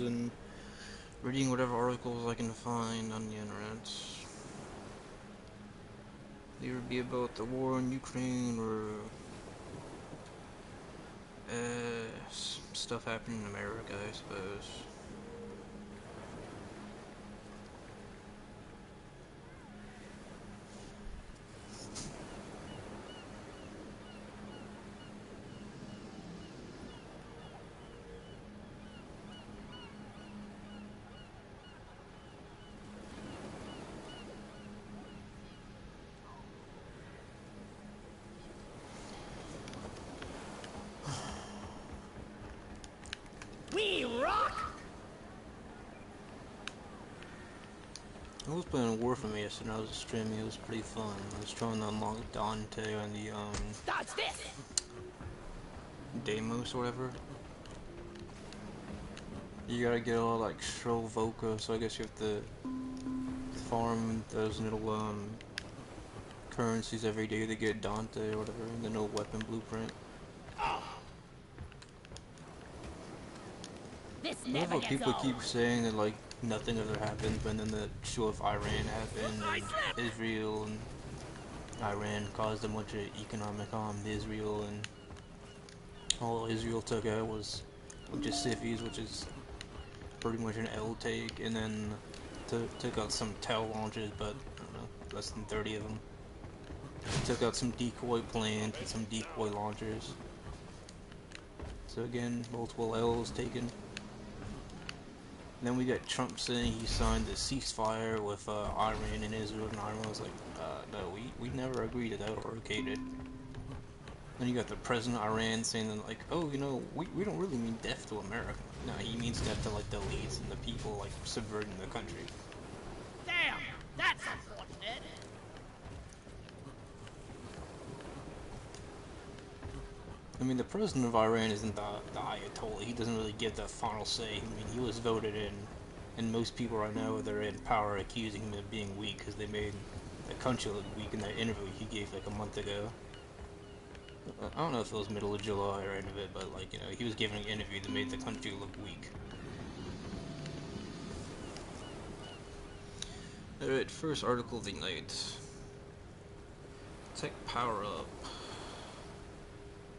and reading whatever articles I can find on the internet. They would be about the war in Ukraine or stuff happening in America, I suppose. We rock! I was playing War for Me yesterday. I was streaming. It was pretty fun. I was trying to unlock Dante on the Dodge this! Deimos or whatever. You gotta get all like Shrill Voca, so I guess you have to farm those little currencies every day to get Dante or whatever, the no weapon blueprint. This I love never how gets people old. keep saying that like nothing ever happened, but then the show of Iran happened, and Israel and Iran caused a bunch of economic harm to Israel, and all Israel took out was a bunch of civvies, which is pretty much an L take, and then took out some TEL launches, but I don't know, less than 30 of them. Took out some decoy planes and some decoy launchers. So again, multiple L's taken. And then we got Trump saying he signed the ceasefire with Iran and Israel, and Iran was like, no, we never agreed to that or okayed it. Then you got the president of Iran saying that, like, oh, you know, we don't really mean death to America. No, he means death to, like, the elites and the people, like, subverting the country. Damn, that's unfortunate. I mean, the president of Iran isn't the Ayatollah. He doesn't really get the final say. I mean, he was voted in, and most people right now that are in power are accusing him of being weak because they made the country look weak in that interview he gave, like, a month ago. I don't know if it was middle of July or end of it, but, like, you know, he was giving an interview that made the country look weak. Alright, first article of the night. Tech Power Up.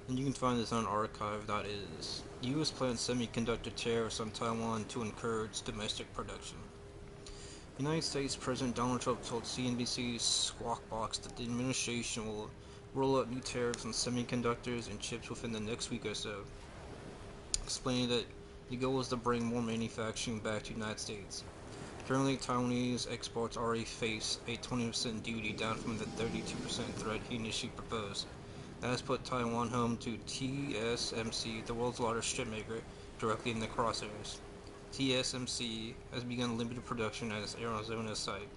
And you can find this on archive.is. U.S. plans semiconductor tariffs on Taiwan to encourage domestic production. United States President Donald Trump told CNBC's Squawk Box that the administration will roll out new tariffs on semiconductors and chips within the next week or so, explaining that the goal is to bring more manufacturing back to the United States. Currently, Taiwanese exports already face a 20% duty, down from the 32% threat he initially proposed. That has put Taiwan home to TSMC, the world's largest chipmaker, directly in the crosshairs. TSMC has begun limited production at its Arizona site,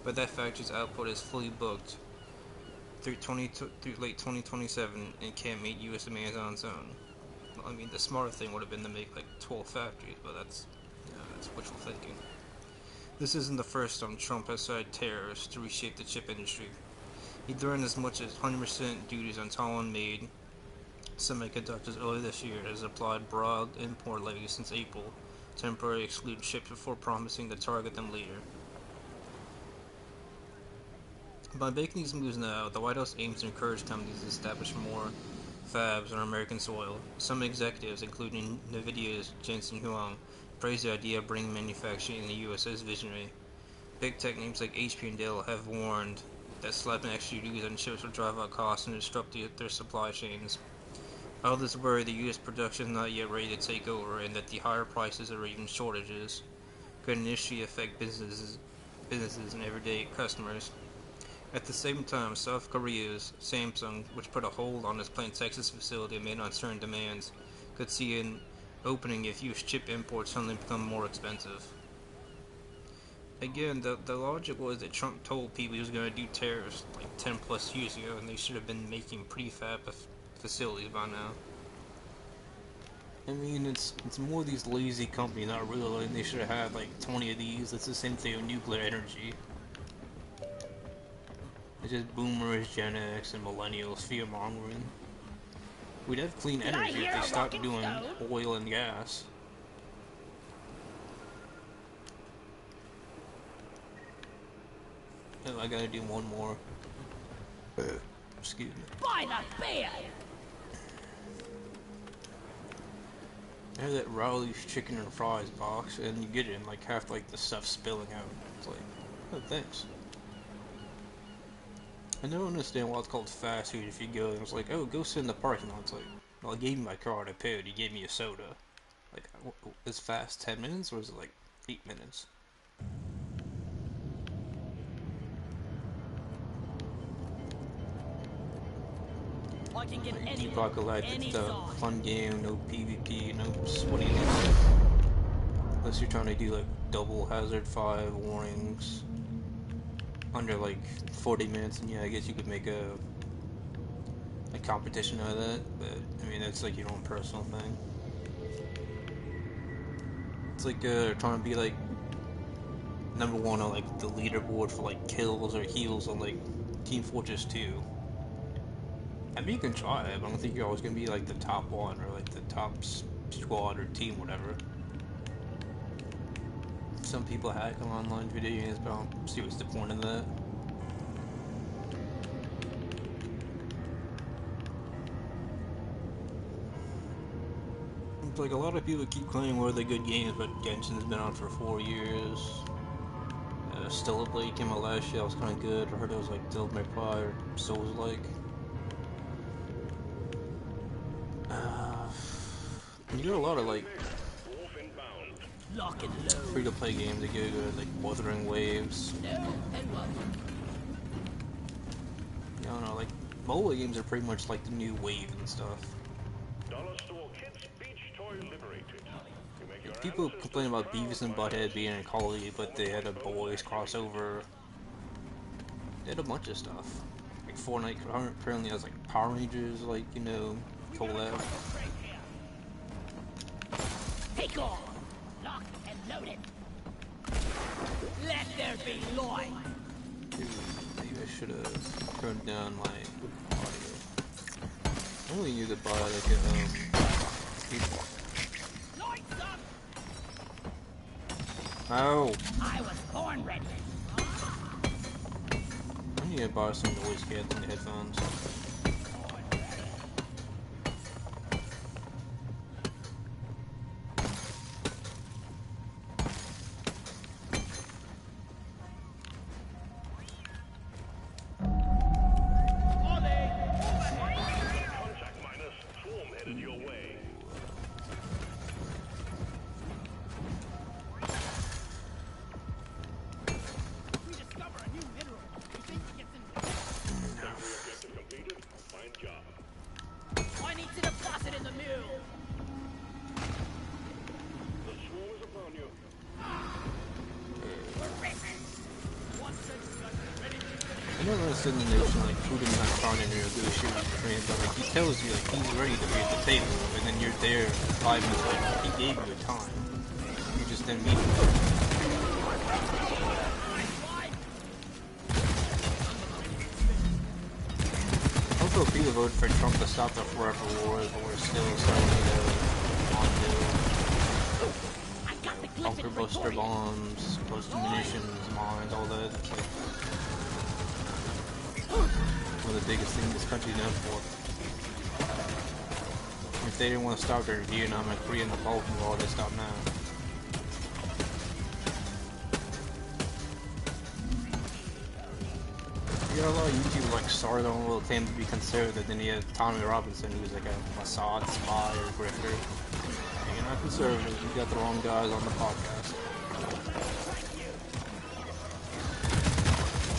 but that factory's output is fully booked through late 2027 and can't meet U.S. demands on its own. Well, I mean, the smarter thing would have been to make like 12 factories, but that's wishful thinking. This isn't the first time Trump has cited tariffs to reshape the chip industry. He threatened as much as 100% duties on Taiwan-made semiconductors earlier this year, and has applied broad import levies since April, temporarily excluding chips before promising to target them later. By making these moves now, the White House aims to encourage companies to establish more fabs on American soil. Some executives, including NVIDIA's Jensen Huang, praised the idea of bringing manufacturing in the U.S. as visionary. Big tech names like HP and Dell have warned that slapping extra duties on chips will drive up costs and disrupt their supply chains. Others worry the U.S. production is not yet ready to take over, and that the higher prices or even shortages could initially affect businesses and everyday customers. At the same time, South Korea's Samsung, which put a hold on its plant Texas facility amid uncertain demands, could see an opening if U.S. chip imports suddenly become more expensive. Again, the logic was that Trump told people he was going to do tariffs like 10 plus years ago, and they should have been making prefab facilities by now. I mean, it's more these lazy companies not realizing they should have had like 20 of these. It's the same thing with nuclear energy. It's just boomers, Gen X, and millennials fear-mongering. We'd have clean Did I energy if hear they a stopped rocking doing stone? oil and gas. Oh, I gotta do one more. Excuse me. By the beard! I have that Rowley's chicken and fries box, and you get it, and like half like the stuff spilling out. It's like, oh, thanks. I don't understand why it's called fast food. If you go and it's like, oh, go sit in the parking lot. It's like, well, I gave you my card, I paid, you gave me a soda. Like, is fast 10 minutes or is it like 8 minutes? I can get Like, any Deep Rock Galactic any stuff, size. fun game, no PvP, no sweaty. Unless you're trying to do like double hazard 5 warnings under like 40 minutes, and yeah, I guess you could make a competition out of that, but I mean, that's like your own personal thing. It's like trying to be like #1 on like the leaderboard for like kills or heals on like Team Fortress 2. I mean, you can try it, but I don't think you're always gonna be like the top one or like the top squad or team, whatever. Some people hack on online video games, but I don't see what's the point of that. It's like a lot of people keep claiming where they're good games, but Genshin's been out for 4 years. Stellar Blade came out last year, that was kind of good. I heard it was like Devil May Cry or Souls-like. You got a lot of like Lock and load. free-to-play games that go good, like Wuthering Waves. No and welcome. I don't know, like mobile games are pretty much like the new wave and stuff. People complain about Beavis and Butthead being in Call of Duty, but they had a boys crossover. They had a bunch of stuff. Like Fortnite apparently has like Power Rangers, like, you know, collab. Take off. Lock and load it. Let there be light. Dude, maybe I should have turned down my audio. I only need to buy like a Lights up. Ow! I was born ready. I need to buy some noise canceling headphones. I never understood the notion like Putin not trying to negotiate with Ukraine, but like he tells you like he's ready to be at the table, and then you're there 5 minutes later. He gave you a time. You just didn't meet him. Also, people voted for Trump to stop the forever wars, but we're still selling bunker buster bombs, cluster munitions, mines, all that. It's like one of the biggest things this country's known for. If they didn't want to stop their Vietnam and Korea and the Balkan War, they stop now. You got a lot of YouTubers like Sardon will claim to be conservative, then you have Tommy Robinson who's like a Mossad spy or grifter. You're not conservative, you got the wrong guys on the podcast.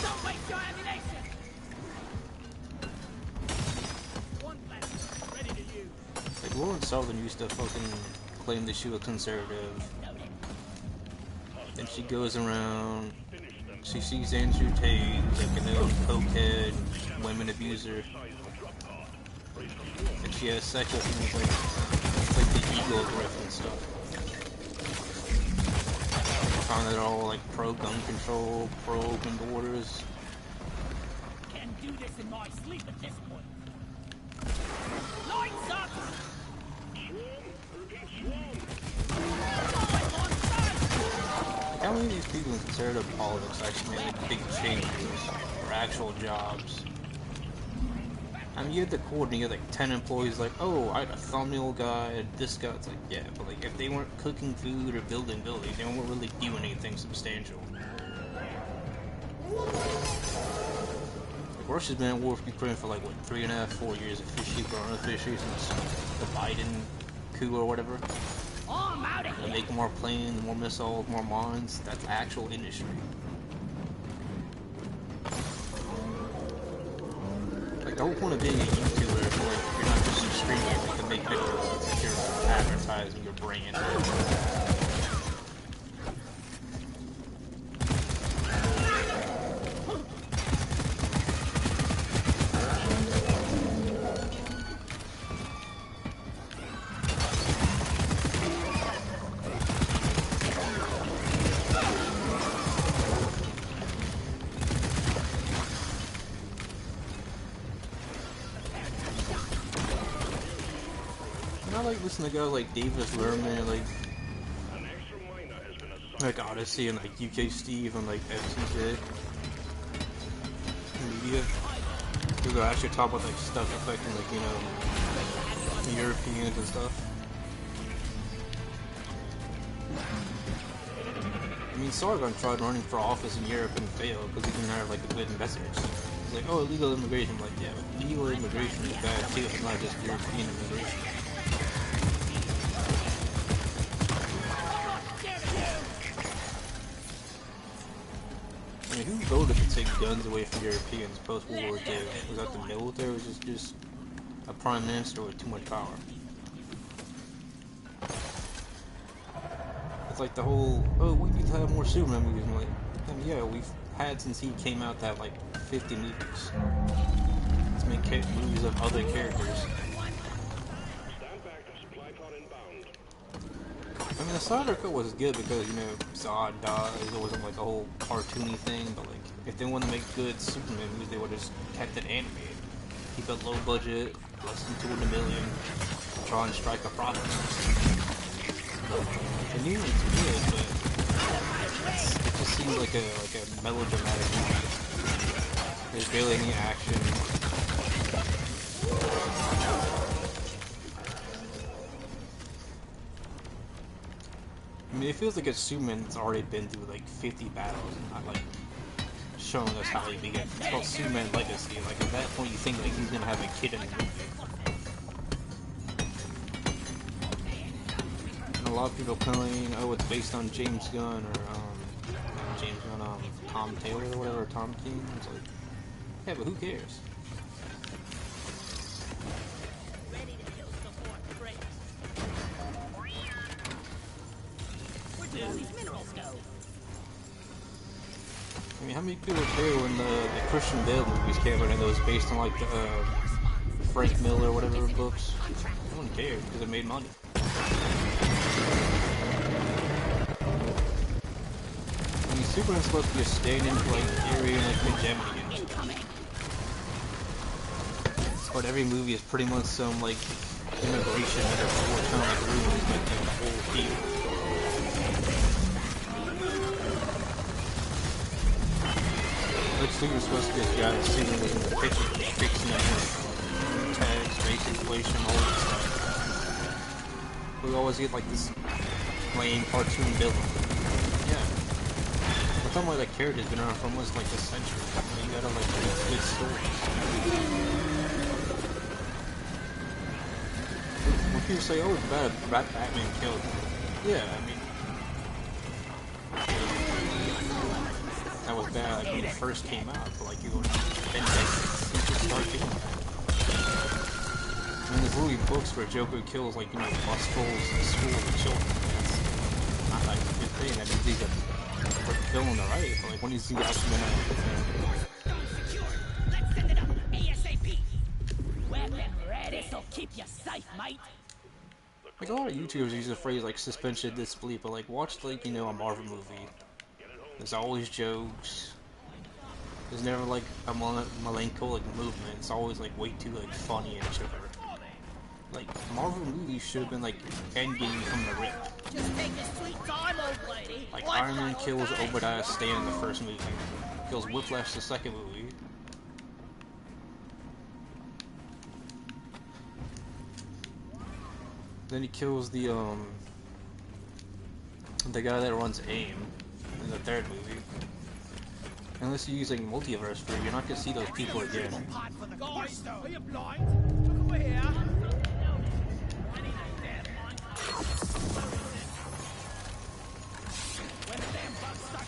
Don't waste your ammunition. One blast ready to use. Like Lauren Southern used to fucking claim that she was conservative. Then she goes around, she sees Andrew Tate, like an old cokehead, women abuser. And she has sex with him, like the ego grip and stuff. Found that all like pro gun control, pro open borders. Can do this in my sleep at this point. Lights up. I how many of these people in conservative politics actually made like big changes or actual jobs? I mean, you had the court and you had like 10 employees like, oh, I had a thumbnail guy, this guy. It's like, yeah, but like if they weren't cooking food or building buildings, they weren't really doing anything substantial. Like, Russia's been at war with Ukraine for like, what, 3.5, 4 years officially or unofficially since the Biden coup or whatever. Oh, I'm out of They here. make more planes, more missiles, more mines. That's actual industry. Like, the whole point of being a YouTuber is like, you're not just streaming like, to make videos. You're advertising your brand. And I like listening to guys like Davis Lerman, like Odyssey and like UK Steve and like FTJ Media. Who go actually talk about like stuff affecting like, you know, Europeans and stuff. I mean, Sargon tried running for office in Europe and failed because he didn't have like a good message. He's like, oh, illegal immigration. I'm like, yeah, but legal immigration is bad too. It's not just European immigration. I mean, who voted to take guns away from Europeans post-World War II? Was that the military or was it just a prime minister with too much power? It's like the whole, oh, we need to have more Superman movies. I'm like, yeah, we've had since he came out that like 50 movies. Let's make movies of other characters. I mean, the Snyder Cut was good because, you know, Zod dies, it wasn't like a whole cartoony thing, but like, if they wanted to make good Superman movies, they would have just kept it animated. Keep it low budget, less than 200 million, try and strike a profit. The new one's good, but it just seems like a melodramatic movie. There's barely any action. I mean, it feels like a Superman that's already been through like 50 battles and not like showing us how he began. It's called Superman Legacy. Like at that point, you think like he's gonna have a kid in the movie. And a lot of people claim, oh, it's based on James Gunn or Tom Taylor or whatever, or Tom King. It's like, yeah, but who cares? I mean, how many people care when the Christian Bale movies came out and it was based on like the Frank Miller or whatever books? No one cared because it made money. I mean, Superman's supposed to be a stand-in for like theory and like hegemony and stuff. But every movie is pretty much some like immigration metaphor kind of like ruins like the whole field. Lex Luthor's supposed to be this guy that's sitting in the kitchen, fixing it, tags, race inflation, all that stuff. We always get like this lame cartoon villain. Yeah. But some of the characters been around for almost like a century. You gotta like make good stories. When people say, oh, it's bad, Batman killed him. Yeah, I mean, that was bad like, when it first came out, but like you would been since the start doing that. I mean, there's literally books where Joker kills like, you know, bus trolls in school with children. It's not like a good thing. That means he's a villain, right? But like when he's actually gonna Let's send it up ASAP. Weapon ready, so keep you safe, mate. like a lot of YouTubers use the phrase like suspension of disbelief, but like watch like, you know, a Marvel movie. There's always jokes. There's never like a melancholic movement. It's always like way too like funny and chipper. Like, Marvel movies should have been like Endgame from the rip. Just take your sweet time, old lady. Like, Wife's Iron Man not kills okay. Obadiah Stane in the first movie. Kills Whiplash the second movie. Then he kills the guy that runs AIM in the third movie. Unless you're using multiverse for it, you're not gonna see those people again. Guys, are you blind? Look over here.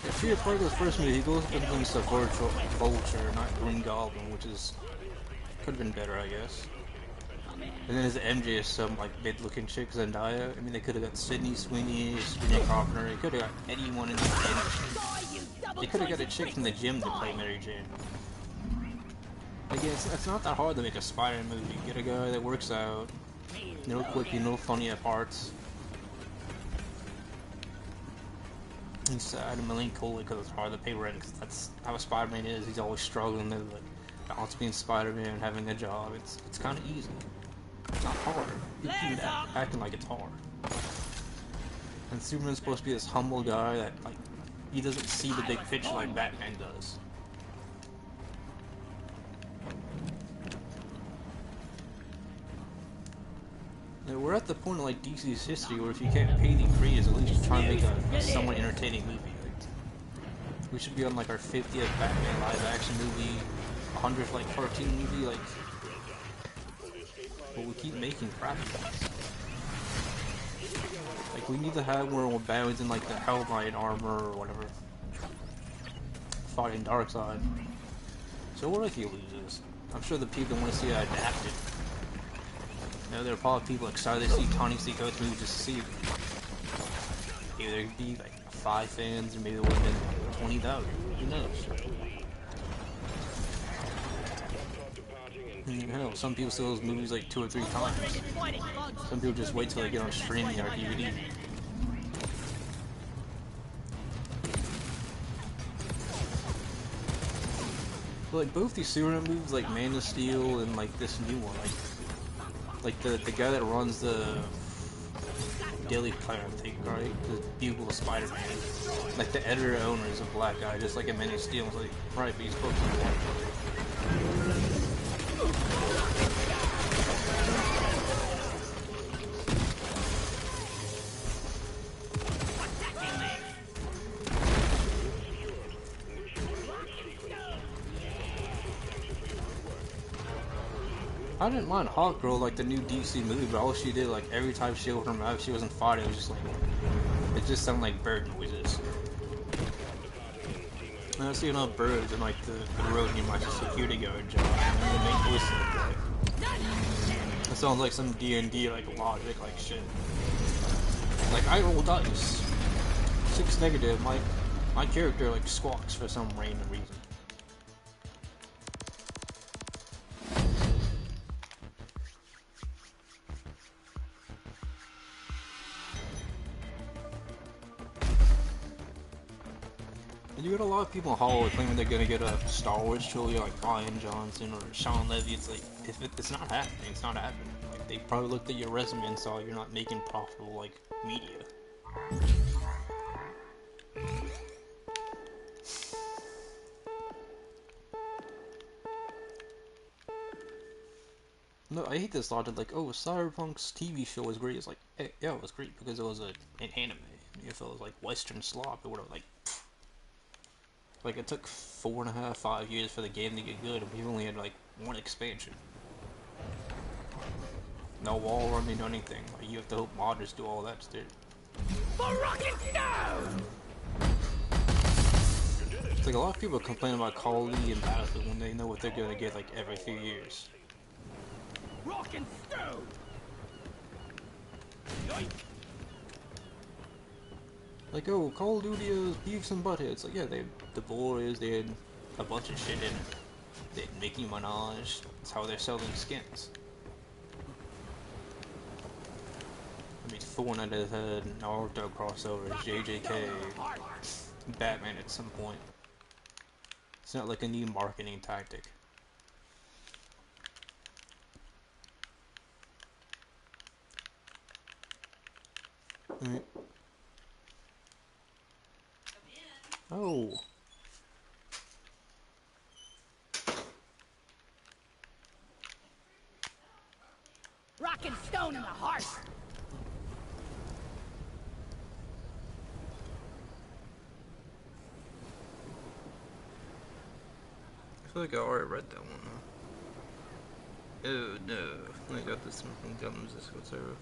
If you're part of the first movie, he goes up against a Vulture, not Green Goblin, which is could have been better, I guess. And then his MJ is some like mid-looking chick, Zendaya. I mean, they could have got Sydney Sweeney, Sabrina Carpenter. They could have got anyone in the industry. They could have got a chick from the gym to play Mary Jane. Like, it's not that hard to make a Spider-Man movie. Get a guy that works out, no quippy, no funny at parts. He's sad and melancholic because it's hard to pay rent, because that's how Spider-Man is. He's always struggling to like balance being Spider-Man and having a job. It's kind of easy. It's not hard. People keep acting like it's hard. And Superman's supposed to be this humble guy that like he doesn't see the big picture like Batman does. Now, we're at the point of like DC's history where if you can't pay the creators, at least try and make a somewhat entertaining movie. Like, we should be on like our 50th Batman live action movie, 100th like cartoon movie, like. But we keep making crappy ones. Like, we need to have where Batman's in like the Hellknight armor or whatever, fighting Darkseid. So what if he loses? I'm sure the people want to see it adapted. You know, there are probably people excited to see Tony C. Coates movie just to see it. Maybe there'd be like 5 fans, or maybe there would have been 20,000. Who knows? You know, some people see those movies like 2 or 3 times. Some people just wait till they get on streaming or DVD. But like both these Superman movies, like Man of Steel and like this new one, like the guy that runs the Daily Planet, I think, right? The Bugle of Spider-Man. Like the editor owner is a black guy, just like in Man of Steel. It's like, right, but he's supposed to be white. I didn't mind Hawkgirl, like the new DC movie, but all she did, like every time she opened her mouth, she wasn't fighting. It was just like, it just sounded like bird noises. And I see enough birds in like the road near my security guard job, and they make voices like that. It sounds like some D&D like logic, like shit. Like I roll dice, 6 negative. My character like squawks for some random reason. You got a lot of people in Hollywood claiming they're gonna get a Star Wars trilogy like Ryan Johnson or Sean Levy. It's like, if it's not happening, it's not happening. Like, they probably looked at your resume and saw you're not making profitable, like, media. No, I hate this logic, like, oh, Cyberpunk's TV show was great. It's like, hey, yeah, it was great because it was an anime. If it was like Western slop, it would have, like, it took 4.5, 5 years for the game to get good, and we only had, like, 1 expansion. No wall running, no anything. Like, you have to hope modders do all that shit. For rocket stone! It's like, a lot of people complain about Call of Duty and Battlefield when they know what they're gonna get, like, every few years. Rock and stone! Yoink. Like, oh, Call of Duty is Beavis and Butthead. Like, yeah, they had the boys, they had a bunch of shit in it. They had Nicki Minaj. That's how they're selling skins. I mean, Fortnite had Naruto crossovers, JJK, Batman at some point. It's not like a new marketing tactic. Alright. Oh. Rock and stone in the heart. I feel like I already read that one. Oh no. I got this from Gums, this whatever.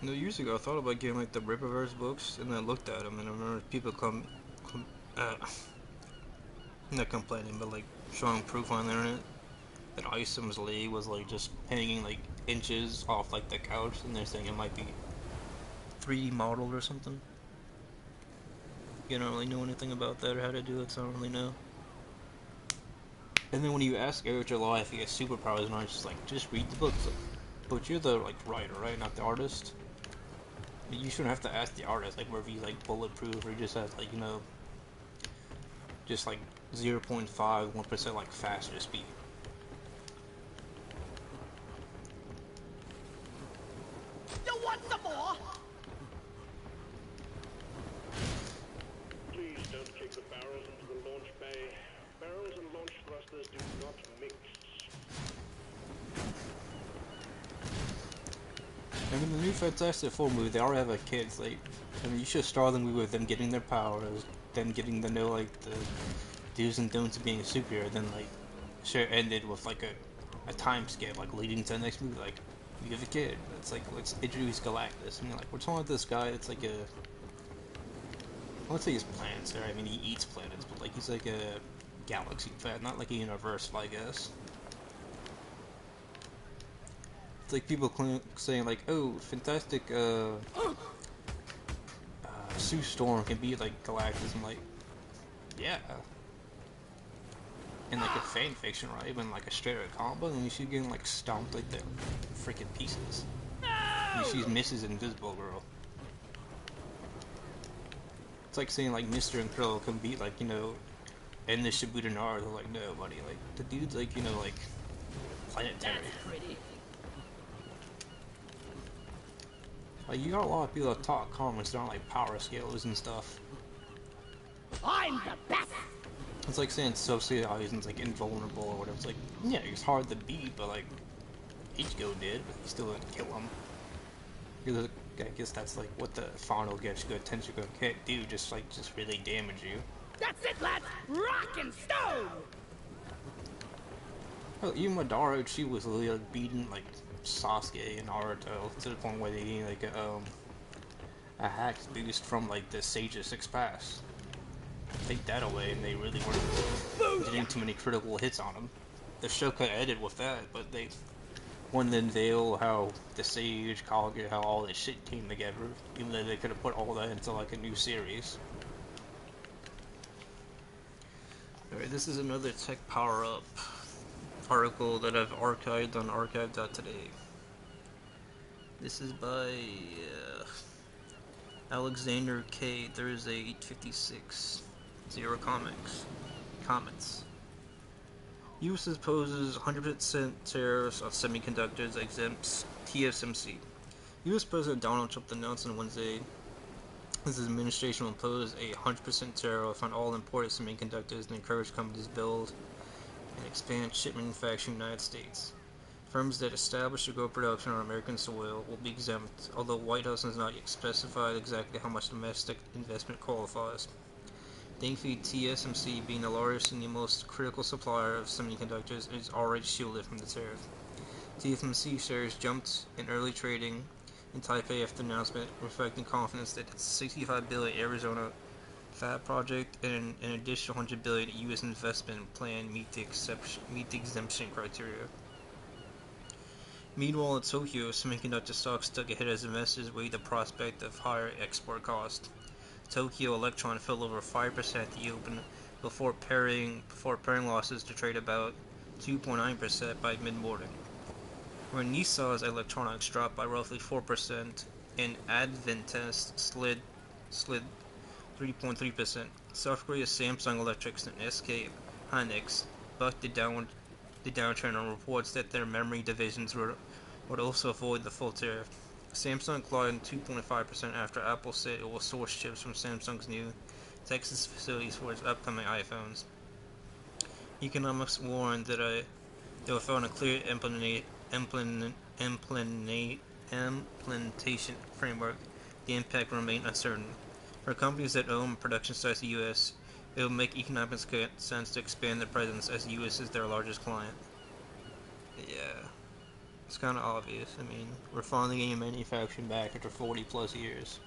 No, years ago I thought about getting like the Rippaverse books, and I looked at them, and I remember people uh, not complaining, but like showing proof on the internet that Isem's Lee was like just hanging like inches off like the couch, and they're saying it might be 3D modeled or something. You don't really know anything about that or how to do it, so I don't really know. And then when you ask Eric July if he has superpowers, and I was just like, just read the books. Like, but you're the like writer, right? Not the artist. You shouldn't have to ask the artist like whether he's like bulletproof or he just has like, you know, just like 0.5, 1% like faster speed. You want some more? Please don't kick the barrels into the launch bay. Barrels and launch thrusters do not mix. I mean, the new Fantastic Four movie, they already have like kids. Like, I mean, you should start the movie with them getting their powers, them getting to know like the do's and don'ts of being a superhero. Then like, sure, ended with like a time skip, like leading to the next movie. Like, you have a kid. It's like let's introduce Galactus. I mean, like we're talking about this guy. It's like a, I won't say he's planets. Right? I mean, he eats planets, but like he's like a galaxy fan, not like a universal, I guess. It's like people saying like, oh, fantastic, Sue Storm can be like Galactus. I'm like, yeah. In like a fan fiction, right? When like a straight up combo, and she's getting like stomped like the freaking pieces. I mean, she's Mrs. Invisible Girl. It's like saying like Mr. Incredible can beat like, you know, in the Shibuya Naruto. Like, no, buddy. Like the dude's like, you know, like planetary. That's pretty. Like, you got a lot of people that talk comics that aren't like power scales and stuff. I'm the best. It's like saying Sophie Eisen's like invulnerable or whatever. It's like, yeah, he's hard to beat, but like Ichigo did, but he still didn't kill him. Because I guess that's like what the final Getsuga Tenshinhan can't do, just really damage you. That's it, lads. Rock and stone. Well, even Madara, she was really like beating like Sasuke and Naruto to the point where they need like a hack boost from like the Sage's 6 Pass. Take that away, and they really weren't getting too many critical hits on him. The show could have ended with that, but they wanted to unveil how the Sage, Kage, how all this shit came together, even though they could have put all that into like a new series. Alright, this is another tech power-up article that I've archived on archive.today. This is by Alexander K. Thursday 856. Zero comments. U.S. imposes 100% tariffs on semiconductors, exempts TSMC. U.S. President Donald Trump announced on Wednesday his administration will impose a 100% tariff on all imported semiconductors and encourage companies to build and expand chip manufacturing in the United States. Firms that establish or grow production on American soil will be exempt, although White House has not yet specified exactly how much domestic investment qualifies. Thankfully, TSMC, being the largest and the most critical supplier of semiconductors, is already shielded from the tariff. TSMC shares jumped in early trading in Taipei after the announcement, reflecting confidence that its $65 billion Arizona fab project and an additional $100 billion U.S. investment plan meet the exemption criteria. Meanwhile, in Tokyo, semiconductor stocks took a hit as investors weighed the prospect of higher export costs. Tokyo Electron fell over 5% at the open before pairing losses to trade about 2.9% by mid-morning. When Nissan's electronics dropped by roughly 4% and Advantest slid 3.3%. South Korea's Samsung Electrics and SK Hynix bucked the downward the downturn on reports that their memory divisions would also avoid the full tariff. Samsung clawed 2.5% after Apple said it will source chips from Samsung's new Texas facilities for its upcoming iPhones. Economists warned that they will find a clear implementation framework. The impact will remain uncertain. For companies that own production sites in the U.S., it will make economic sense to expand their presence as the U.S. is their largest client. Yeah, it's kind of obvious. I mean, we're finally getting manufacturing back after 40 plus years.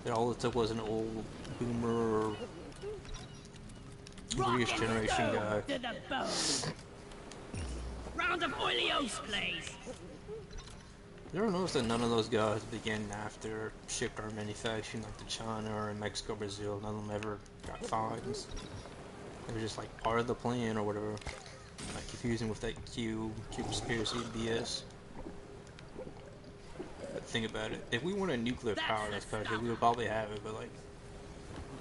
And all it took was an old boomer previous generation guy. To the bone. Round of oilios, please. You ever notice that none of those guys began after shipped our manufacturing like to China or in Mexico, Brazil? None of them ever got fines. They were just like part of the plan or whatever. Like confusing with that Q conspiracy BS. But think about it. If we weren't a nuclear power in this country, we would probably have it. But like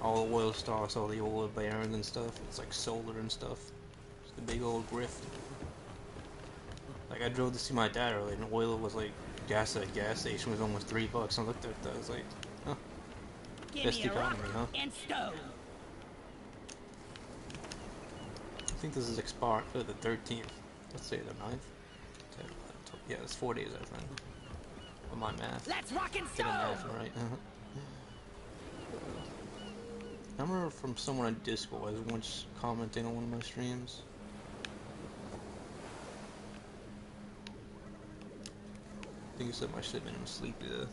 all the oil stocks, all the oil barons and stuff, it's like solar and stuff. It's the big old grift. Like I drove to see my dad earlier, and oil was like gas at a gas station was almost $3. I looked at that, I was like, huh, best economy, huh? And stone. I think this is expired for the 13th. Let's say the 9th. Yeah, it's 4 days, I think. With my math. Let's rock and Get stone. math right. I remember from someone on Discord was once commenting on one of my streams. I think he said my shit made him sleepy though.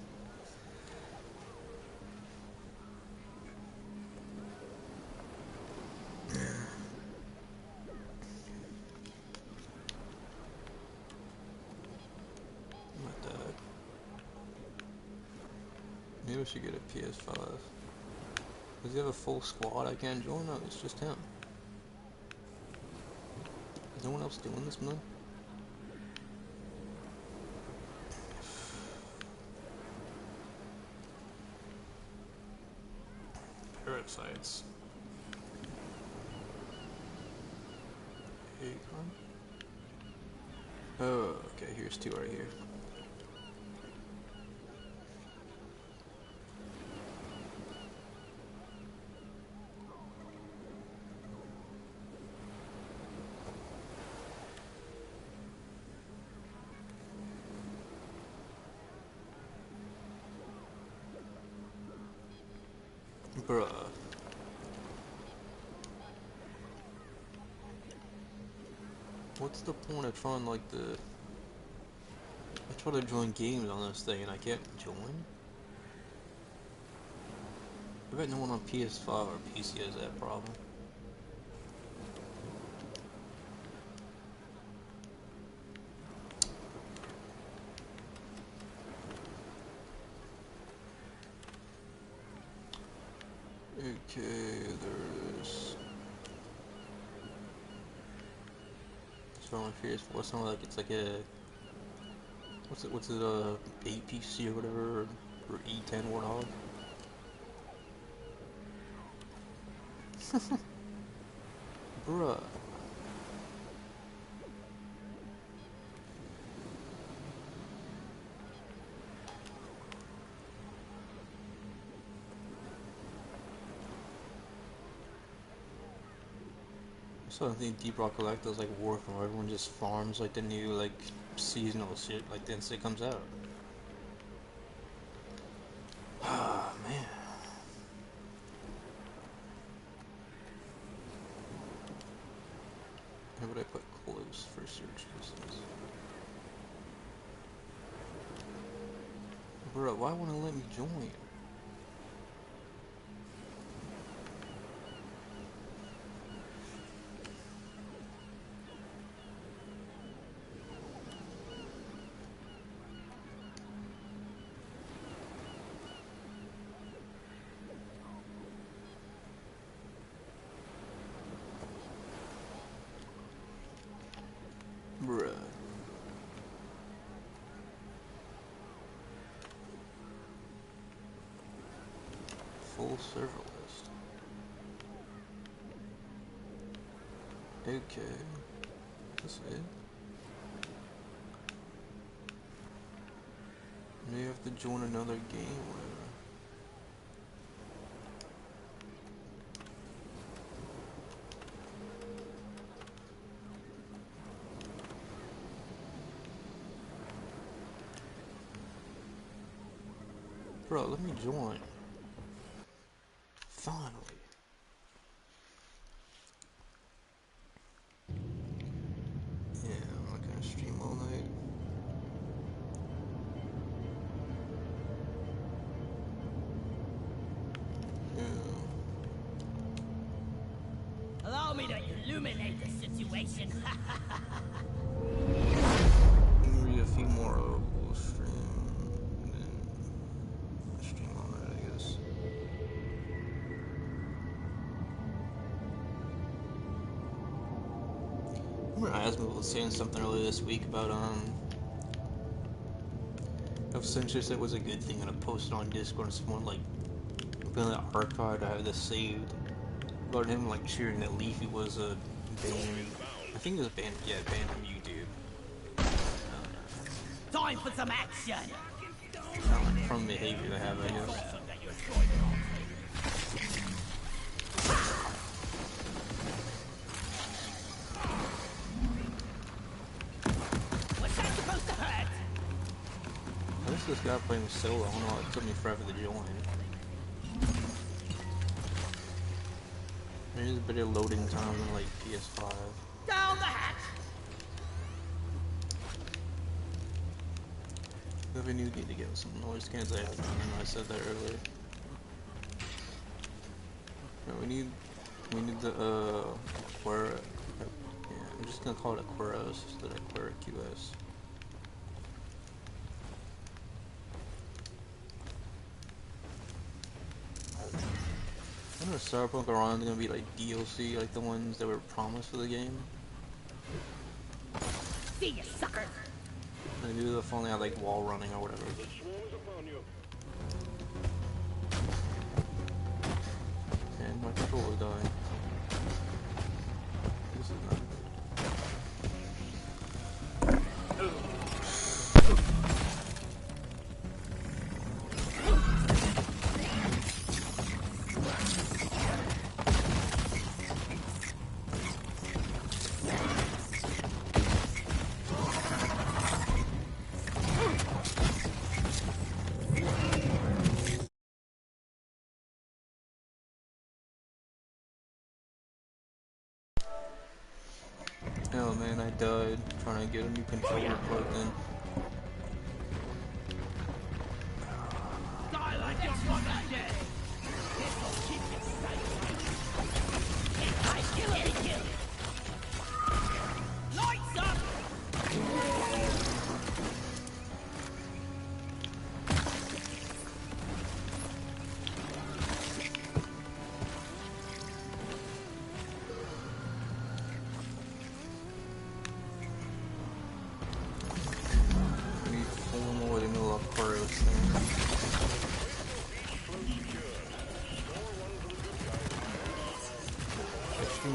My dad. Maybe I should get a PS5. Does he have a full squad I can't join? No, it's just him. Is no one else doing this, man? Parasites. Acorn? Oh, okay, here's two right here. Bruh. What's the point of trying like the... I try to join games on this thing and I can't join? I bet no one on PS5 or PC has that problem. Okay, there's... So on PS4, it's not like it's like a... What's it, APC or whatever, or E10 Warthog? Bruh. So I think Deep Rock Collector's like working where everyone just farms like the new like seasonal shit like the instant it comes out. Ah man. How would I put close for search distance? Bro, why won't it let me join? Bruh. Full server list. Okay. That's it. Maybe you have to join another game or whatever. Bro, let me join. Finally. Yeah, I'm not gonna stream all night. Yeah. Allow me to illuminate the situation. Maybe a few more we'll stream, and then stream all night, I guess. Remember Asma was saying something earlier this week about if censors it was a good thing and I posted on Discord and someone like feeling that archive to have this saved about him like cheering that Leafy was a banned. I think it was banned. Yeah, banned from YouTube. Time for some action. From behavior they have, I guess. What's that supposed to hurt? I guess this guy playing solo. I don't know. It took me forever to join. There's a bit of loading time in like PS5. Down the hatch. We need to get some noise cancellation. I know I said that earlier. No, we need the Aquara. Yeah, I'm just gonna call it Aquaros instead of Aquara QS. I know Cyberpunk Iran is gonna be like DLC, like the ones that were promised for the game. See you, sucker. Maybe they'll finally have like wall running or whatever. The swarm is upon you. And my controller died. This is not Oh man, I died trying to get a new controller plugged in. Die like you're fucking dead. This'll keep you safe. I kill it. Lights up.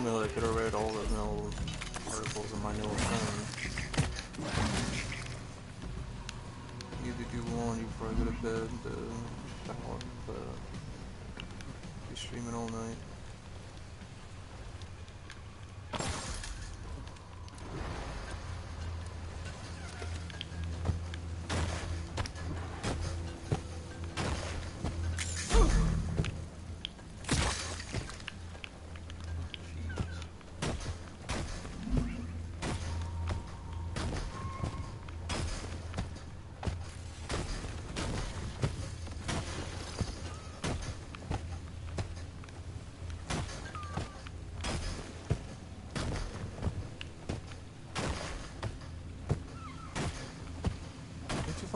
I could have read all the no articles in my new phone. Either do one, you probably go to bed, be streaming all night.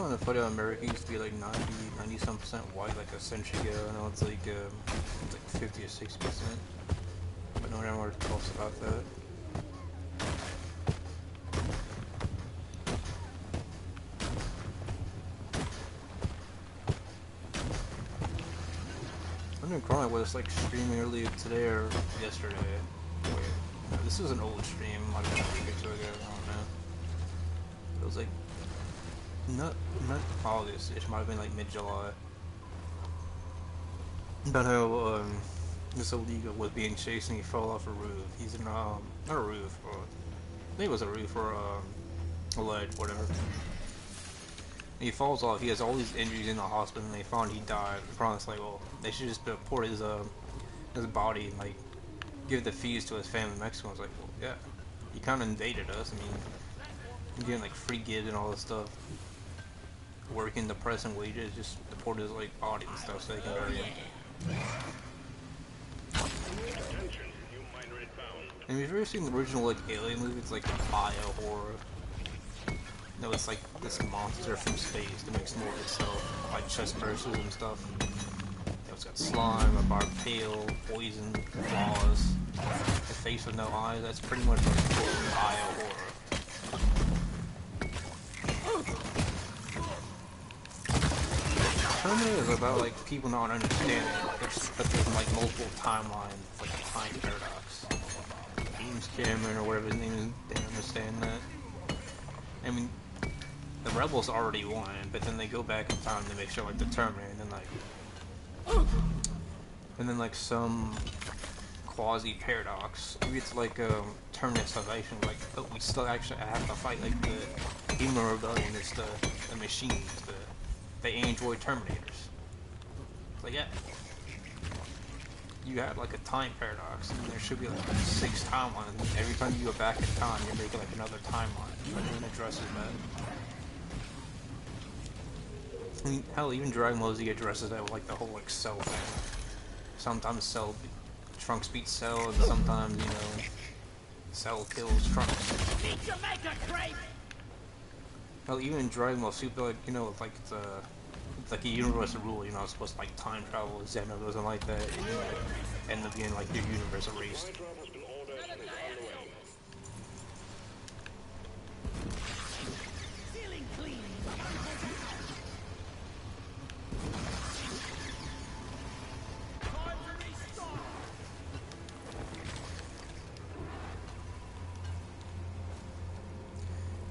The funny how America used to be like 90-some% white like a century ago. Now it's like 50 or 60%. But no one ever talks about that. I'm in Chronic was like streaming earlier today or yesterday. Wait, no. this was an old stream, like a week or two ago. I don't know. It was like not August. It might have been like mid-July. About how this illegal was being chased and he fell off a roof. He's in not a roof, or I think it was a roof or a ledge, whatever. And he falls off. He has all these injuries in the hospital, and they found he died. The problem's like, well, they should just report his body and like give the fees to his family in Mexico. I was like, well, yeah, he kind of invaded us. I mean, I'm getting like free gigs and all this stuff, working depressing wages, just report his like body and stuff so they can bury him. And if you've ever seen the original like Alien movie, it's like a bio horror. No, it's like this monster from space that makes more of itself, like chest bursters and stuff. It's got slime, a barbed tail, poison, claws, a face with no eyes. That's pretty much like bio horror. Terminator is about like people not understanding that there's like multiple timelines, like a time paradox. James Cameron or whatever his name is, they understand that. I mean, the rebels already won, but then they go back in time to make sure like the Terminator, and then like some quasi paradox. Maybe it's like Terminator Salvation, like, but we still actually have to fight like the human rebellion. It's the machines, the android Terminators. Like, yeah, you had like a time paradox, and there should be like 6 timelines. Every time you go back in time, you're making like another timeline. But it addresses that. I mean, hell, even Dragon Ball Z addresses that with like the whole like Cell thing. Sometimes Trunks beats Cell, and sometimes, you know, Cell kills Trunks. Well, even in Dragon Ball Super, like, you know, like it's like a universal rule. You're not supposed to like time travel with Zen or something like that. And you like, end up being like your universe erased.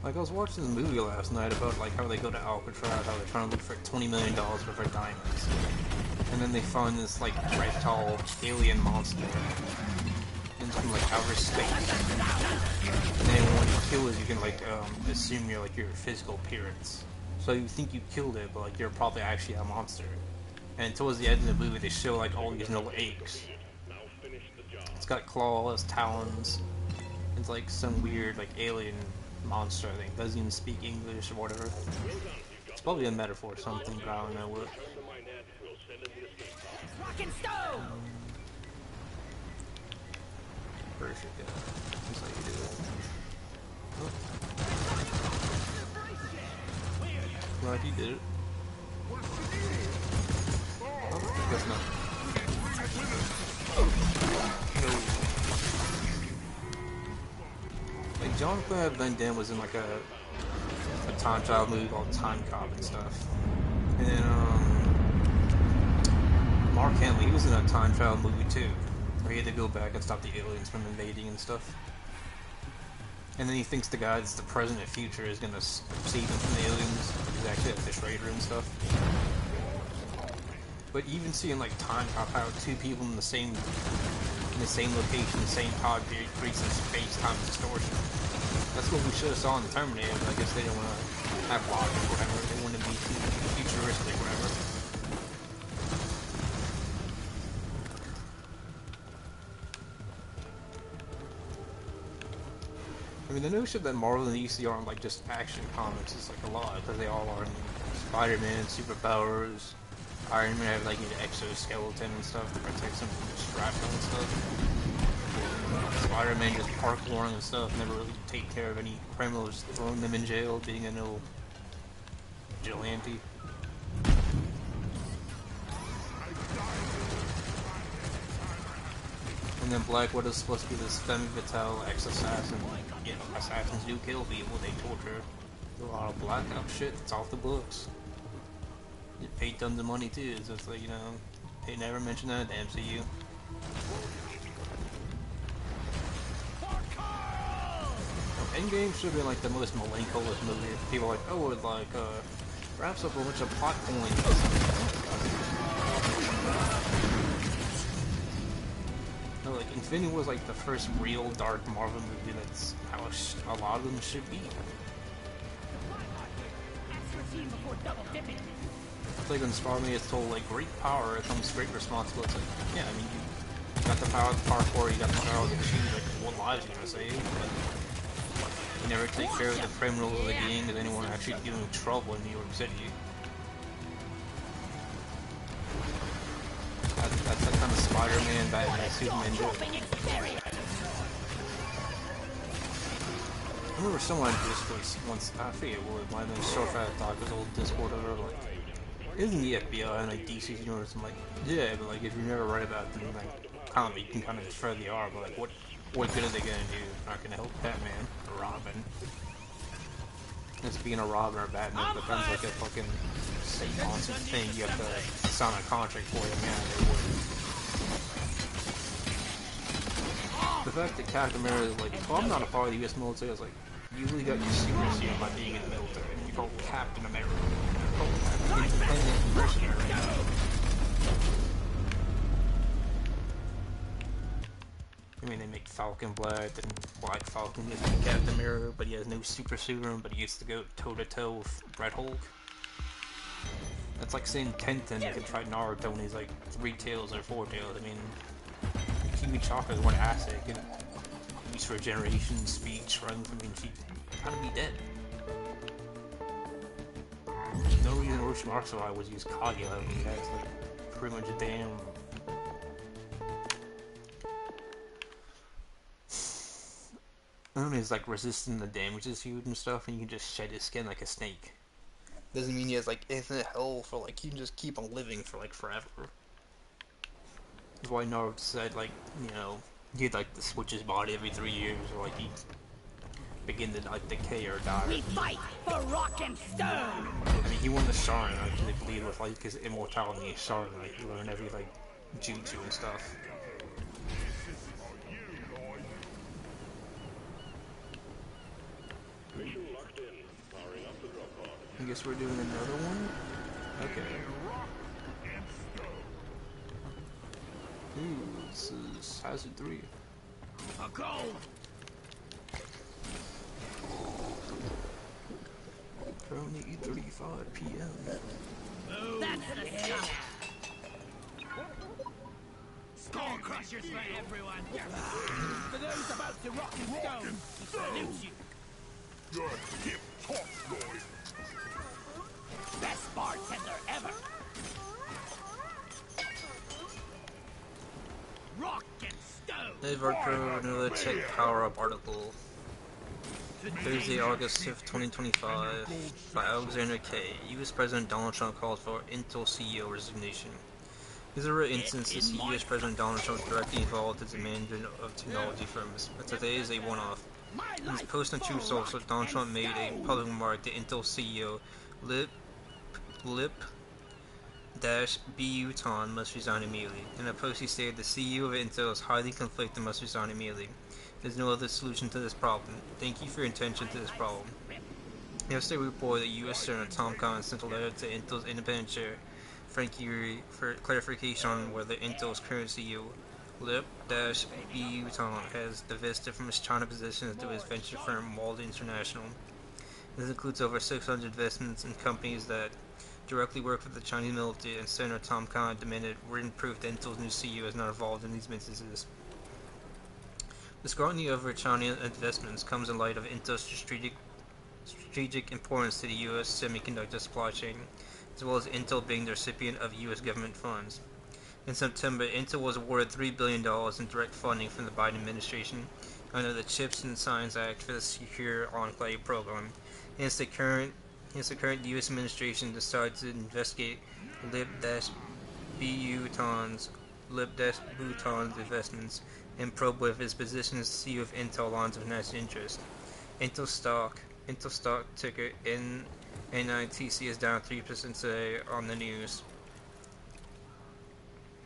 Like, I was watching this movie last night about like how they go to Alcatraz, how they're trying to look for $20 million worth of diamonds, and then they find this like reptile alien monster in some like outer space, and then when you kill it, you can like assume you're like your physical appearance, so you think you killed it, but like you're probably actually a monster. And towards the end of the movie, they show like all these little eggs. It's got claws, talons. It's like some weird like alien monster, I think. Doesn't even speak English or whatever. It's probably a metaphor or something, but I don't know what. Perfect, yeah. That's how you do it. Oh. Glad you did it. Oh, I guess not. No. Like, Jean-Claude Van Damme was in like a time travel movie called Time Cop and stuff. And then Mark Hamill, he was in a time travel movie too, where he had to go back and stop the aliens from invading and stuff. And then he thinks the guy that's the present and future is gonna save him from the aliens. He's actually a fish raider and stuff. But even seeing like Time Cop, how 2 people in the same location, the same time period creates this space-time distortion. That's what we should have saw in the Terminator, but I guess they didn't want to have logic or whatever. They wanted to be too futuristic or whatever. I mean, the notion that Marvel and DC aren't like just action comics is like a lie, because they all are. I mean, Spider-Man, superpowers, Iron Man have like an exoskeleton and stuff to protect some shrapnel and stuff. Spider-Man just parkouring and stuff, never really take care of any criminals, throwing them in jail, being a no vigilante. And then Black Widow's supposed to be this femme fatale ex-assassin. You know, assassins do kill people, they torture. Do a lot of blackout shit, it's off the books. You pay tons of money too, so it's like, you know, they never mention that in the MCU. Endgame should have been like the most melancholic movie. People are like, oh, it like wraps up a bunch of plot points. No, like Infinity was like the first real dark Marvel movie. That's how a lot of them should be. It's like when Spider-Man is told like great power comes great responsibility. It's like, yeah, I mean you got the power of the parkour, you got the power of the shoes, like what lives you gonna save? But you never take care of the criminals of the gang because anyone actually get in trouble in New York City. That's the kind of Spider-Man, Batman, Superman do. I remember someone just was once, I forget what it might have been so fast Doctor's old Discord or whatever, like, isn't the FBI and like DC's universe? I'm like, yeah, but like if you're never right about them, like comic, you can kind of infer they are, but like what good are they gonna do? They're not gonna help Batman or Robin. It's being a Robin or Batman becomes like a fucking same thing. You have to sign a contract for it, man. They would. The fact that Captain America is like, oh, I'm not a part of the U.S. military, I was like, you really got your secrecy by being in the military. You call Captain America. You call independent mercenary. I mean, they make Falcon black, and Black Falcon gets to Captain America, but he has no super serum, but he gets to go toe-to-toe with Red Hulk. That's like saying Tenten can fight Naruto when he's like 3 tails or 4 tails. I mean, Kiwi Chaka is one asset, can use regeneration, speed, strength. I mean, she'd kind of be dead. No reason Orochimaru was use Kaguya when he has like pretty much a damn. I don't know, he's like resisting the damage is huge and stuff, and you can just shed his skin like a snake. Doesn't mean he has like infinite health for like you can just keep on living for like forever. That's why Naruto said like, you know, he'd like to switch his body every 3 years, or like he'd begin to like decay or die. We fight for rock and stone. I mean, he won the Sharingan. I actually believe with like his immortality in Sharingan, like he learned every like jutsu and stuff. Mission locked in. Powering up the drop pod. I guess we're doing another one? Okay. Ooh, this is Hazard 3. A go. Currently 8:35 p.m. That's the stuff. Skull crushers for everyone. For those about to rock and stone, we salute you. Best bartender ever. Rock and stone. Advert another tech power-up article. Thursday, August 5th, 2025, by Alexander K. U.S. President Donald Trump calls for Intel CEO resignation. These are rare instances U.S. President Donald Trump directly involved in the management of technology firms, but today is a one-off. In his post on Truth Social, Donald Trump made a public remark that Intel CEO Lip-Bu Tan must resign immediately. In a post he stated, the CEO of Intel is highly conflicted and must resign immediately. There's no other solution to this problem. Thank you for your attention to this problem. Yesterday we reported that U.S. Senator Tom Cotton sent a letter to Intel's independent chair, Frank Urey, for clarification on whether Intel's current CEO, Lip-Bu Tan, has divested from his China positions through his venture firm Walden International. This includes over 600 investments in companies that directly work for the Chinese military, and Senator Tom Cotton demanded written proof that Intel's new CEO is not involved in these businesses. The scrutiny over Chinese investments comes in light of Intel's strategic importance to the U.S. semiconductor supply chain, as well as Intel being the recipient of U.S. government funds. In September, Intel was awarded $3 billion in direct funding from the Biden administration under the CHIPS and Science Act for the Secure Enclave program. Hence, the current U.S. administration decided to investigate Lip-Bu Tan's investments and probe whether his position as CEO of Intel aligns with national interest. Intel stock ticker NITC is down 3% today on the news.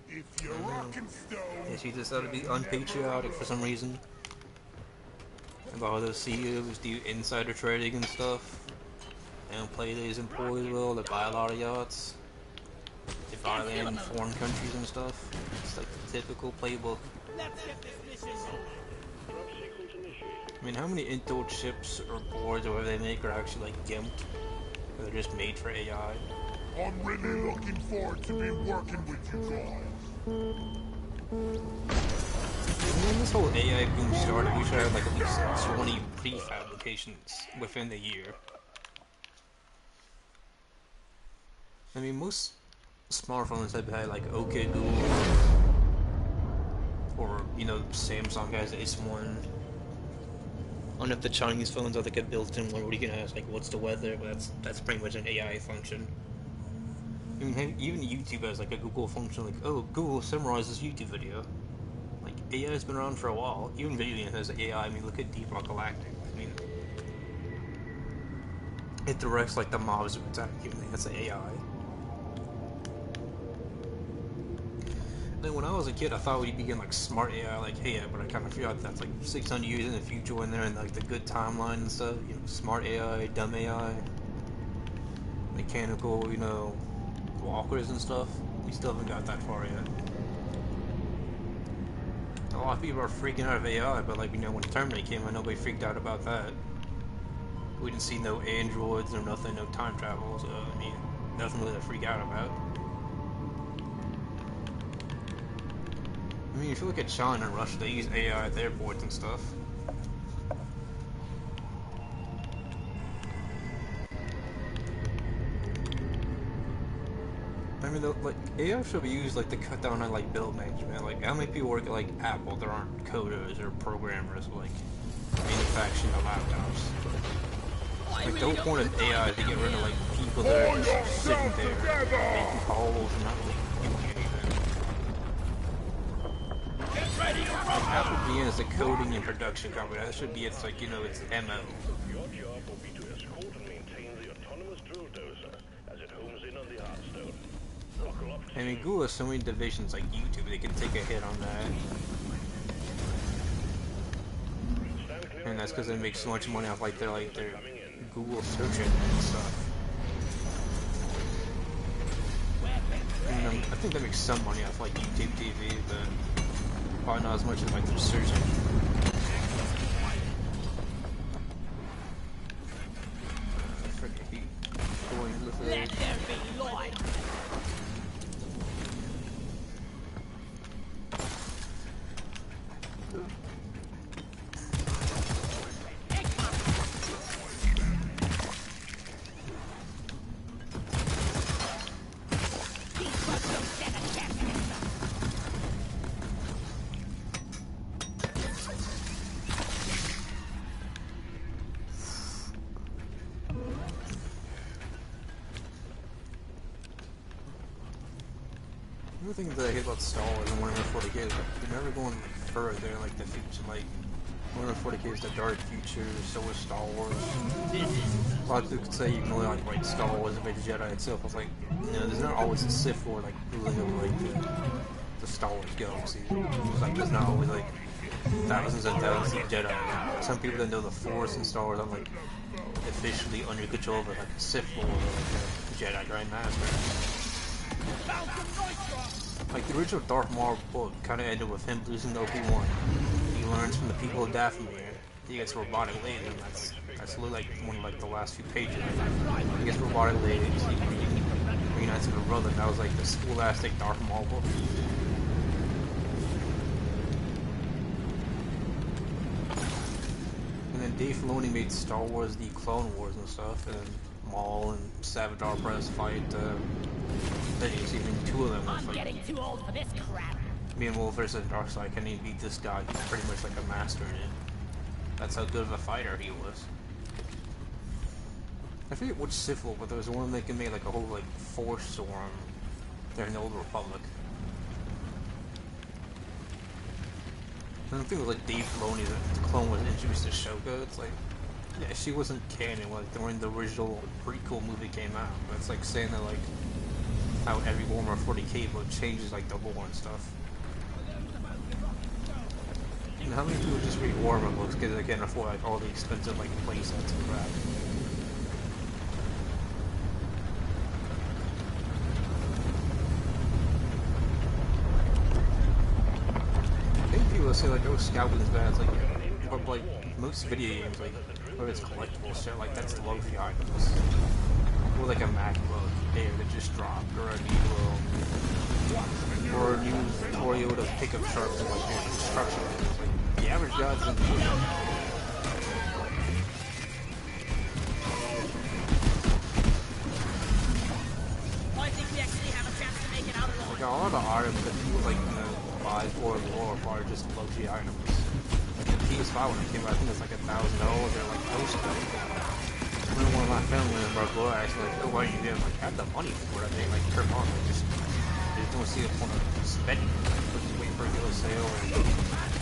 If you're rockin' stone, Yes, he decided to be unpatriotic for some reason. A lot of those CEOs do insider trading and stuff. They don't play these employees well. They buy a lot of yachts. They buy land in foreign countries and stuff. It's like the typical playbook. Let's get this mission going. Drop sequence initiated. I mean, how many Intel chips or boards or whatever they make are actually like gimped? Or they're just made for AI? I'm really looking forward to be working with you guys. When this whole AI boom started, we should have like at least 20 prefabrications within a year. I mean, most smartphones have had like OK Google, or you know, Samsung has S1. I don't know if the Chinese phones have like a built-in one where you can ask like, "What's the weather?" But that's pretty much an AI function. I mean, even YouTube has like a Google function, like, "Oh, Google summarize this YouTube video." Like AI has been around for a while. Even video game has AI. I mean, look at Deep Rock Galactic. I mean, it directs like the mobs who attack you, and that's AI. Then when I was a kid, I thought we'd begin like smart AI, like, hey, but I kind of feel like that's like 600 years in the future when they're in like the good timeline and stuff. You know, smart AI, dumb AI, mechanical, you know, walkers and stuff. We still haven't got that far yet. A lot of people are freaking out of AI, but like, you know, when Terminator came out, nobody freaked out about that. We didn't see no androids or nothing, no time travel, so I mean, nothing really to freak out about. I mean, if you look at China and Russia, they use AI at the airports and stuff. I mean, like, AI should be used like to cut down on like bill management. Like, how many people work at like Apple that aren't coders or programmers, like manufacturing the laptops? Like, the whole point of AI is to get rid of like people that are just sitting there making calls and not really doing anything. Apple being as a coding and production company, that should be its like, you know, its MO. Your job will be to escort and maintain the autonomous drill dozer as it homes in on the Hearthstone. Buckle up. I mean, Google has so many divisions like YouTube, they can take a hit on that. Stand clear. And that's because they make so much money off like their Google search engine and stuff. And, I think they make some money off like YouTube TV, but probably not as much as like their search engine. Freaking heat. Going with Let there be light. The thing that I hate about Star Wars and Warhammer 40K is like, they're never going like further in like the future. Like, Warhammer 40K is the dark future, so is Star Wars. A lot of people could say you can only like write Star Wars and make Jedi itself. I was like, you know, there's not always a Sith Lord like ruling over like the Star Wars galaxy. It's like there's not always like thousands and thousands of Jedi. Some people that know the Force in Star Wars are like officially under control of like a Sith Lord or like a Jedi Grand Master. Like, the original Darth Maul book kind of ended with him losing Obi-Wan. He learns from the people of Dathomir. He gets robotic later, and that's literally like one of like the last few pages. He gets robotic later, he reunites with a brother, and that was like the scholastic Darth Maul book. And then Dave Filoni made Star Wars The Clone Wars and stuff, and Maul and Savage Press fight Sidious, even two of them was I'm like, getting too old for this crap. me and Wolf versus Darkseid, can he beat this guy? He's pretty much like a master in it. That's how good of a fighter he was. I forget which Sith Lord, but there was one that can make like a whole like Force Storm during the Old Republic. I don't think it was like Dave Filoni that the clone was introduced to Ahsoka. It's like, yeah, she wasn't canon like during the original prequel movie came out. But it's like saying that like how every Warhammer 40K book changes like the lore and stuff. And how many people just read Warhammer books because they can't afford like all the expensive like playsets and crap? I think people say like, oh, scouting is bad. It's like, but like most video games, like whether it's collectible shit, like that's the luxury items. Or like a MacBook Air that just dropped, or a new Toyota pickup truck with like new construction. Like the average guy doesn't do that. I think we actually have a chance to make it out alive. Like a lot of the items that people like buy for the war are just luxury items. Like the PS5 when it came out, I think it's like $1,000. They're like no stuff. I remember one of my family members bro asked like, oh, why are you doing? Like, I have the money for it. I think like per month. I just don't see the point of spending. Like, just wait for a good sale and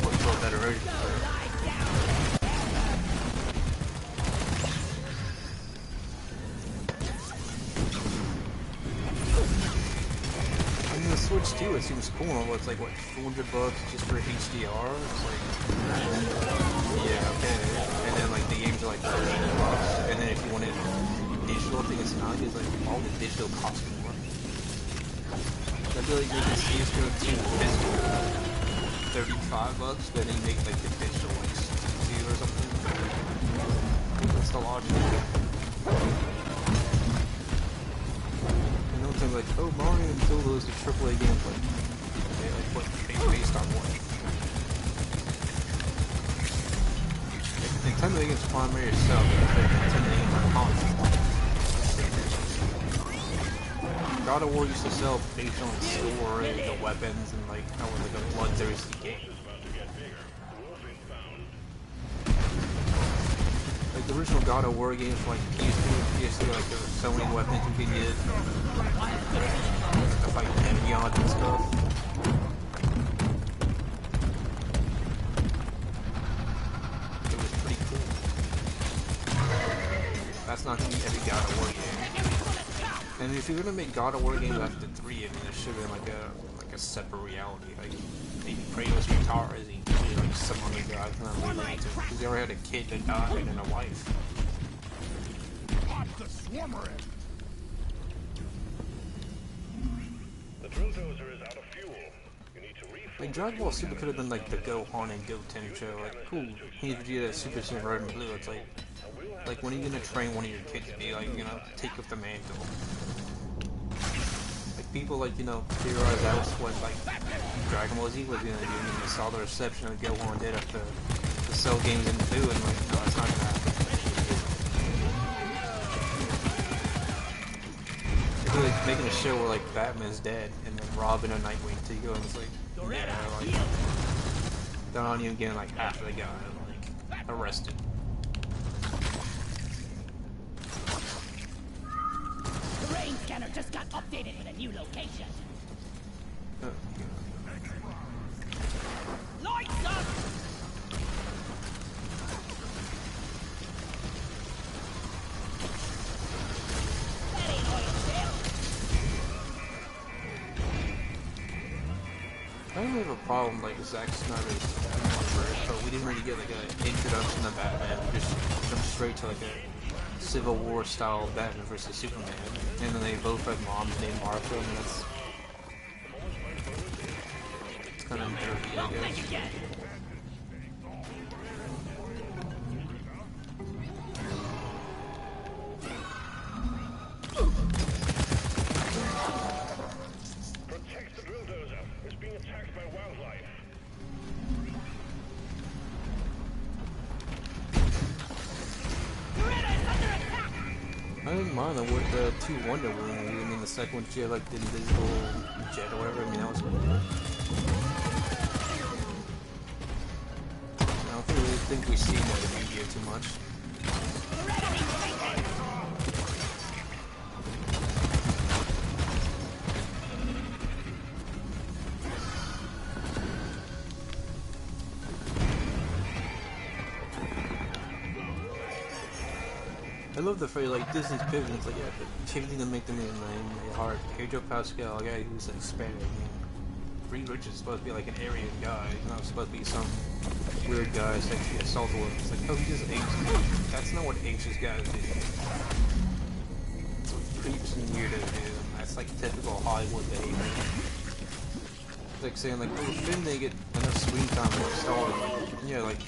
wait for a better version. I mean, the Switch too, it seems cool. It's like, what, $400 just for HDR? It's like, yeah, okay. And then, like, the games are like $13. And then if you want it digital, I think it's not, because, like, all the digital costs more. I feel like they can see us go to physical $35, but then you make, like, the digital, like, 60 or something. I think that's the logic. Like, oh, Mario and Zelda is a AAA game, like, okay, like, what, based on what? Like, Nintendo games primary itself, like, Nintendo games are console. God of War used to sell based on the story, the weapons, and, like, how, like, a bloodthirsty game. Like, the original God of War games for, like, PS2, like, there were so many weapons you could get. Stuff like Beyond and stuff. It was pretty cool. That's not gonna be every God of War game. And if you're gonna make God of War games after 3, I mean, there should have been like a separate reality. Like maybe Kratos retires, he like some other guy can not relate to, because he already had a kid that died and a wife. The Swarmer! Like, Dragon Ball Super could have been like the Gohan and Goten show. Like, cool, here's Vegeta Super Saiyan Red and Blue. It's like when are you gonna train one of your kids to be like, you know, take up the mantle? Like, people like, you know, theorize that was what like Dragon Ball Z was gonna do, and they saw the reception that Gohan did after the Cell games didn't do, and like, no, it's not gonna happen. Like making a show where like Batman's dead and then Robin and Nightwing take over, and it's like, yeah, like they're not even getting like half of the guy like arrested. The rain scanner just got updated with a new location. Lights up! I don't have a problem like Zack Snyder's universe, but we didn't really get like an introduction to Batman. We just jumped straight to like a Civil War style Batman versus Superman, and then they both had moms named Martha, and that's kind of dirty, I guess. I didn't mind the two Wonder Woman movies. I mean, the second one, she had like the invisible jet or whatever. I mean, that was cool. I don't really think we see that in the media too much. I love the phrase, like, Disney's pivoting. It's like, yeah, pivoting to make them in hard. Pedro Pascal, a guy who's like Spanish. Reed Richards is supposed to be like an Aryan guy. He's not supposed to be some weird guy sexually assaulted women. It's like, oh, he just apes. That's not what anxious guys do. That's what creeps and weirdos do. That's like typical Hollywood behavior. It's like saying like, oh, Finn they get enough screen time with Star Wars. Like, yeah, like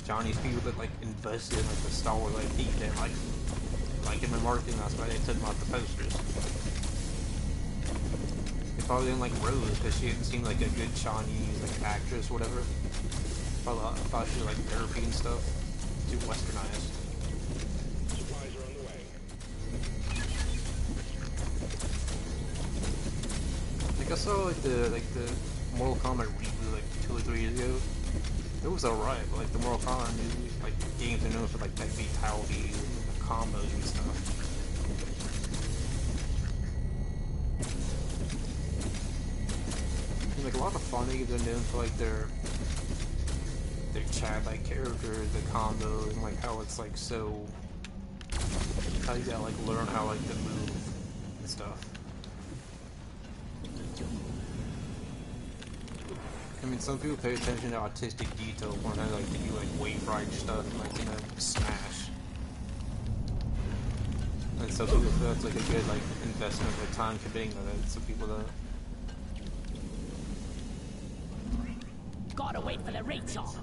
Johnny's people that like invested in like the Star Wars IP, they like him in marketing. That's why they took him off the posters. They probably didn't like Rose because she didn't seem like a good Chinese like actress or whatever. Probably she like therapy and stuff. Too westernized. Supplies are on the way. Like I saw like the Mortal Kombat reboot like 2 or 3 years ago. It was alright, but like the Mortal Kombat movies, like games are known for like that fatalities and the combos and stuff. And, like a lot of fun games are known for like their chat like characters, the combos, and like how it's like so how you gotta like learn how like to move and stuff. I mean, some people pay attention to artistic detail more than like to do like wave ride stuff, like you know, Smash. And some people feel that's like a good like investment, like time committing to that. Some people don't. Gotta wait for the recharge.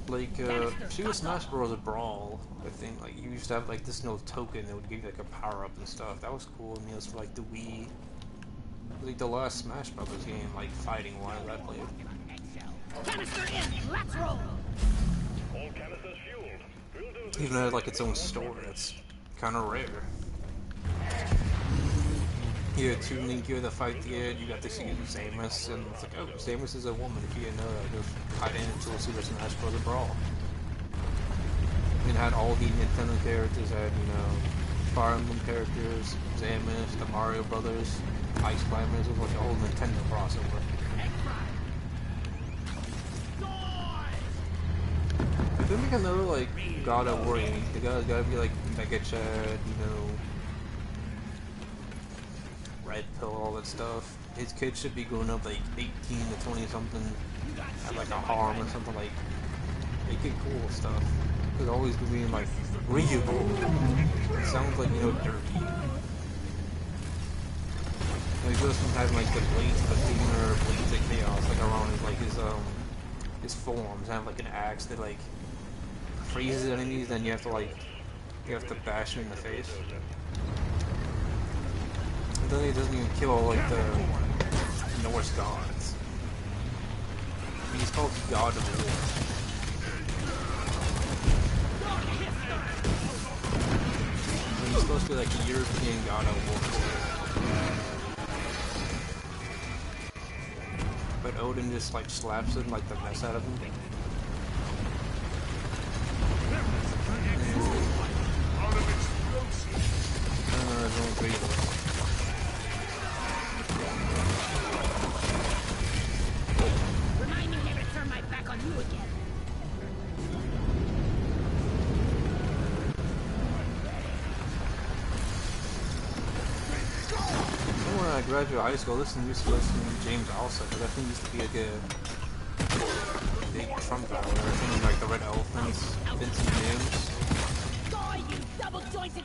Like Super Smash Bros. Brawl, I think like you used to have like this little token that would give you like a power up and stuff. That was cool. I mean, it was for, like the Wii. Like the last Smash Brothers game, like fighting wise, I played. Canister in, let's roll. All canisters fueled. Builders Even though it had like its own story, that's kind of rare. Here, to Link, you had to fight the end, you got to see Samus, and it's like, oh, Samus is a woman. If you didn't know that, just hide into a Super Smash Bros. Brawl. It had all the Nintendo characters, had, you know, Fire Emblem characters, Samus, the Mario Brothers, Ice Climbers. It was like a whole Nintendo crossover. I think make another like God of War game. The guy's gotta be like Mega Chad, you know, Red Pill, all that stuff. His kid should be growing up like 18 to 20 something, at like a harm or something, like make it cool stuff. It's always being like readable. It sounds like, you know, dirty. He goes from having like the blades of Athena or blades of chaos like around his forearms, have like an axe that like freezes enemies, then you have to bash him in the face. And then he doesn't even kill all like the Norse gods. I mean, he's called God of War. I mean, he's supposed to be like a European God of War. But Odin just like slaps him like the mess out of him. Remind me never to turn my back on you again. When I graduated high school, I used to listen to James Alsop, but I think he used to be like a big Trump guy, or something like the Red Elephants, Vincent James.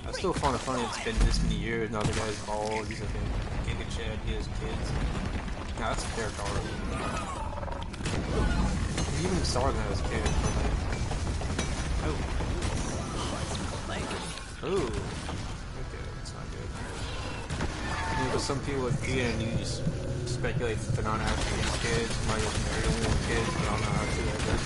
I still find it funny it's been this many years, now the guy's bald, he's like a Giga Chad, he has kids. Nah, that's a character already. He even started as a kid, but like... Oh. Ooh. Okay, that's not good. Yeah, but some people with news speculate that they're not actually his kids, might have married only his kids, but I don't know how true that is.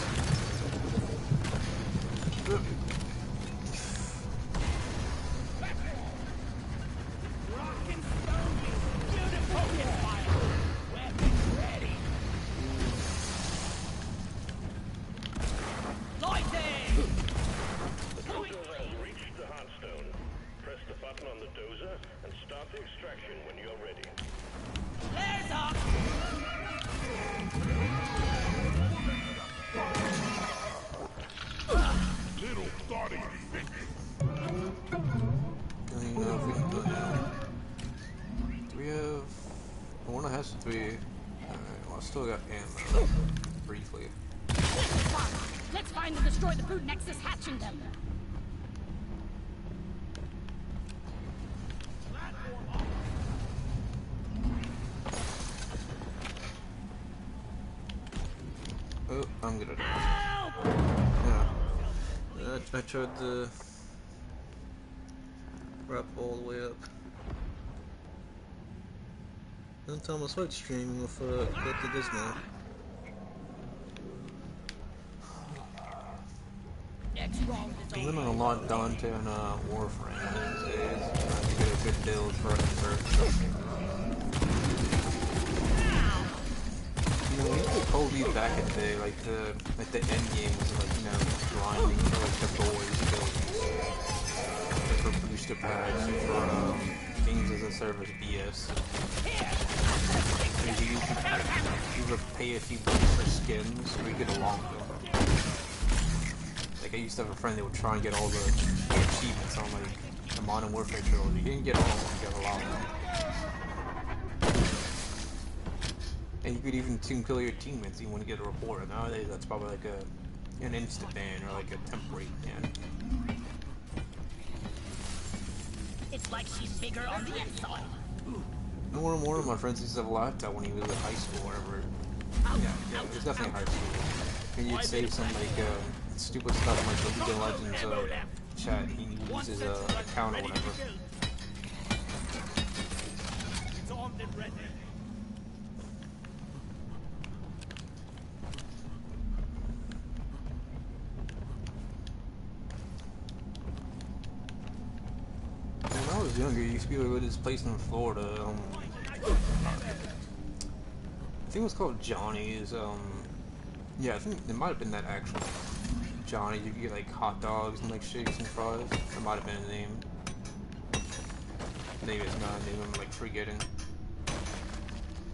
3. Alright, well, I still got ammo. Briefly. Let's find and destroy the food nexus hatching them. Oh, I'm gonna die. Yeah. I tried to wrap all the way up. Don't tell me it's like streaming with Get the Disney. I'm gonna unlock Dante on Warframe these days. Trying to get a good build for it first. You know, we used to Kobe back in the day, like the end game was like, you know, grinding for like the boys builds. Like for booster packs and for games as a service BS. You would pay a few bucks for skins so we could unlock them. Like I used to have a friend that would try and get all the achievements on like the Modern Warfare trilogy. You didn't get all of them, you got a lot of them. And you could even kill your teammates, you want to get a report. Nowadays that's probably like an instant ban or like a temporary ban. It's like she's bigger on the inside. And one of my friends used to have a laptop when he was in high school or whatever. Yeah, it was definitely high school. And you'd say some like stupid stuff like the League of Legends chat. He uses his account or whatever. When I was younger, you used to be able to go to this place in Florida. I think it was called Johnny's. Yeah, I think it might have been that actual Johnny's. You could get like hot dogs and like shakes and fries. That might have been the name. Maybe it's not a name. I'm like forgetting.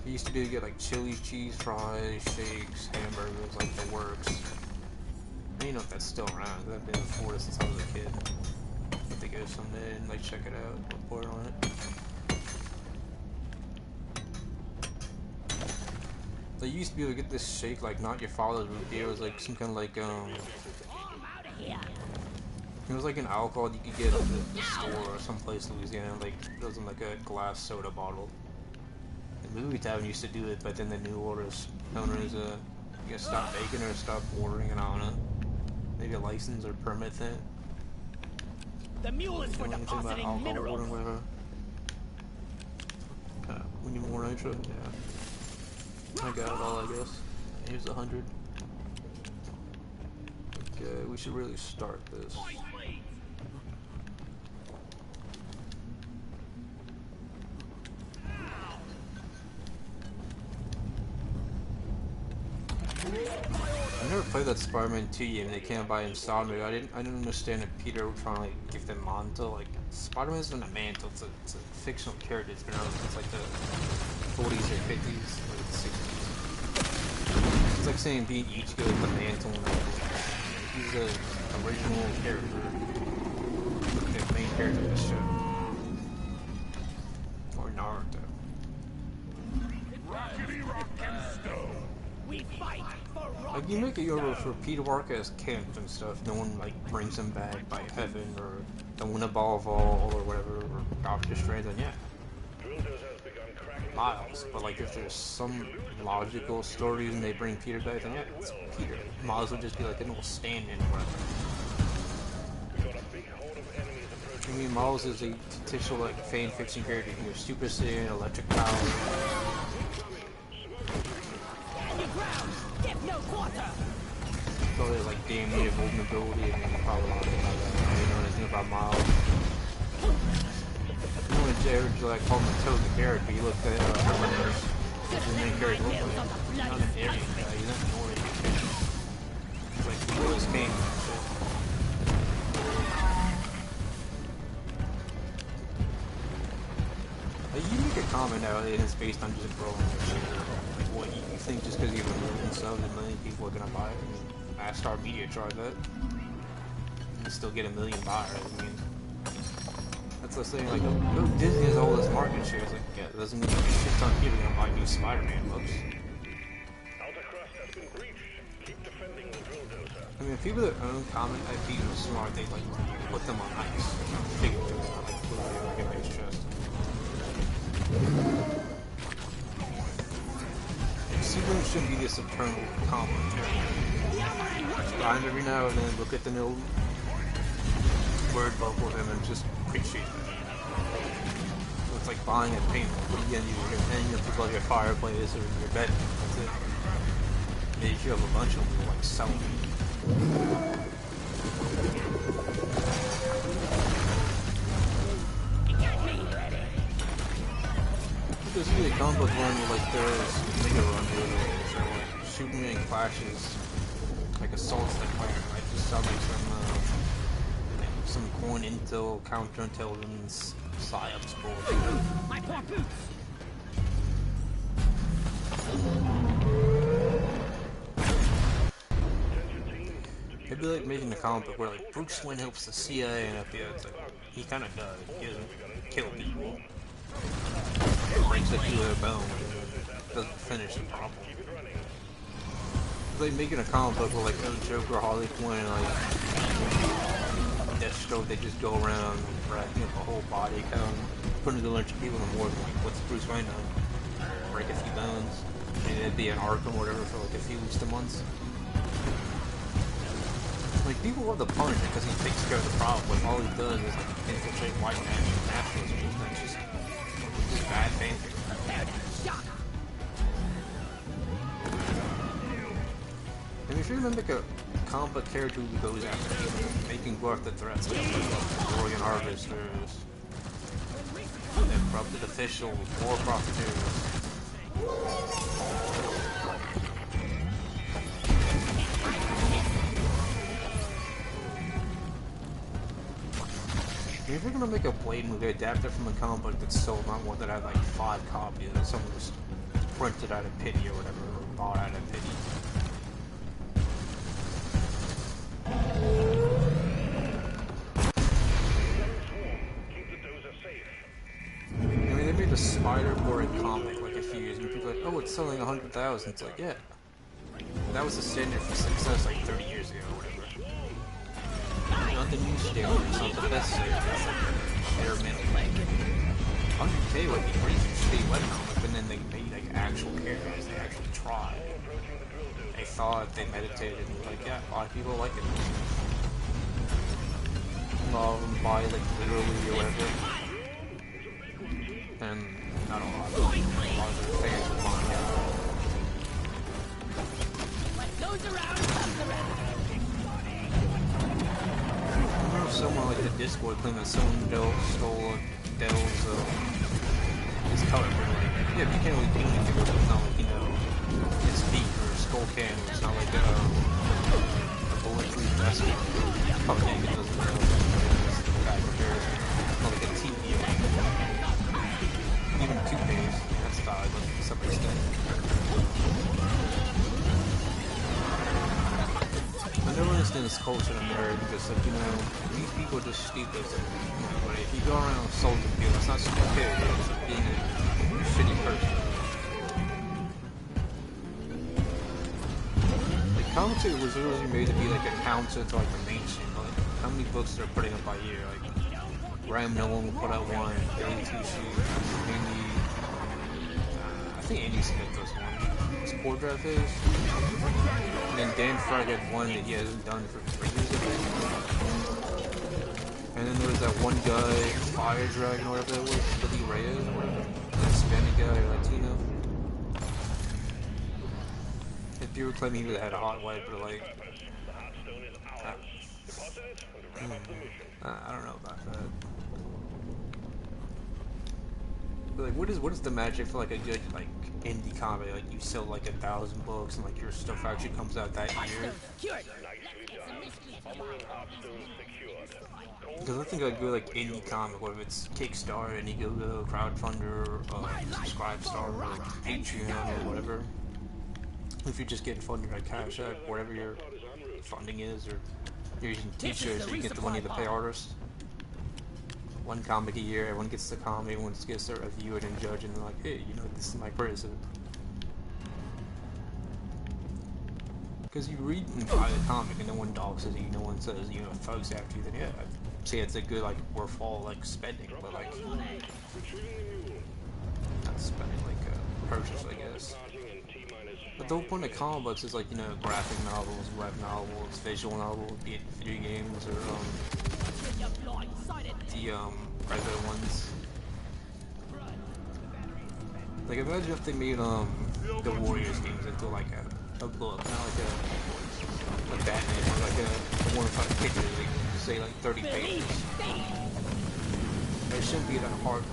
You used to be able to get like chili, cheese fries, shakes, hamburgers, like the works. I don't even know if that's still around. I've been in Florida since I was a kid. I think it is someday and like check it out, report on it. They used to be able to get this shake, like not your father's root beer. It was like some kind of like it was like an alcohol you could get at the store or someplace in Louisiana. Like it was in like a glass soda bottle. The movie tavern used to do it, but then the new owners I guess stopped making or stopped ordering it. I don't know. Maybe a license or permit thing. The mule is for depositing minerals. We need more nitro. Yeah. I got it all, I guess. Here's 100. Okay, we should really start this. I never played that Spider-Man 2 game. They can't buy Insomnia. I didn't understand if Peter was trying to like give them mantle. Like Spider-Man's not a mantle. It's a fictional character. It's been around since like the 40s or 50s, or the 60s. It's like saying being each goes the mantle. He's the original character, the main character of the show, or Naruto. We fight for Like you make it over for Peter Parker as camp and stuff. No one like brings him back by heaven or the Winnable Ball or whatever, or Doctor Strange. And yeah, Miles. But like if there's some logical story and they bring Peter back, then yeah, it's Peter. Miles would just be like an old stand-in or whatever. I mean, Miles is a potential like fan fiction character. You have Super Saiyan, electric power. Probably like damn near vulnerability and probably not about that. I don't know anything about Miles. You know when Jared like called him a token character, you look at the main character look like not an Aryan guy, he's not an Nordic. It's like the Willis Kane and shit. Like, you make a comment nowadays and it's based on just growing like what you think just because you have a million subs and a million people are gonna buy it. I mean, Astar Media tried that. And still get 1 million buyers. I mean, that's like saying like, oh, Disney has all this market share. It's like, yeah, It doesn't mean like a shit ton of people gonna buy new Spider-Man books. Outer crust has been breached. Keep defending the drill dozer. I mean, people that own comic IPs are smart. They like put them on ice. Figure things out, like literally like an ice chest. Superman shouldn't be this eternal commentary. Grind every now and then, look at the new word bubble of him and just appreciate that. So it's like buying a painting. Again, you're hanging it above your fireplace or in your bed. That's it. Maybe if you have a bunch of them, you'll like sell them. There's really a comic book run where like there's Mega Run where like Superman clashes like assaults the planet. I just saw like some coin intel, counterintelligence, psyops bullshit. My poor boots! Attention team. It'd be like making a comic book where like Bruce Wayne helps the CIA and FBI. It's like he kind of does. He doesn't kill people. Breaks a few of their bones. Doesn't finish the problem. It's like making a comic book where like Joker, Harley Quinn, like Deathstroke, they just go around racking up a whole body count, putting a bunch of people in the morgue. Like, what's Bruce Wayne done? Break a few bones. Maybe it'd be an Arkham or whatever for like a few weeks to months. Like, people love the Punisher because he takes care of the problem, but all he does is like infiltrate white nationalism. That's just bad painting. And if you remember like a comic book character who goes after people, making worth the threats, like Oregon Harvesters, and corrupted officials, war profiteers. If you're gonna make a Blade movie, adapt it from a comic book that's sold, not one that had like 5 copies that someone just printed out of pity or whatever, or bought out of pity. Keep the dozer safe. I mean, they made the Spider-Boy comic like a few years ago. People are like, oh, it's selling 100,000. It's like, yeah. That was the standard for success like 30 years ago or whatever. Not the new standard, it's not the best standard. It's like bare minimum. 100K would be great for a webcomic, but then they made like actual characters. They actually tried. They thought, they meditated, and like, yeah, a lot of people like it. A lot of them buy like literally or whatever. And not a lot of them. A lot of their fans will buy it. What goes around comes around. Someone like the Discord claimed that someone stole Dell's his color. Like, yeah, but you can't really do anything with it. It's not like, you know, his feet or skull can. It's not like a bulletproof vest. Probably it doesn't know. Bad comparison. It's not like a TV or even toothpaste. That's valid, but to some extent. I never understand this culture in America because, like, you know, these people are just stupid. But if you go around insulting people, it's not stupidity, it's like being a shitty person. Like, comics was originally made to be like a counter to like the mainstream. Like, how many books they're putting up by year? Like, Graham Nolan will put out one, Billy Tushy, Andy, I think Andy Smith does one. Sport Draft is. And then Dan Frag had one that he hasn't done for 3 years, I think. And then there was that one guy, Fire Dragon or whatever that was, Billy Reyes or whatever. That Hispanic guy or Latino. If you were claiming he had a hot wife, but like... I don't know about that. But like, what is the magic for like a good like indie comic? Like you sell like 1,000 books and like your stuff actually comes out that year. Because I think I'd go like indie comic, whether it's Kickstarter, Indiegogo, Crowdfunder, Subscribestar, or Patreon or whatever. If you're just getting funded by Cash App, whatever your funding is, or you're using t-shirts so you get the money to pay artists. one comic a year, everyone gets the comic, everyone gets to review it and judge, and they're like, hey, you know, this is my criticism. Because you read and buy the comic and no one dogs you, no one says, you know, thugs after you, then yeah, I'd say it's a good, like, worthwhile, like, spending, but, like, not spending, like, purchase, I guess. But the whole point of comic books is, like, you know, graphic novels, web novels, visual novels, be it video games, or, the, regular ones. Like, imagine if they made, the Warriors games into, like, a book, not like a Batman, or like a 1 or 5 pictures, like, say, like, 30 pages. It shouldn't be that hard to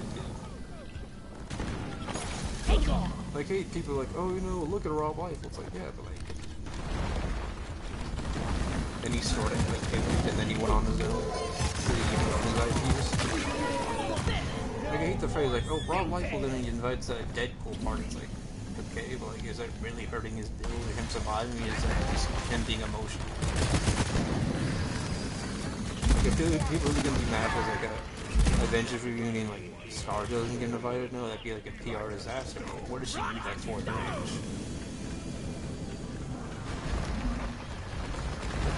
do. Like, hey, people are like, oh, you know, look at Rob Liefeld. It's like, yeah, but like... And he started, like, and then he went on his own. So he gave up his ideas. Like, I hate the phrase, like, oh, Rob Liefeld, and he invites a Deadpool party. It's like, okay, but like, is that really hurting his bill or him surviving? Is that just him being emotional? Like, I feel like people are gonna be mad because, like, a Avengers reunion, like, Star doesn't get invited? No, that'd be like a PR disaster. Like, what does she need that for, range?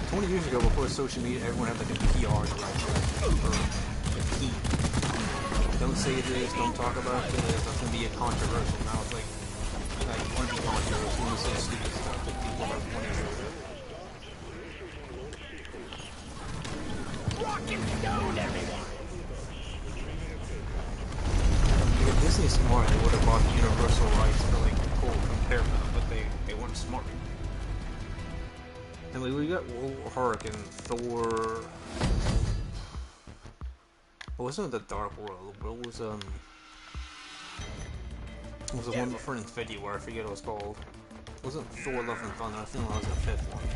20 years ago, before social media, everyone had like a PR director or a team. Don't say this, don't talk about this, that's gonna be a controversial. Now it's like you want to be controversial, you want to say stupid stuff that people are 20 years ago. Rock and stone, everyone! If Disney's smart, they would have bought the Universal rights for like Cole from Paramount, but they weren't smart. And we got Hulk and Thor. It wasn't the Dark World, but it was the one before Infinity War. I forget what it was called. It wasn't Thor: Love and Thunder. I think that was the 5th one.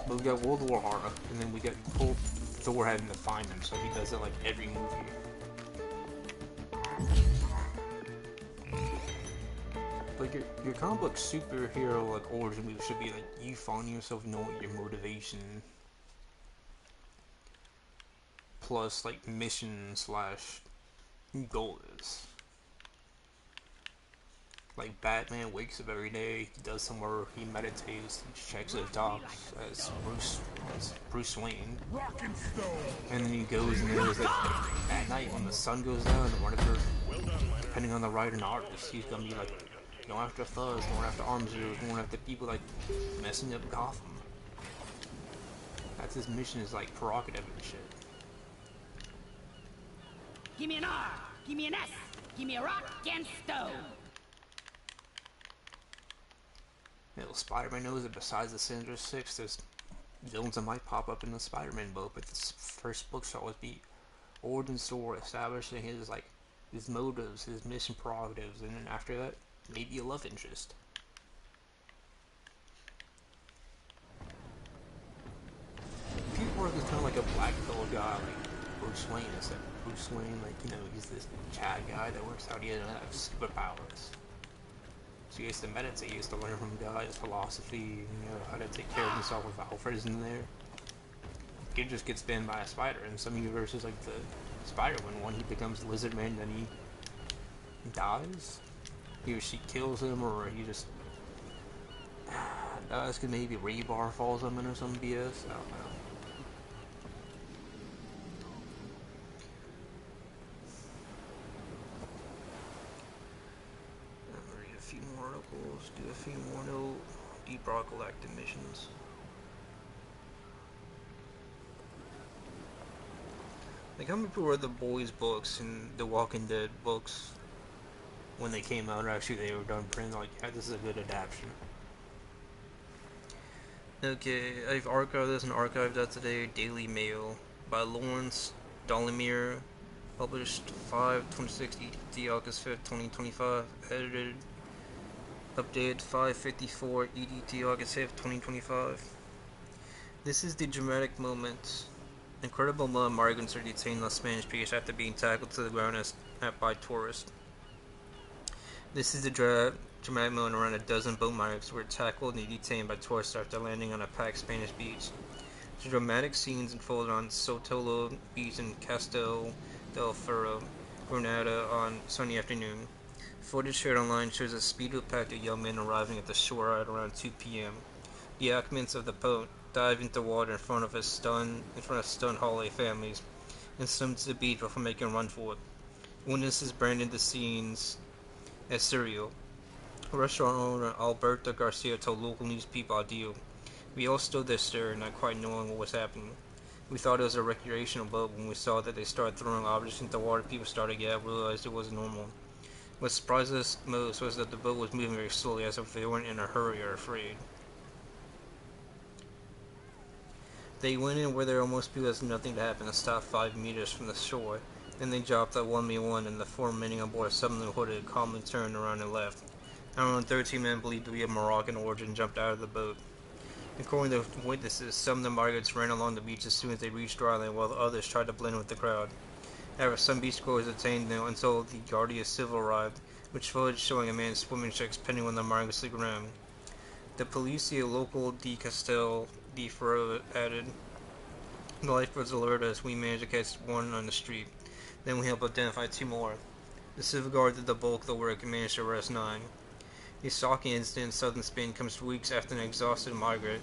But we got World War Hulk, and then we got Thor having to find him, so he does it like every movie. Like, your comic book superhero, like, origin movie should be, like, you find yourself knowing what your motivation plus, like, mission / goal is. Like, Batman wakes up every day, he does some work, he meditates, he checks his docs as Bruce Wayne. And then he goes and there's, like, at night when the sun goes down, or whatever, depending on the writer and artist, he's gonna be, like, going after thugs, going after arms dealers, going after people like messing up Gotham. That's his mission, is like prerogative and shit. Give me an R, give me an S, give me a rock and stone. Little Spider-Man knows that besides the Sinister Six, there's villains that might pop up in the Spider-Man book, but this first book should always be origin story, establishing his like his motives, his mission prerogatives, and then after that, maybe a love interest. Peter Parker's kind of like a black pill guy, like Bruce Wayne, except Bruce Wayne, like, you know, he's this Chad guy that works out, he doesn't have superpowers. So he has to meditate, he has to learn from God, his philosophy, you know, how to take care of himself with Alfred's in there. Kid just gets bitten by a spider. In some universes, like the Spider-Man one, he becomes Lizard Man, then he dies. He or she kills him, or he just dies because maybe rebar falls on him or some BS. I don't know. I'm gonna read a few more articles, do a few more Deep Rock Galactic missions. Like, how many people read the Boys books and the Walking Dead books when they came out? Actually, they were done printing. Like, yeah, this is a good adaptation. Okay, I've archived this and archived that today. Daily Mail by Lawrence Dollemere, published 5/26 August 5th, 2025. Edited, updated 5/54 EDT August 5th, 2025. This is the dramatic moment. Incredible migrants are detained on Spanish beach after being tackled to the ground by tourists. This is the dramatic moment around a dozen boat migrants were tackled and detained by tourists after landing on a packed Spanish beach. The dramatic scenes unfolded on Sotelo Beach in Castel del Ferro, Granada on Sunday afternoon. Footage shared online shows a speedboat packed with young men arriving at the shore at around 2 p.m. The occupants of the boat dive into water in front of stunned holiday families and swim to the beach before making a run for it. Witnesses branded the scenes as surreal. Restaurant owner Alberto Garcia told local news people Audio, "We all stood there staring, not quite knowing what was happening. We thought it was a recreational boat. When we saw that they started throwing objects into the water, people started to get out, realized it wasn't normal. What surprised us most was that the boat was moving very slowly, as if they weren't in a hurry or afraid. They went in where there were most people as nothing to happen and stopped 5 meters from the shore. Then they dropped out one by one, and the four remaining on board suddenly hooded, calmly turned around and left. Around 13 men believed to be of Moroccan origin jumped out of the boat. According to witnesses, some of the migrants ran along the beach as soon as they reached dry land, while the others tried to blend with the crowd. However, some beachgoers detained them until the Guardia Civil arrived, which footage showing a man swimming checks pending when the migrants around. The Policia Local de Castel de Ferro added, "The lifeboats alerted us. We managed to catch one on the street. Then we helped identify two more. The Civil Guard did the bulk of the work and managed to arrest 9. The shocking incident in southern Spain comes weeks after an exhausted migrant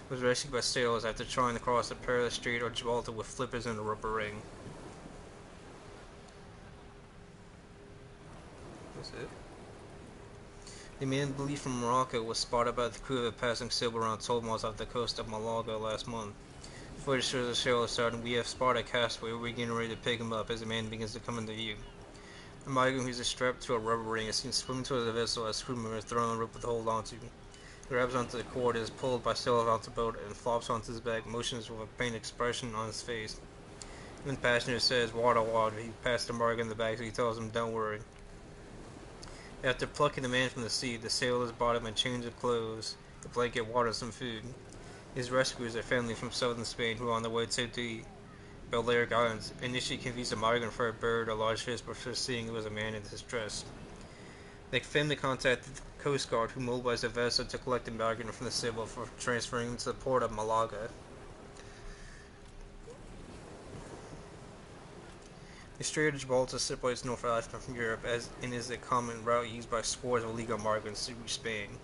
was rescued by sailors after trying to cross the perilous Strait of Gibraltar with flippers and a rubber ring." That's it. The man believed from Morocco was spotted by the crew of a passing sailboat around 12 miles off the coast of Malaga last month. Footage shows the sailor starting, "We have spotted a castaway. We're getting ready to pick him up," as the man begins to come into view. A migrant who is strapped to a rubber ring is seen swimming towards the vessel as crew members throw a rope to hold onto. He grabs onto the cord, is pulled by sailors onto the boat, and flops onto his back, motions with a pained expression on his face. When the passenger says, "Water, water," he passes the migrant in the back, so he tells him, "Don't worry." After plucking the man from the sea, the sailors bought him a change of clothes, a blanket, water, and some food. His rescuers are family from southern Spain who are on their way to the Balearic Islands, initially confused a migrant for a bird or large fish before seeing it was a man in distress. The family contacted the Coast Guard, who mobilized a vessel to collect the migrant from the sailboat for transferring him to the port of Malaga. The Strait of Gibraltar separates North Africa from Europe and is a common route used by scores of illegal migrants to reach Spain.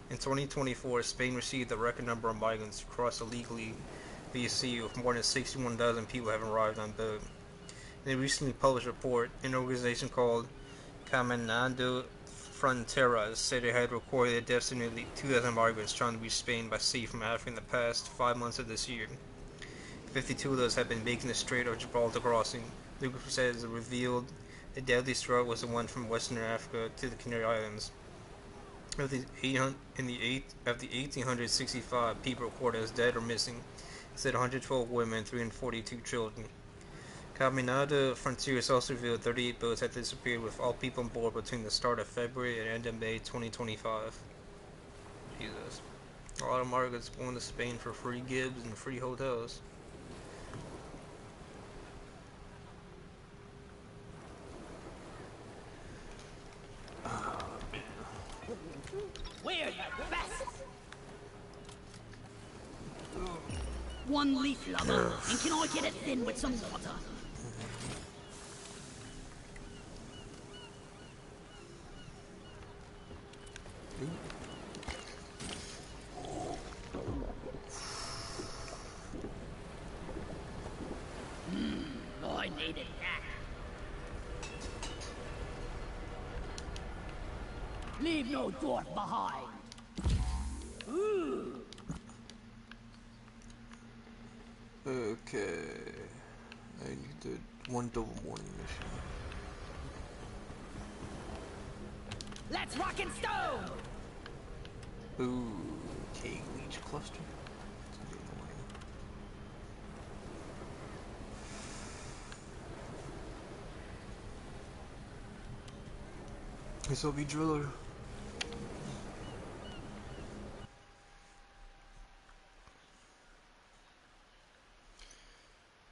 In 2024, Spain received a record number of migrants who crossed illegally via sea, with more than 61,000 people having arrived on boat. In a recently published report, an organization called Caminando Fronteras said it had recorded the deaths of nearly 2,000 migrants trying to reach Spain by sea from Africa in the past 5 months of this year. 52 of those have been making the Strait of Gibraltar crossing. The group says it revealed the deadliest route was the one from Western Africa to the Canary Islands. Of the 1,865 people reported as dead or missing, it said 112 women and 342 children. Caminado Fronteras also revealed 38 boats had disappeared, with all people on board between the start of February and end of May 2025. Jesus. A lot of migrants going to Spain for free gibs and free hotels. We're the best! One leaf, lover, and can I get it thin with some water? I needed that. Leave no dwarf behind. Ooh. Okay. I did one double morning mission. Let's rock and stone! Ooh, cave leech cluster. This will be driller.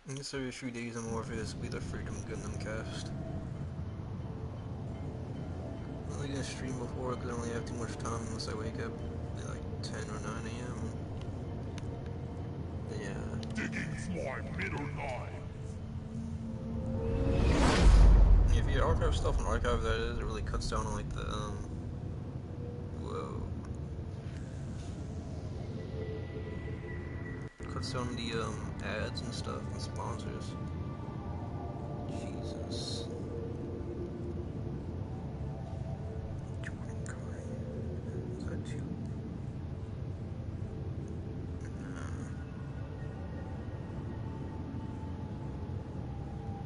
In this every few days or more for this will be the FreedomGundamCast. I'm only gonna stream before because I don't really have too much time unless I wake up at like 10 or 9 a.m. Yeah. Digging for my middle knife. archive stuff and archive that is, it really cuts down on like the whoa. Cuts down the ads and stuff and sponsors. Jesus. Is that too?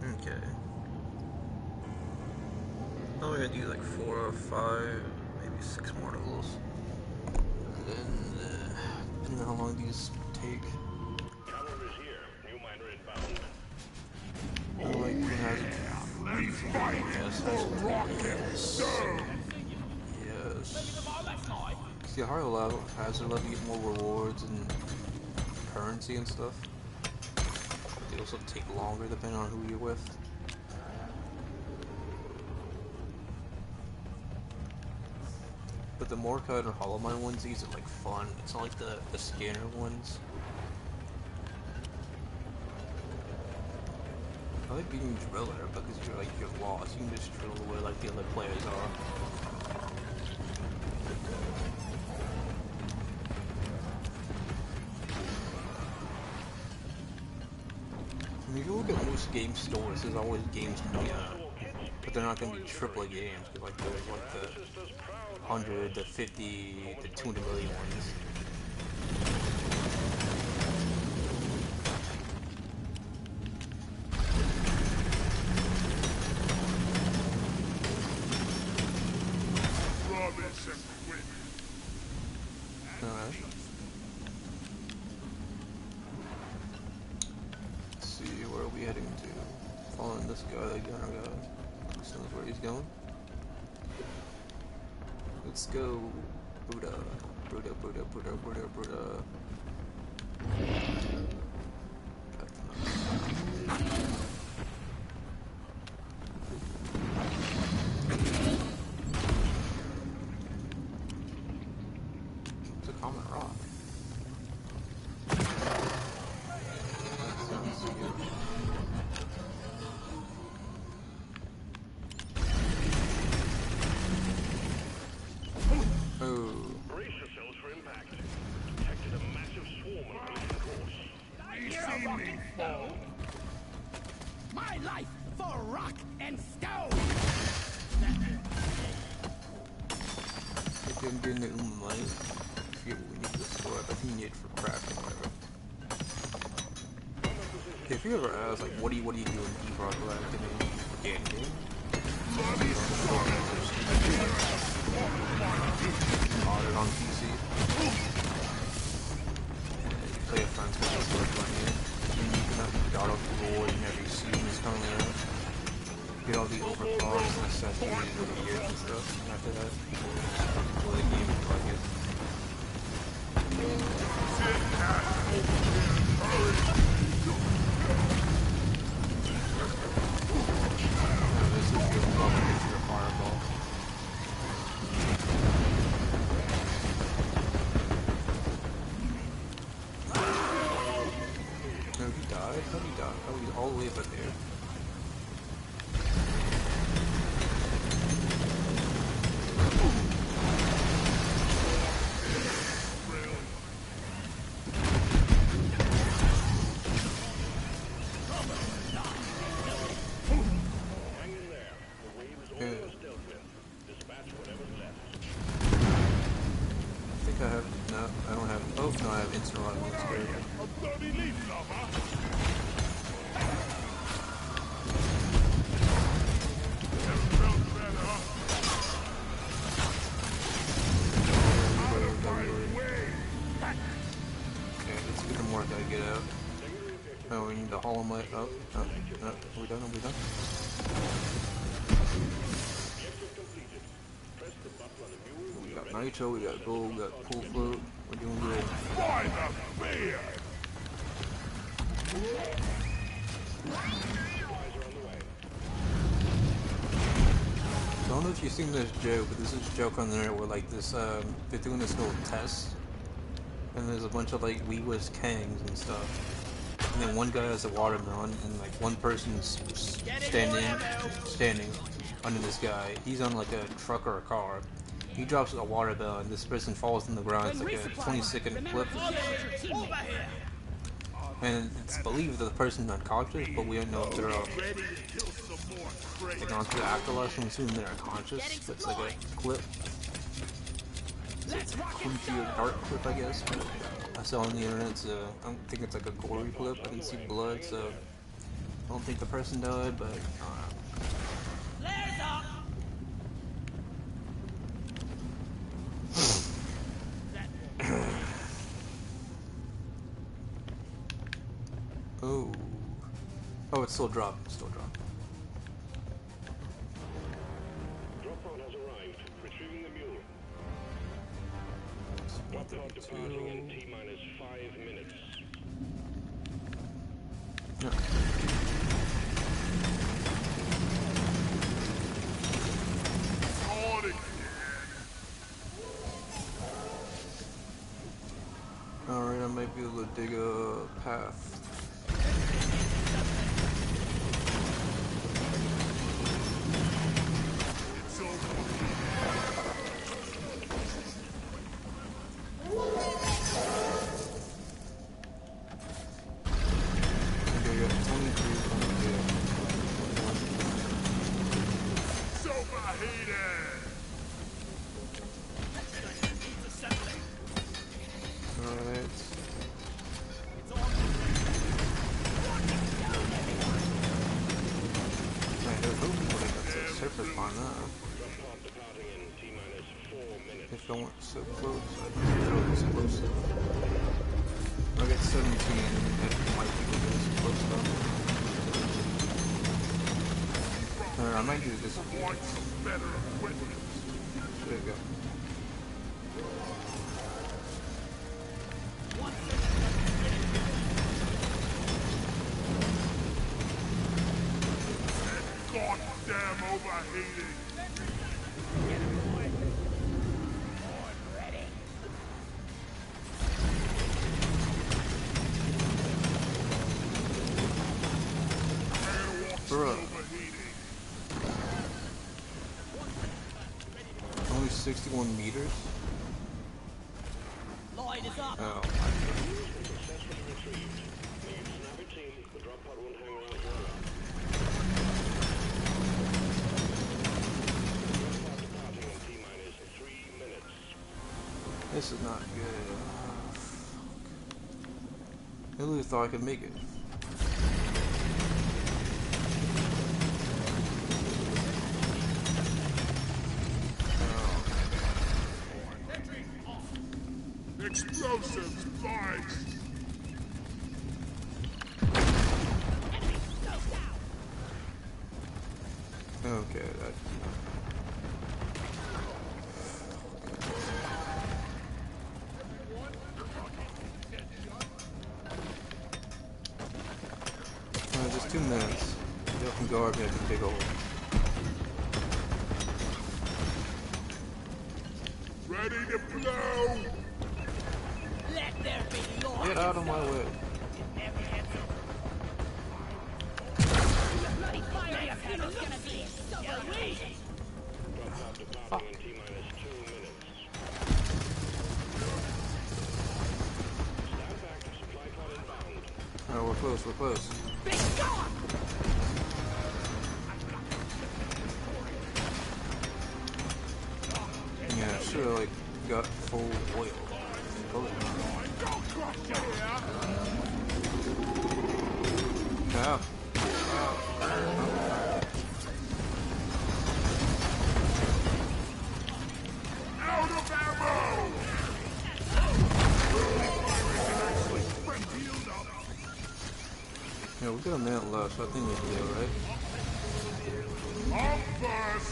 Okay. I'm gonna do like 4 or 5, maybe 6 more levels. And then, depending on how long these take. Cavalry's here. New miner inbound. I like who has it. Yes. Yes. See, a higher level hazard level, you get more rewards and currency and stuff. They also take longer depending on who you're with. But the Morcard and Hollow Mine ones, these are like fun. It's not like the scanner ones. I like being driller because you're lost. You can just drill the way like the other players are. I mean, if you look at most game stores, there's always games coming out, but they're not going to be AAA games. Cause like there's like the 100, the 50, the 200 million ones. Alright. Let's see, where are we heading to? Following this guy, the gunner guy. He knows where he's going. Let's go. Buddha. Buddha, Buddha, Buddha, Buddha, Buddha. It's a common rock. That sounds good. Oh. Brace yourselves for impact. Detected a massive swarm on collision course. My life for rock and stone! If I'm getting the light, I forget what we need this for. I think we need it for crafting or whatever. Okay, if you ever ask, like, what do you do in Deep Rock Galactic game? Modded on PC. You play a friend's with us for playing it. And you can have God of War in every season is coming out. Get all the overclocks and accessories of the gears and stuff. And after that, play the game if you like it. Now this is your bubble, it's your fireball. No, he died? How did he die? Oh, he's all the way up there. Hang in there. The wave is almost dealt with. Dispatch whatever's left. I think I have, no, I don't have, oh, no, I have instant run, that's great. A bloody leaf lover! Okay, let's get the more I get out. Oh, we need the hollow mite, oh, are we done, are we done? We got nitro, we got gold, we got pull float, we're doing good. By the beard! I don't know if you've seen this joke, but there's this joke on there where like this, they're doing this little test, and there's a bunch of like Weewas Kangs and stuff. And then one guy has a watermelon, and like one person's standing, under this guy. He's on like a truck or a car. He drops a water bell, and this person falls in the ground. It's like a 20-second clip, and it's believed that the person's unconscious, but we don't know if they're like onto the afterlife. So I'm assuming they're unconscious. But it's like a clip. It's a creepy or dark clip, I guess. But I saw on the internet. I don't think it's like a gory clip. I didn't see blood, so I don't think the person died. But oh, it's still dropping. Still dropping. Drop pod has arrived. Retrieving the mule. Drop pod departing in T-minus 5 minutes. Yeah. On again. Alright, I might be able to dig a path. It's over. Okay, I got 23 from there. Superheated. Alright. Surface on that. If I weren't so close, I'd throw this explosive. I get 17, and that might be this close though. I might do this one. Better equipment. There you go. Goddamn overheating. Bruh. Only 61 meters? Lloyd is up. Oh. Successfully retrieved. May you snap your team. The drop pod won't hang around forever. Drop pod departing in T-minus 3 minutes. This is not good. I really thought I could make it. Explosives, flies. Okay, that. Just 2 minutes. Y'all can go up here and big old. Ready to blow. Let there be Lloyd. Get out of my way. Bloody fire panel's gonna be so weak. Drop pod departing in T-minus 2 minutes. Stand back. Supply pod inbound. Oh, we're close, we're close. Be gone. Yeah, I should have, like, got full oil. Ow. Out of ammo. Yeah, we got a minute left, so I think we can do it, right? I'm first.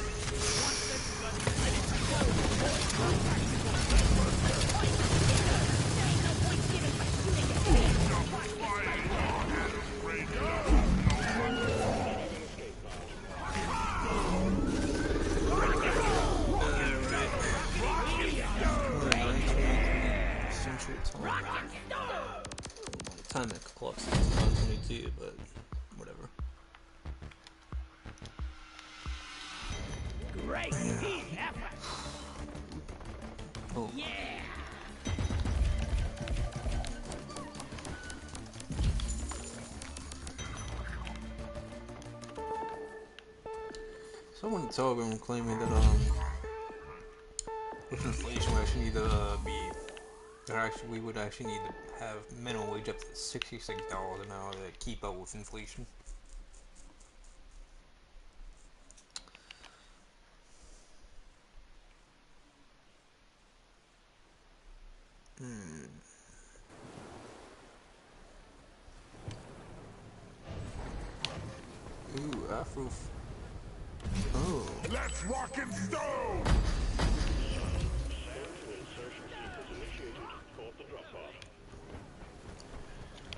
Time at the clock says 9:22, but whatever. great team effort. Oh. Yeah. Someone at Telegram claiming that with inflation we actually need to we would actually need to have minimum wage up to $66 an hour to keep up with inflation. Ooh, Afro. Oh. Let's rock and stone!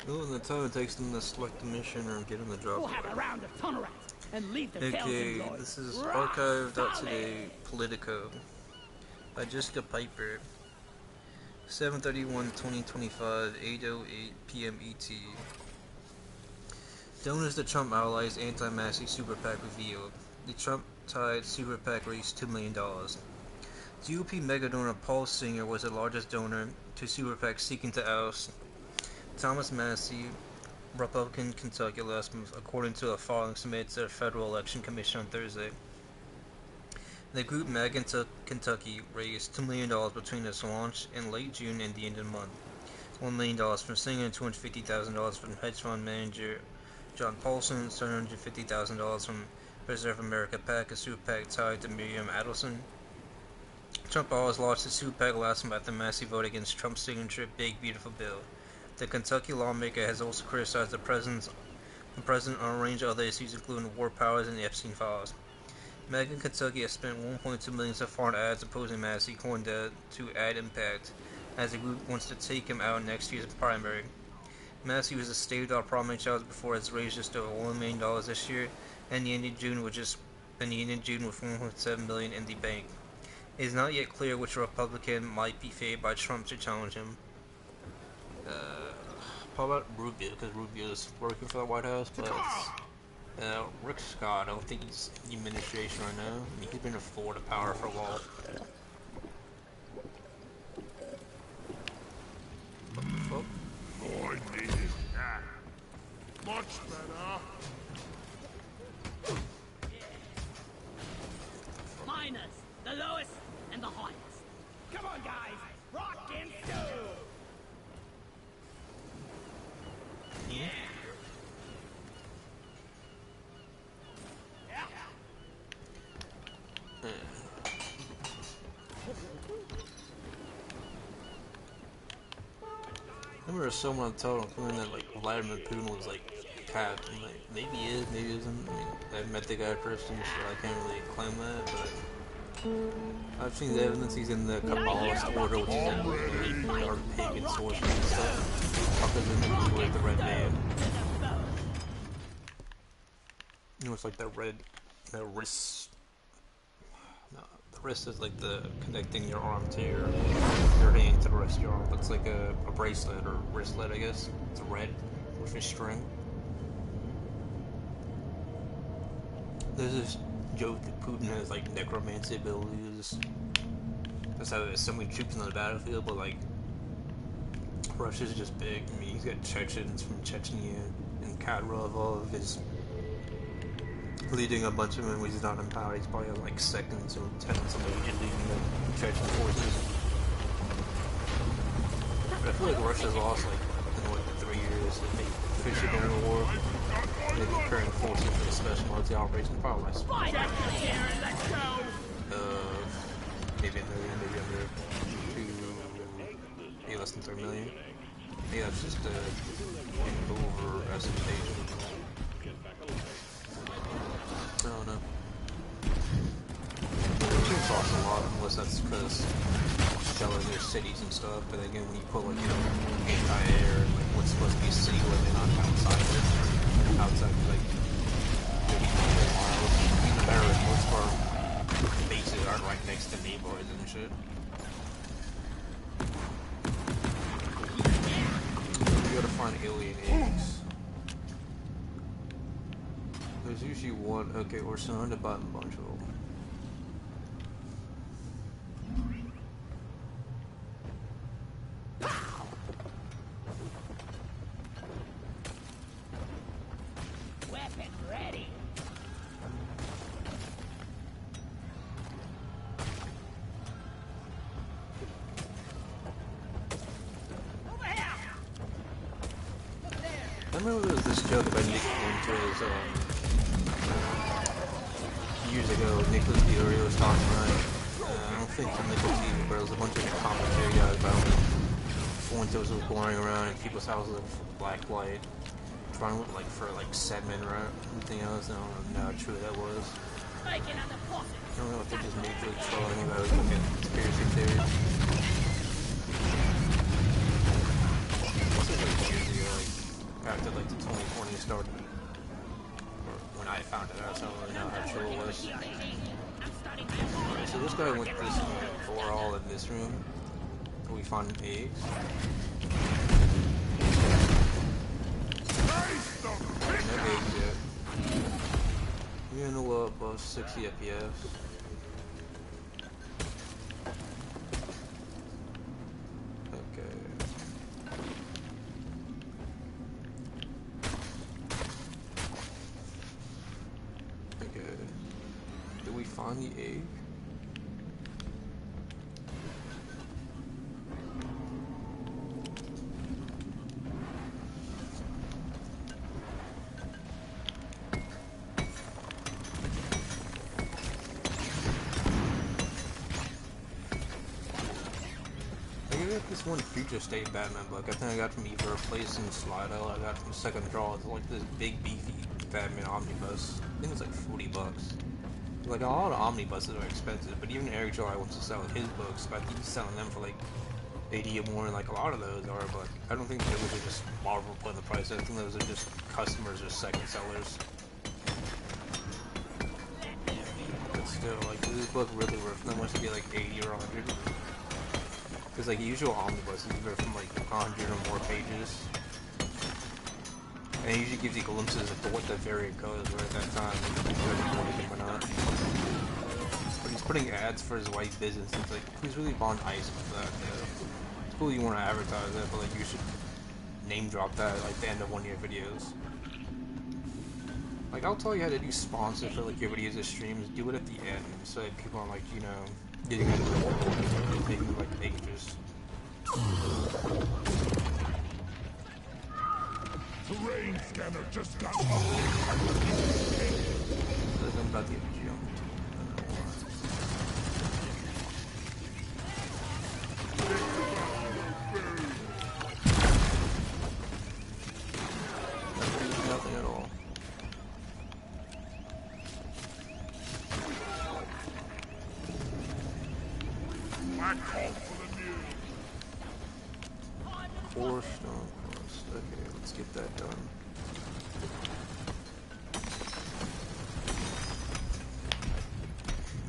Oh, and the time it takes them to select the mission or get in the job. We'll have a round of turnarounds and leave the tails Okay, enjoy. this is archive.today Politico by Jessica Piper. 7/31/2025, 8:08 p.m. ET. Donors to Trump allies anti-Massey Super PAC revealed. The Trump-tied Super PAC raised $2 million. GOP mega donor Paul Singer was the largest donor to Super PAC seeking to oust Thomas Massey, Republican Kentucky last month, according to a filing submitted to the Federal Election Commission on Thursday. The group MAGA Kentucky raised $2 million between its launch in late June and the end of the month. $1 million from Singer and $250,000 from hedge fund manager John Paulson, $750,000 from Preserve America PAC, a super PAC tied to Miriam Adelson. Trump always launched the super PAC last month after Massey vote against Trump's signature Big Beautiful Bill. The Kentucky lawmaker has also criticized the president on a range of other issues, including war powers and the Epstein files. MAGA Kentucky has spent $1.2 million so far on ads opposing Massey, according to Ad Impact, as the group wants to take him out in next year's primary. Massey was a staved-out prominent child before it's raised just over $1 million this year, and he ended June with $1.7 million in the bank. It is not yet clear which Republican might be favored by Trump to challenge him. How about Rubio? Because Rubio is working for the White House, but Rick Scott, I don't think he's in the administration right now. I mean, he's been in Florida power for a while. Oh. I needed that. Much better. Miners, the lowest and the highest. Come on, guys, rock and stone. Yeah. I remember someone on Telegram claiming that like Vladimir Putin was like cat. I'm like, maybe he is, maybe he isn't. I mean, I've met the guy personally, so I can't really claim that, but I've seen the evidence he's in the Kabbalist order, which is like really dark pagan sources and stuff. Fuckers in with the red band. You know, it's like the wrist. No, the wrist is like the connecting your arm to your hand to the rest of your arm. It's like a bracelet or wristlet, I guess. It's red with a string. There's this joke that Putin has like necromancy abilities. That's how there's so many troops on the battlefield, but like Russia's just big. I mean, he's got Chechens from Chechnya and Kadyrov is leading a bunch of them when he's not in power. He's probably like seconds or lieutenants of major leading the Chechen forces. But I feel like Russia's lost like in what 3 years that they officially won the war. They're preparing forces for the special military operation. Probably less. Maybe under maybe less than 3 million. Yeah, it's just an overestimation. I don't know. It's lost a lot, unless that's because shelling their cities and stuff. But again, when you put like anti-air and like what's supposed to be a city limit on outside of it, outside like 30 miles, even better than most of our bases aren't right next to neighborhoods and shit. You gotta find alien eggs. There's usually one. Okay, we're surrounded by a bunch of them. remember there was this joke about Nick Winter's, years ago, Nicholas Diorio was talking about it. I don't think from Nicholas TV, but it was a bunch of commentary guys about when Fuentes was going around in people's houses with black light, trying to look like for like sediment or anything else. I don't know how true that was. I don't know if they're just majorly trolling about looking at conspiracy theories. This was like years ago, like after like the 2020 started. When I found it out, so I don't really know how true it was. Alright, so this guy went this way before all in this room. And we found eggs. No eggs yet. We're in a little above 60 FPS. Okay. Okay. Did we find the egg? This one Future State Batman book, I think I got from either a place in Slido, I got from Second Draw. It's like this big beefy Batman omnibus. I think it's like $40. Like a lot of omnibuses are expensive, but even Eric Joy wants to sell his books, but I think he's selling them for like 80 or more, and like a lot of those are, but I don't think those are just Marvel putting the price. I think those are just customers or second sellers. But still, like, is this book really worth that much to be like 80 or 100? Because like usual omnibuses are from like 100 or more pages, and it usually gives you glimpses of what the variant colors were at that time, whether you wanted them or not. But he's putting ads for his wife's business. It's like, who's really buying ice with that? It's cool you want to advertise that, but like you should name drop that at like the end of one of your videos. Like, I'll tell you how to do sponsor for like your videos or streams. Do it at the end, so that people are like, you know, getting into the world, making like extras. Terrain scanner just got I'm about to get jumped. Nothing at all. I called for the news. Core stone quest. Okay, let's get that done.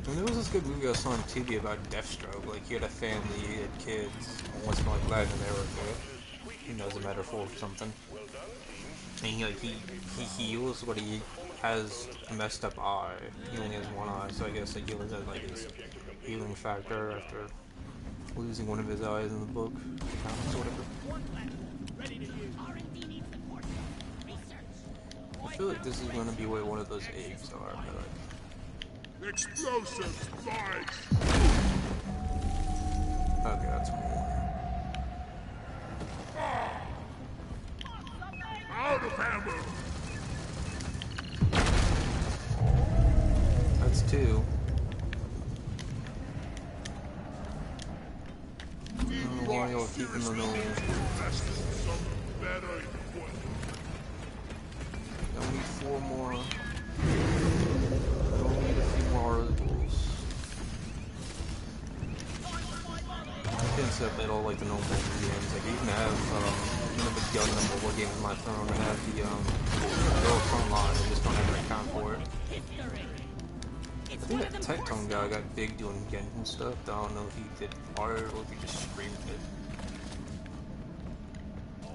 And there was this good movie I saw on TV about Deathstroke. Like, he had a family, he had kids, and once in like Latin America, he knows a metaphor for something. And he heals, but he has a messed up eye. He only has one eye, so I guess like, he was at like his healing factor after losing one of his eyes in the book, comics or whatever. I feel like this is gonna be where one of those eggs are. I feel like. Explosives, lights. Okay, that's more. Out of ammo. That's two. I don't know why y'all keeping the noise. I need 4 more. I'll need a few more articles. I can set up all like the normal games. Like you can have the Gundam or what game is my phone and have the Girl Front Line. I just don't have an account for it. I think that Tectone guy got big doing Genshin stuff. I don't know if he did art or if he just streamed it.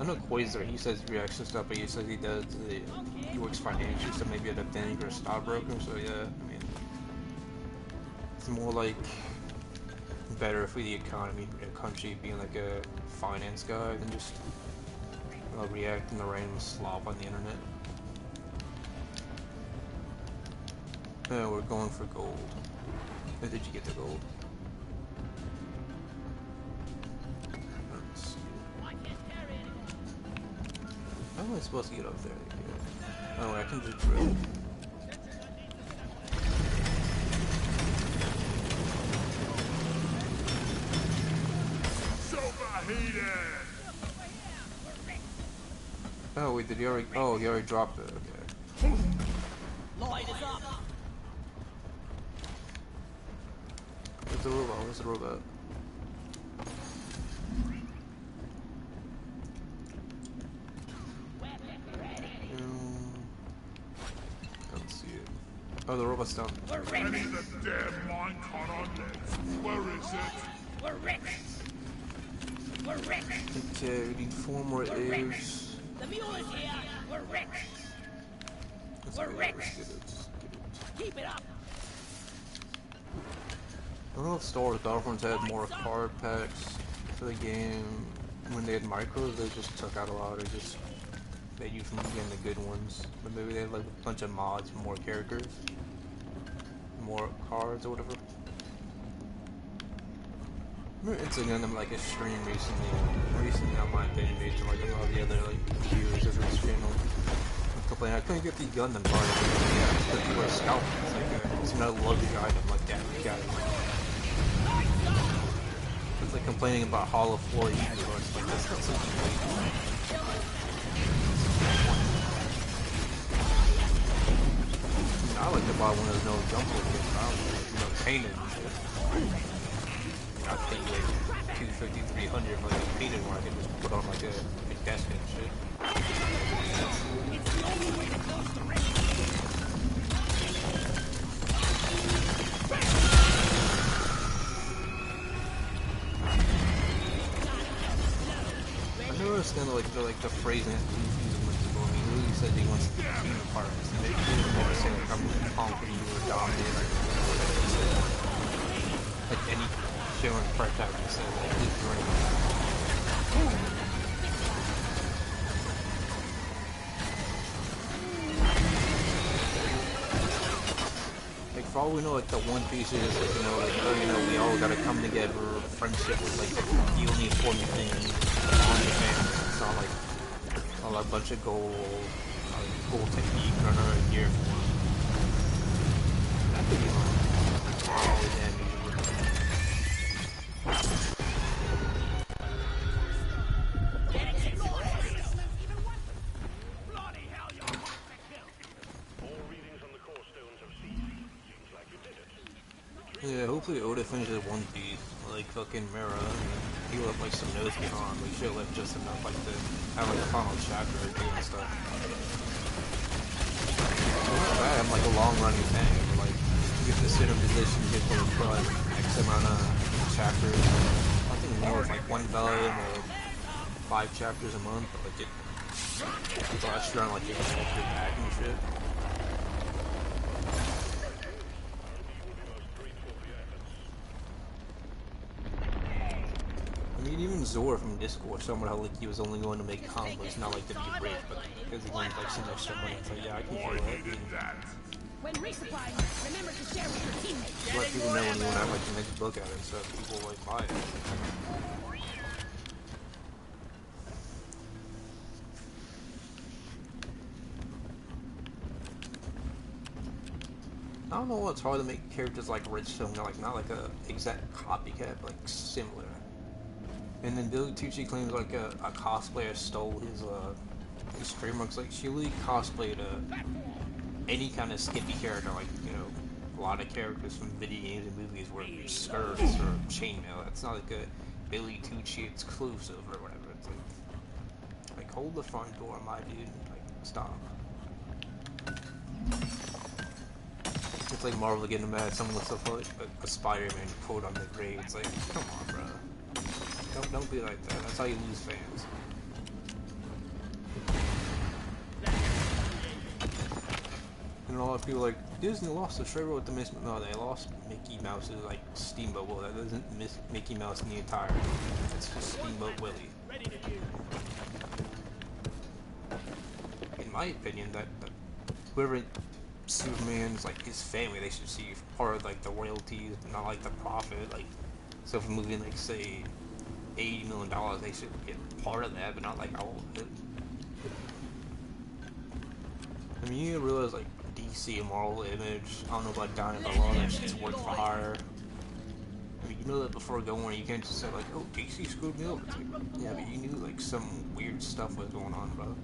I know Quasar, he says reaction stuff, but he says he works financially, so maybe at a bank or a stockbroker, so yeah, I mean, it's more like better for the economy, a country being like a finance guy than just reacting to random slop on the internet. We're going for gold. Where did you get the gold? Let's see. Oh, am I supposed to get up there? Oh, I can just drill. Oh wait, did he already? Oh, he already dropped it. Okay. Light is up. Where's the robot? Where's the robot? Don't see it. Oh, the robot's down. We're I rich. need the damn minecart on legs. Where is it? We're rich. We're rich. Okay, we need 4 more airs. The mule is here. We're rich. Let's We're go, rich. let's get it. Let's get it. Keep it up. I don't know if Star Wars Battlefronts had more card packs for the game. When they had micros, they just took out a lot. They just made you from getting the good ones. But maybe they had like a bunch of mods for more characters, more cards or whatever. Remember Instagram like a stream recently on my opinion, based on like a lot of the other like viewers of his channel. Complaining I couldn't get the Gundam part. Yeah, because people are scalping. It's like it's not a luxury item like that. You got it. It's like complaining about Hollow 4 universe. Like that's not something you need. I like to buy one of those no jump kits. I don't like, you know, painted and shit. I pay like 250, 300 for like a painted one. I can just put on like a desk and shit. It's the only way to close the ring. I noticed kind of like the phrasing that Luffy's with people. I mean, Luffy said he wants the team partners. And they never say like I'm gonna conquer you or dominate. Like any show in protagonist says like he's running. Like for all we know, like the One Piece is like we all gotta come together. Friendship is like the only important thing on the fan. It's not like a bunch of gold technique or another gear. That could be always damn Yeah, hopefully Oda finishes One Piece, like fucking Mira, and he left like some notes behind. We should have left just enough like to have like a final chapter or two and stuff. It's not bad, I'm like a long running thing, but like you get the center position, you get the front, X amount of chapters. I think more is like one volume or 5 chapters a month, but like it's all extra on like your back and shit. I mean, even Zora from Discord, someone how like he was only going to make combos, not like to be rich, but because he wanted like some extra money. It's like, yeah, I can feel that. I mean, When resupplying, remember to share with your teammates. let people know when you want to have like the next book out and stuff. People like buy it. I don't know what's hard to make characters like rich film, like not like a exact copycat, but like similar. And then Billy Tucci claims like a cosplayer stole his trademarks. Like she really cosplayed any kind of skippy character, like a lot of characters from video games and movies wear skirts or chainmail. That's not like a Billy Tucci exclusive or whatever. It's like hold the front door, my dude. Like stop. It's like Marvel getting mad. Someone looks up like a Spider-Man quote on the grave. It's like, come on, bro. Don't be like that. That's how you lose fans. And a lot of people are like, Disney lost the trade road to Miss. No, they lost Mickey Mouse's like Steamboat Willie. That doesn't miss Mickey Mouse in the entire. It's just Steamboat Willie. In my opinion, that whoever Superman's like his family, they should see part of like the royalties, not like the profit. Like, so if a movie like say $80 million, they should get part of that, but not like all of it. I mean, you realize, like, DC and Marvel Image, I don't know about Down, but a lot of that shit's work for hire. I mean, you know that before going, you can't just say, like, oh, DC screwed me over. It's like, yeah, but you knew, like, some weird stuff was going on, bro.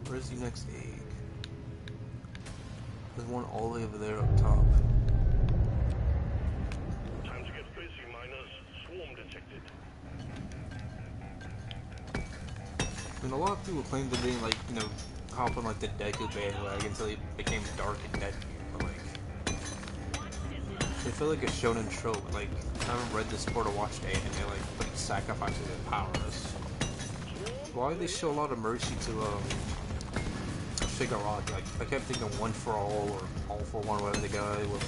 Where's the next egg? There's one all the way over there up top. Time to get busy, miners. Swarm detected. I mean, a lot of people claim that they, like, you know, hop on, like, the Deku bandwagon until they became dark and dead. But, like, they feel like a shonen trope. Like, I haven't read this sport or watched anime, like, but he sacrifices his powers. Why do they show a lot of mercy to, Figurant? Like, I kept thinking One for All or All for One, whatever the guy with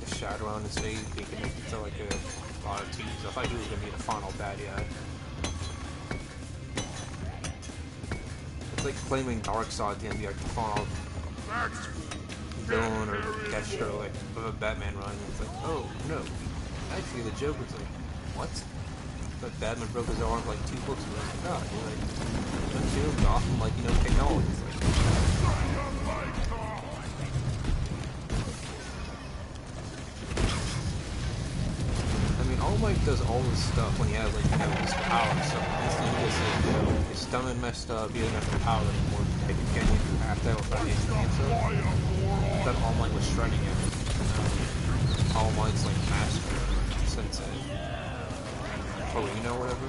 the shadow around his face, making it into, like, a lot of teams. I thought he was gonna be the final bad guy. It's like claiming Darkseid's gonna be like the final villain or Destro, like with a Batman run. It's like, oh no. Actually, the Joker's like, what? But Batman broke his arm like 2 books ago. Like, no, you're like, don't you know Gotham, like, you know, technology. It's like, I mean, All Might does all this stuff when he has, like, you know, his power. So instantly he just says, you know, his stomach messed up, he doesn't have the power anymore. Like, you can't even after that without his cancer. That All Might was shredding him. All Might's, like, master sensei. Or, you know, whatever.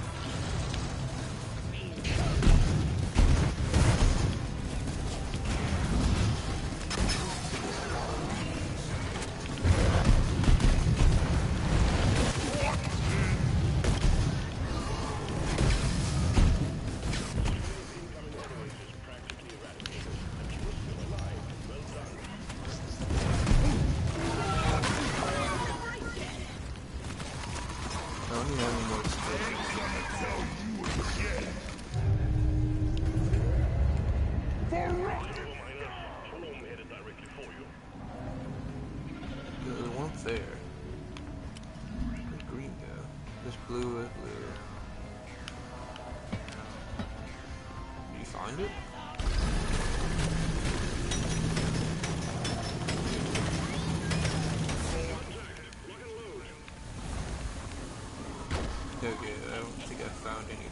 Okay, I don't think I found anything.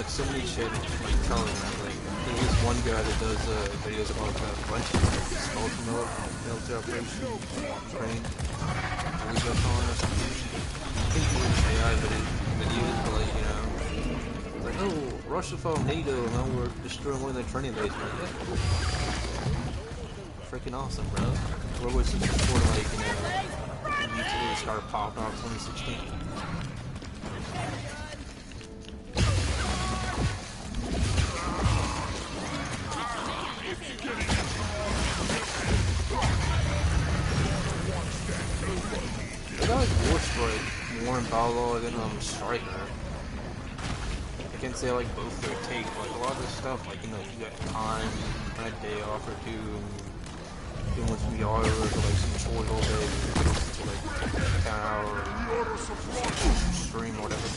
So many shit, like telling them, like, there's this one guy that does videos about a bunch of like skeleton military operation training. Always got calling us. I think he was AI videos, but like, you know, like, oh, Russia found NATO and now we're destroying one of their training bases. Like, yeah. Freaking awesome, bro. World War II before, like, you know, YouTube started popping off 2016. Warren Ballo and then Striker. I can say like both their take, like a lot of this stuff, like, you know, you got time, and a day off or two, and doing some yards or like some chores all day, to like 10 hour stream or whatever,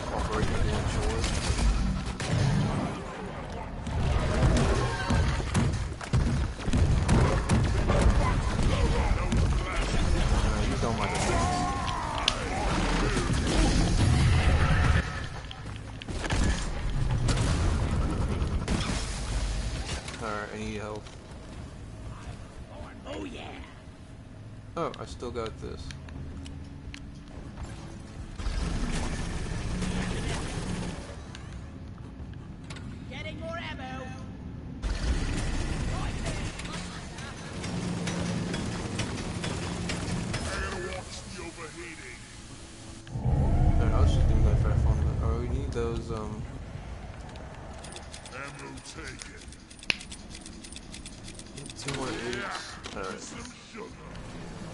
while breaking doing chores. You don't mind the I need help. Oh yeah. Oh, I still got this. Getting more ammo.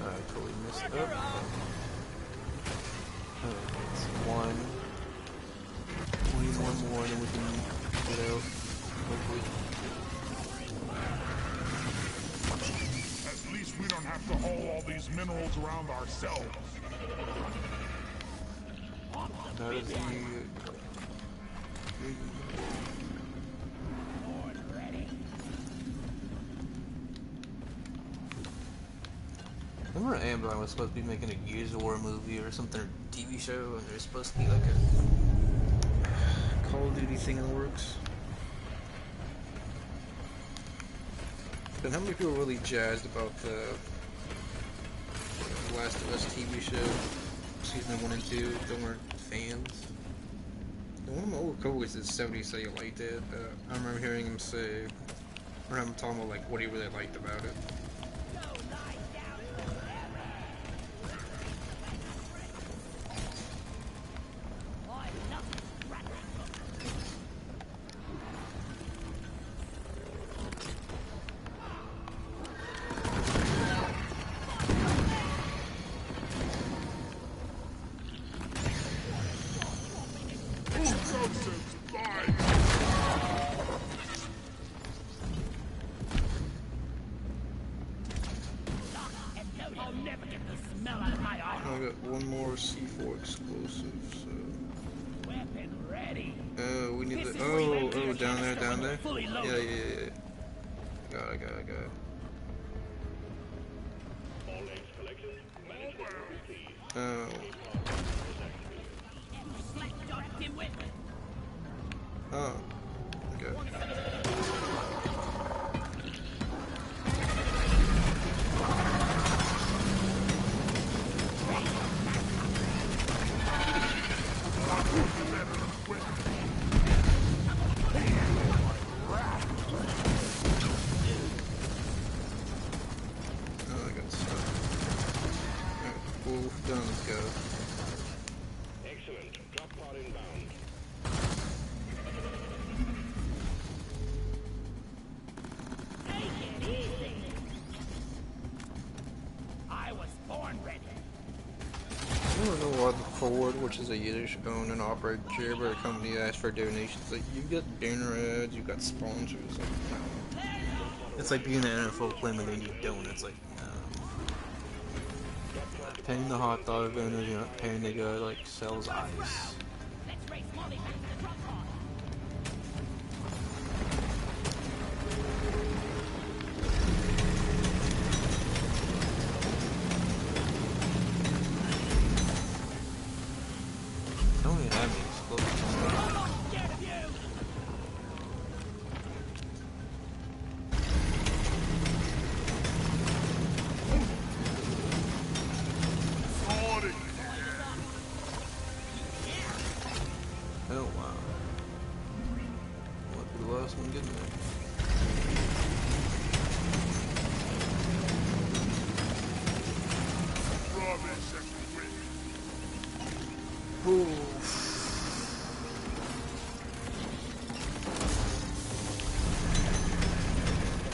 I totally missed that. Okay, it's one. We need one more and then we can get out. Hopefully. At least we don't have to haul all these minerals around ourselves. That is the... Remember Amazon was supposed to be making a Gears of War movie or something, or TV show, and there's supposed to be like a Call of Duty thing in the works? But how many people are really jazzed about the Last of Us TV show, season 1 and 2, that weren't fans? One of my old coworkers in the 70s said he liked it. I remember hearing him say, or him talking about like what he really liked about it. I got one more C4 explosive, so... Weapon ready. We need the... Oh, down there. Yeah. Got it. Oh. Oh. Okay. Done, let's go. Excellent. Drop pod inbound. Take it easy. I was born ready. I don't know why the Ford, which is a Yiddish owned and operated jailbreak company, asked for donations. Like, you've got dinner ads, you've got sponsors. Like, no. It's like being an NFL claiming they need donuts. Like, no. Paying the hot dog vendors, you're not paying the guy like sells ice. Let's race Molly back to the drop pod. Don't even have any explosives. I'm not scared of you. Oh wow. Might be the last one getting there. Ooh.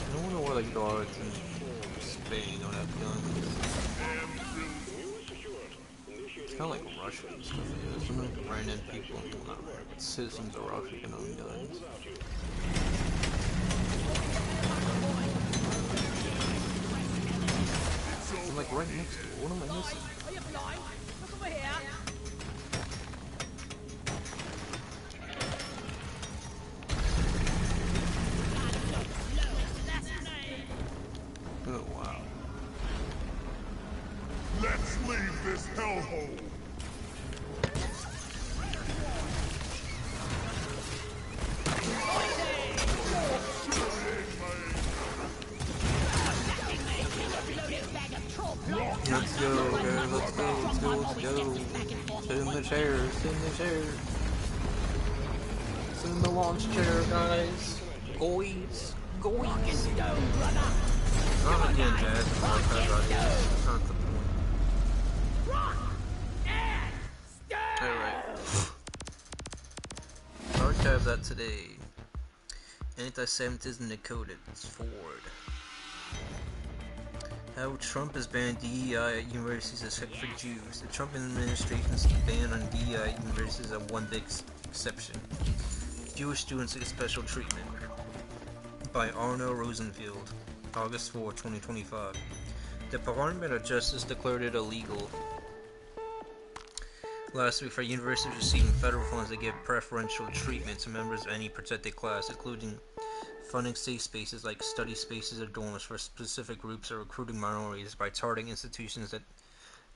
I don't know why like guards in Spain don't have guns. It's kind of like Russia and stuff. There's some like random people, not random, but citizens of Russia can own guns. I'm like right next to it. What am I missing? Are you blind? Look over here. Oh wow. Let's leave this hellhole. Let's go, guys. Let's go. Sit in the chair. Sit in the launch chair, guys. Goys. I'm not getting mad about it. That's not the point. Alright. Archive that today. Anti-Semitism decoded. It's Ford. How Trump has banned DEI at universities except for Jews. The Trump administration's ban on DEI at universities is a one big exception. Jewish students get special treatment. By Arno Rosenfield, August 4, 2025. The Department of Justice declared it illegal last week for universities receiving federal funds to give preferential treatment to members of any protected class, including funding safe spaces like study spaces or dorms for specific groups or recruiting minorities by targeting institutions that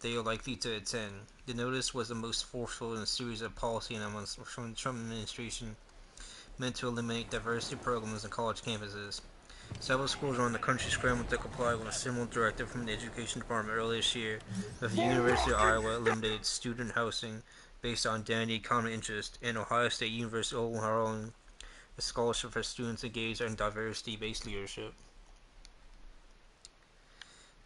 they are likely to attend. The notice was the most forceful in a series of policy announcements from the Trump administration meant to eliminate diversity programs on college campuses. Several schools around the country scrambled to comply with a similar directive from the Education Department earlier this year, with the University of Iowa eliminated student housing based on identity, common interest, and Ohio State University holding a scholarship for students engaged in diversity-based leadership.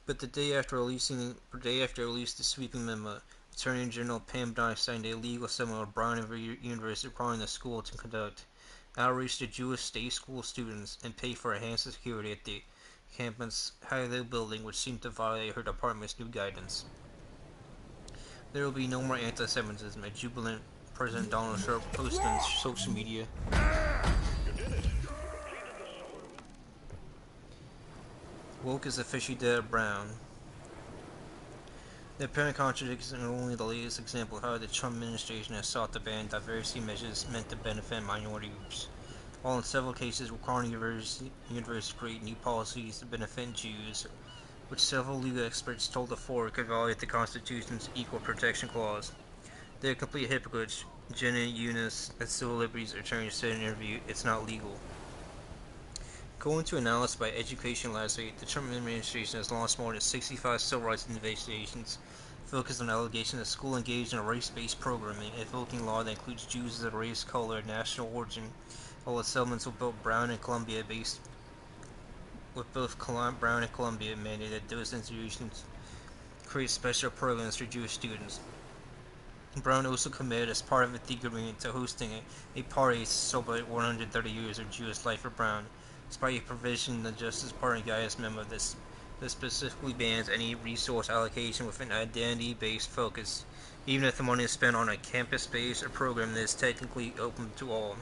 But the day after releasing the sweeping memo, Attorney General Pam Dye signed a legal settlement with Brown University requiring the school to conduct outreach to Jewish state school students and pay for enhanced security at the campus Hilo building, which seemed to violate her department's new guidance. There will be no more anti-Semitism, a jubilant President Donald Trump posted on social media. Woke is officially dead at Brown. The apparent contradiction is only the latest example of how the Trump administration has sought to ban diversity measures meant to benefit minority groups, while in several cases requiring universities to create new policies to benefit Jews, which several legal experts told the floor could violate the Constitution's Equal Protection Clause. They are complete hypocrites. Jenna Eunice, at Civil Liberties Attorney, said in an interview, "It's not legal." According to analysis by Education last week, the Trump administration has launched more than 65 civil rights investigations focused on allegations that school engaged in race-based programming, invoking law that includes Jews as a race, color, and national origin, while the settlements with both Brown and Columbia mandated that those institutions create special programs for Jewish students. Brown also committed, as part of the agreement, to hosting a party to celebrate 130 years of Jewish life for Brown, despite a provision in the Justice Department guidance memo that specifically bans any resource allocation with an identity-based focus, even if the money is spent on a campus-based program that is technically open to all.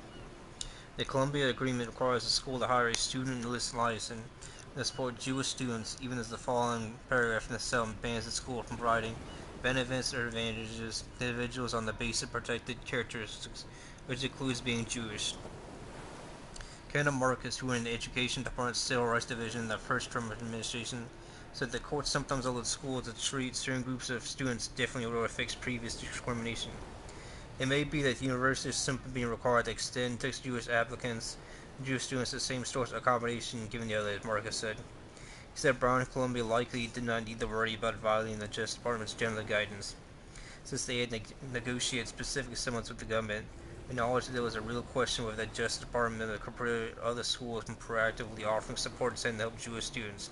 The Columbia Agreement requires the school to hire a student enlist license to support Jewish students, even as the following paragraph in the settlement bans the school from providing benefits or advantages to individuals on the basis of protected characteristics, which includes being Jewish. Kenneth Marcus, who in the Education Department's Civil Rights Division in the first Trump administration, said the courts sometimes allow schools to treat certain groups of students differently or fix previous discrimination. It may be that universities are simply being required to extend to Jewish applicants and Jewish students the same source of accommodation given the others, Marcus said. He said Brown and Columbia likely did not need to worry about violating the Justice Department's general guidance, since they had negotiated specific settlements with the government, acknowledged that there was a real question whether the Justice Department had compared other schools from proactively offering support and sending to help Jewish students.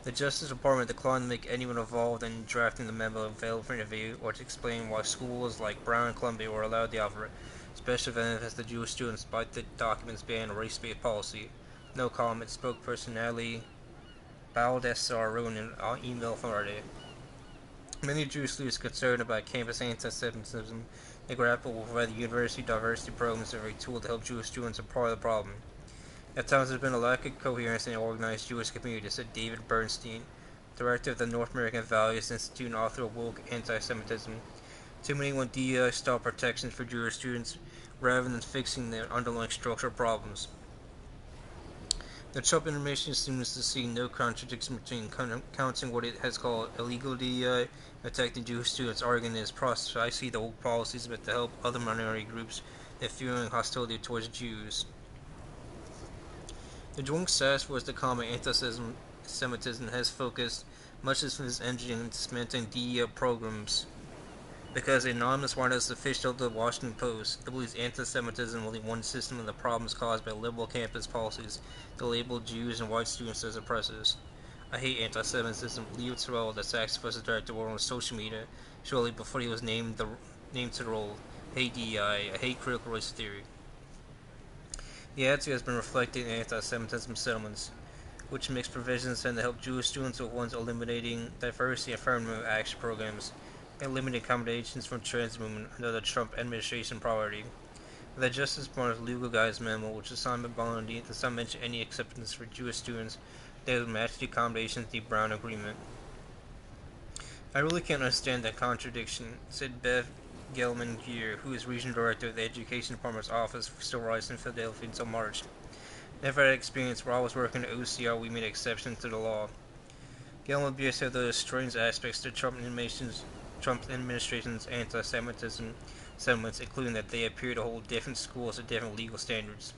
The Justice Department declined to make anyone involved in drafting the memo available for interview or to explain why schools like Brown and Columbia were allowed to offer special benefits to Jewish students despite the document's ban on race-based policy. No comment. Spokesperson Natalie Baldessar wrote in an email Friday. Many Jewish students are concerned about campus anti-Semitism and grapple with whether university diversity programs are a tool to help Jewish students are part of the problem. At times there's been a lack of coherence in the organized Jewish community, said David Bernstein, director of the North American Values Institute and author of Woke Anti-Semitism. Too many want DEI-style protections for Jewish students rather than fixing their underlying structural problems. The Trump administration seems to see no contradiction between counting what it has called illegal DEI and protecting Jewish students, arguing that it's precisely the old policies meant to help other minority groups that fueling hostility towards Jews. The joint task force to combat anti-Semitism has focused much of its energy on dismantling DEI programs, because an anonymous White House official told the Washington Post believes anti-Semitism is only one system of the problems caused by liberal campus policies that label Jews and white students as oppressors. "I hate anti-Semitism," Leo Terrell, the saxophone director, wrote on social media shortly before he was named to the role. "I hate DEI. I hate critical race theory." The attitude has been reflected in anti-Semitism settlements. which makes provisions to help Jewish students with ones eliminating diversity affirmative action programs and limiting accommodations for trans movement under the Trump administration priority. The Justice Department's legal guidance memo, which is signed by Bondi, does not mention any acceptance for Jewish students that would match the accommodations in the Brown Agreement. I really can't understand that contradiction, said Bev Gelman-Geer, who is regional director of the Education Department's Office for Civil Rights in Philadelphia until March. Never had experience where I was working at OCR, we made exceptions to the law. Gelman-Geer said there are strange aspects to Trump administration's anti-Semitism settlements, including that they appear to hold different schools to different legal standards.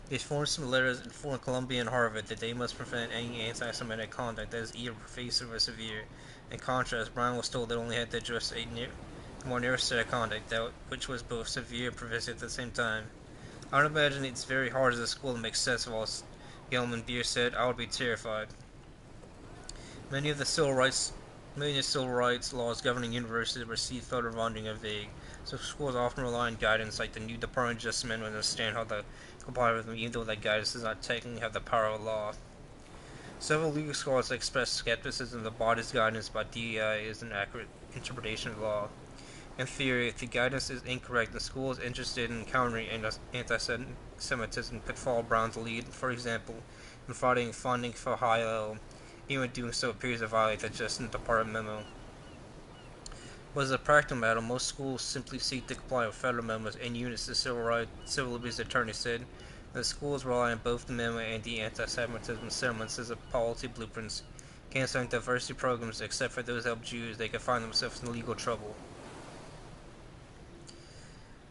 They formed some letters informing Columbia and Harvard that they must prevent any anti-Semitic conduct that is either pervasive or severe. In contrast, Brown was told they only had to address a more narrow set of conduct, which was both severe and pervasive at the same time. I would imagine it's very hard as a school to make sense of all, Gelman-Geer said. I would be terrified. Many of the civil rights laws governing universities receive federal funding are vague, so schools often rely on guidance like the new Department of Justice Amendment to understand how to comply with them, even though that guidance does not technically have the power of law. Several legal scholars express skepticism that the body's guidance by DEI is an accurate interpretation of the law. In theory, if the guidance is incorrect, the school is interested in countering anti-Semitism could follow Brown's lead, for example, in providing funding for Hillel. Even doing so appears to violate the Justice Department memo. But as a practical matter, most schools simply seek to comply with federal memos and units, the civil abuse attorney said. The schools rely on both the memo and the anti-Semitism settlements as policy blueprints. Canceling diversity programs except for those that help Jews, they could find themselves in legal trouble.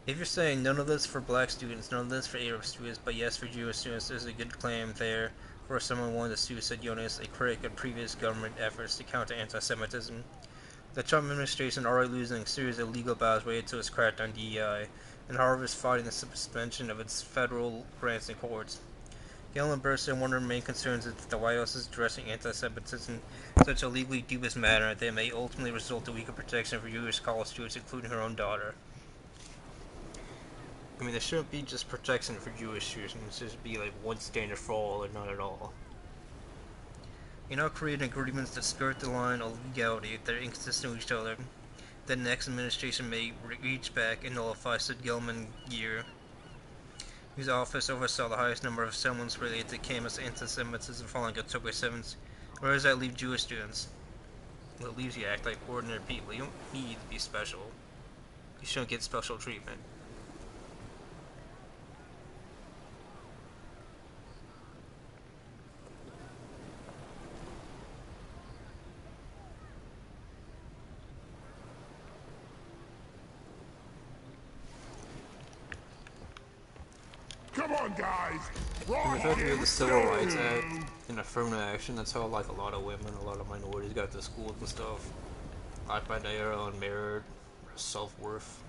If you're saying none of this for black students, none of this for Arab students, but yes for Jewish students, there's a good claim there for someone wanting to sue, said Jonas, a critic of previous government efforts to counter anti-Semitism. The Trump administration is already losing a series of legal battles related to its crackdown on DEI, and Harvard is fighting the suspension of its federal grants in courts. Gelman-Geer said one of the main concerns is that the White House is addressing anti-Semitism in such a legally dubious manner that it may ultimately result in weaker protection for Jewish college students, including her own daughter. I mean, there shouldn't be just protection for Jewish students. There should be like one standard for all or none at all. You're not creating agreements that skirt the line of legality that are inconsistent with each other. The next administration may reach back and nullify, said Gelman-Geer, whose office oversaw the highest number of settlements related to campus anti-Semitism following October 7th. Where does that leave Jewish students? Well, it leaves you to act like ordinary people. You don't need to be special. You shouldn't get special treatment. Come on, guys! The fact we have the Civil Rights Act and affirmative action, that's how like a lot of women, a lot of minorities got to schools and stuff. Like by their own merit, self-worth.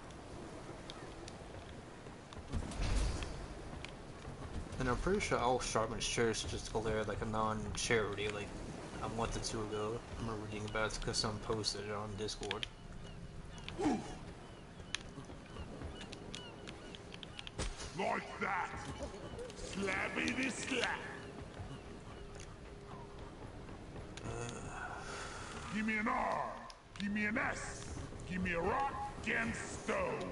And I'm pretty sure all Sharpen's Church just declared like a non-charity like a month or two ago. I remember reading about it because someone posted it on Discord. Like that! Slappity slap! Give me an R, give me an S, give me a rock and stone.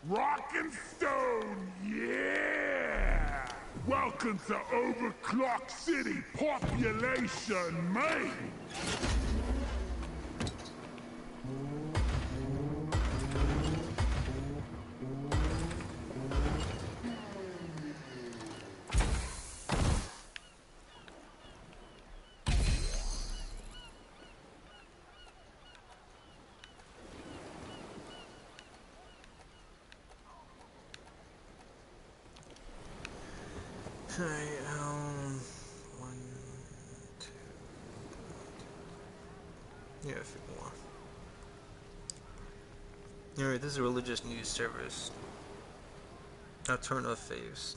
Rock and stone, yeah! Welcome to Overclock City, population Maine! Okay, 1, 2, yeah, a few more. Alright, this is a religious news service. I'll turn off faves.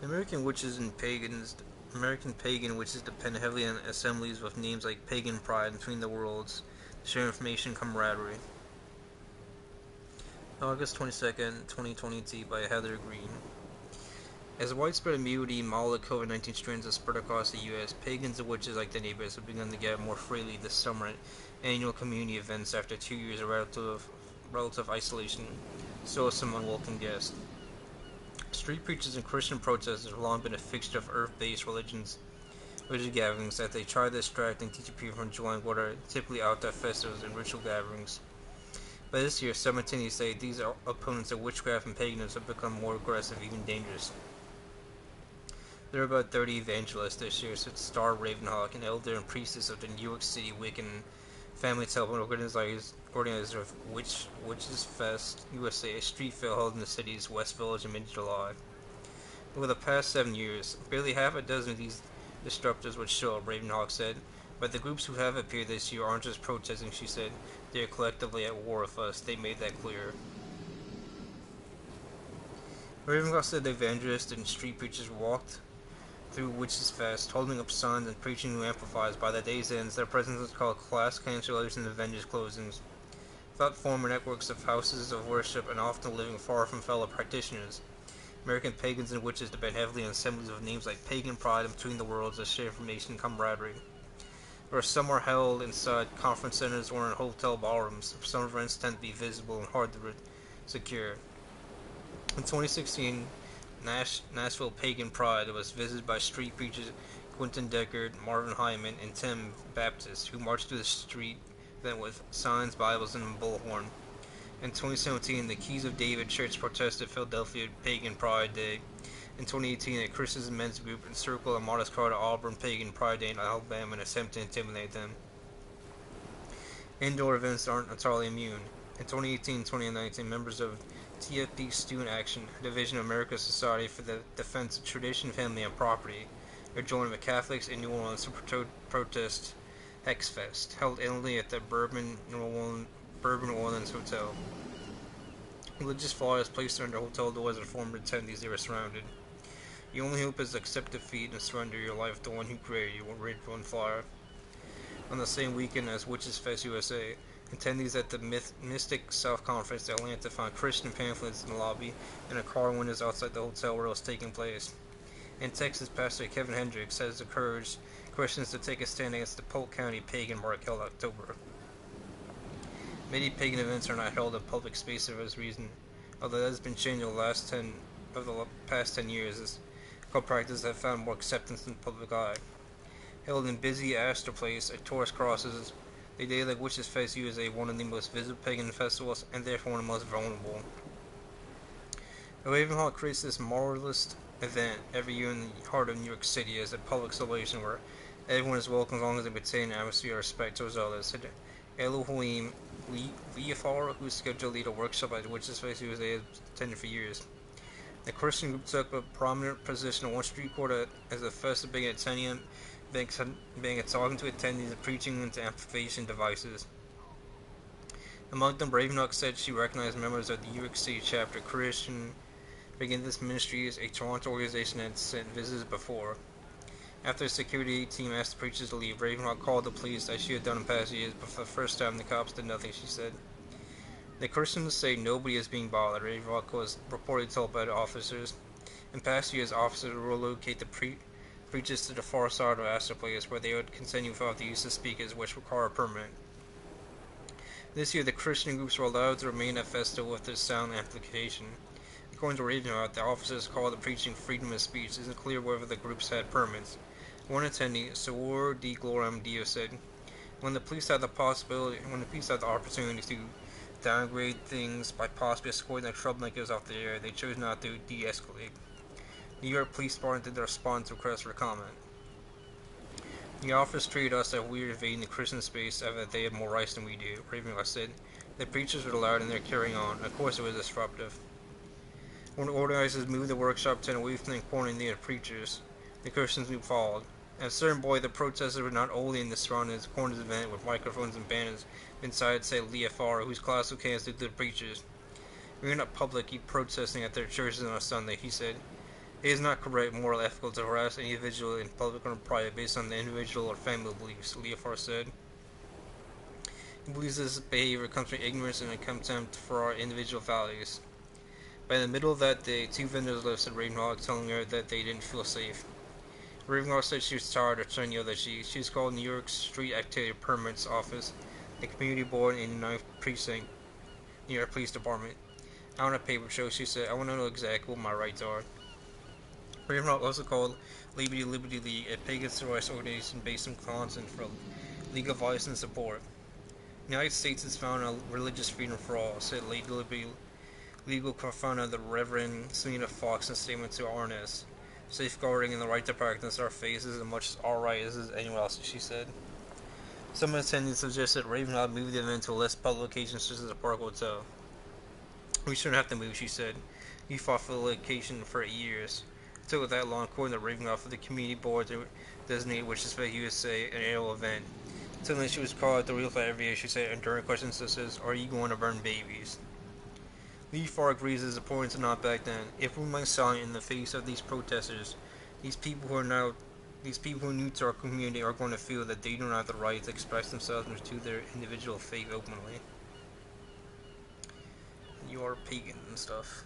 American witches and pagans. American pagan witches depend heavily on assemblies with names like Pagan Pride between the worlds to share information and camaraderie. August 22nd, 2020 by Heather Green. As widespread immunity and mild COVID-19 strains have spread across the U.S., pagans and witches like their neighbors have begun to gather more freely this summer at annual community events after 2 years of relative isolation. So some unwelcome guests. Street preachers and Christian protesters have long been a fixture of earth-based religious gatherings that they try to distract and teach people from enjoying what are typically outdoor festivals and ritual gatherings. But this year, simultaneously, these opponents of witchcraft and paganism have become more aggressive, even dangerous. There are about 30 evangelists this year, such as Star Ravenhawk, an elder and priestess of the New York City Wiccan Family Temple, organizer of Witches Fest USA, a street fair held in the city's West Village in mid-July. Over the past 7 years, barely half a dozen of these disruptors would show up, Ravenhawk said. But the groups who have appeared this year aren't just protesting, she said. They are collectively at war with us. They made that clear. Ravenhawk said the evangelists and street preachers walked through Witches Fest, holding up signs and preaching new amplifiers. By the day's end, their presence was called class cancellations and Avengers closings. Without former networks of houses of worship and often living far from fellow practitioners, American pagans and witches depend heavily on assemblies of names like Pagan Pride and Between the Worlds that share information and camaraderie. Or some are held inside conference centers or in hotel ballrooms. Some events tend to be visible and hard to secure. In 2016, Nashville Pagan Pride was visited by street preachers Quentin Deckard, Marvin Hyman, and Tim Baptist, who marched through the street then with signs, Bibles, and a bullhorn. In 2017, the Keys of David Church protested Philadelphia Pagan Pride Day. In 2018, a Christian men's group encircled a modest crowd at Auburn Pagan Pride Day in Alabama in an attempt to intimidate them. Indoor events aren't entirely immune. In 2018 and 2019, members of TFP Student Action, a division of America's Society for the Defense of Tradition, Family, and Property, are joined with Catholics in New Orleans to protest Hexfest, held annually at the Bourbon New Orleans Hotel. Religious flyers placed under hotel doors informed attendees they were surrounded. Your only hope is to accept defeat and surrender your life to the one who created you, read one flyer. On the same weekend as Witches Fest USA, attendees at the Mystic South Conference in Atlanta found Christian pamphlets in the lobby and a car windows outside the hotel where it was taking place. In Texas, Pastor Kevin Hendricks has encouraged Christians to take a stand against the Polk County Pagan Mark held in October. Many pagan events are not held in public spaces for this reason, although that has been changed over the past 10 years as cult practices have found more acceptance in the public eye. Held in busy Astor Place at tourist crosses, the day like Witches Fest USA, one of the most visible pagan festivals and therefore one of the most vulnerable. Ravenhawk creates this marvelous event every year in the heart of New York City as a public celebration where everyone is welcome as long as they maintain an atmosphere of respect towards others, said Elohim Leafar, who scheduled to lead a workshop at Witches Fest USA, has attended for years. The Christian group took a prominent position on one street corner as the first began attending, talking to attendees and preaching into amplification devices. Among them, Ravenhawk said she recognized members of the New York City chapter Christian began this ministry as a Toronto organization that had sent visitors before. After a security team asked the preachers to leave, Ravenhawk called the police as she had done in past years, but for the first time the cops did nothing, she said. The Christians say nobody is being bothered, Ravenhawk was reportedly told by the officers. In past years, officers would relocate the preachers to the far side of Astor Place, where they would continue without the use of speakers, which require a permit. This year, the Christian groups were allowed to remain at festival with their sound amplification. According to Ravenhawk, the officers called the preaching freedom of speech. It isn't clear whether the groups had permits. One attendee, Soror de Gloram Dio, said, when the police had the opportunity to downgrade things by possibly escorting the troublemakers off the air, they chose not to de-escalate. New York Police Department did respond to requests for comment. The officers treated us as we were invading the Christian space as if they had more rights than we do, Ravenhawk said. The preachers were loud and they're carrying on. Of course it was disruptive. When the organizers moved the workshop tent away from the corner near the preachers, the Christians moved followed. At a certain point, the protesters were not only in the surroundings corners of the event with microphones and banners inside, said Leafar, whose classical candidates to the preachers. We are not public, keep protesting at their churches on a Sunday, he said. It is not correct, moral, ethical to harass any individual in public or in private based on the individual or family beliefs, Leafar said. He believes this behavior comes from ignorance and a contempt for our individual values. By the middle of that day, 2 vendors left at Ravenhawk, telling her that they didn't feel safe. Ravenhawk said she was tired of trying the other cheek. She was called New York Street Activity Permits Office, the community board in the 9th Precinct, New York Police Department. On a paper show, she said, "I want to know exactly what my rights are." Ravenhawk also called Liberty League, a pagan rights organization based in Wisconsin, for legal advice and support. The United States has found a religious freedom for all, said legal co-founder the Reverend Selena Fox in a statement to RNS. Safeguarding the right to practice our faith is as much our right as anyone else, she said. Some attendees suggested Ravenhawk move the event to a less public location such as a park hotel. "We shouldn't have to move," she said. "We fought for the location for 8 years. It took that long according to Ravenhawk for the community board to designate which is for USA an annual event. Suddenly she was called at the real flag every year, she said, and during questions such as, 'Are you going to burn babies?' Lee Farr agrees it is important to not back down. If we remain silent in the face of these protesters, these people who are new to our community are going to feel that they do not have the right to express themselves and to their individual faith openly. You are pagan and stuff."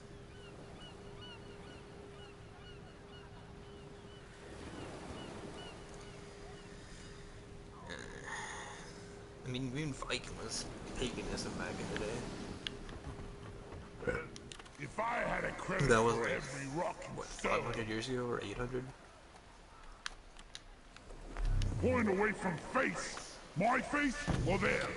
I mean, even Viking was paganism back in the day. If I had a credit That was for like, every rock and what, stone, 500 years ago or 800? point away from face. My face or theirs?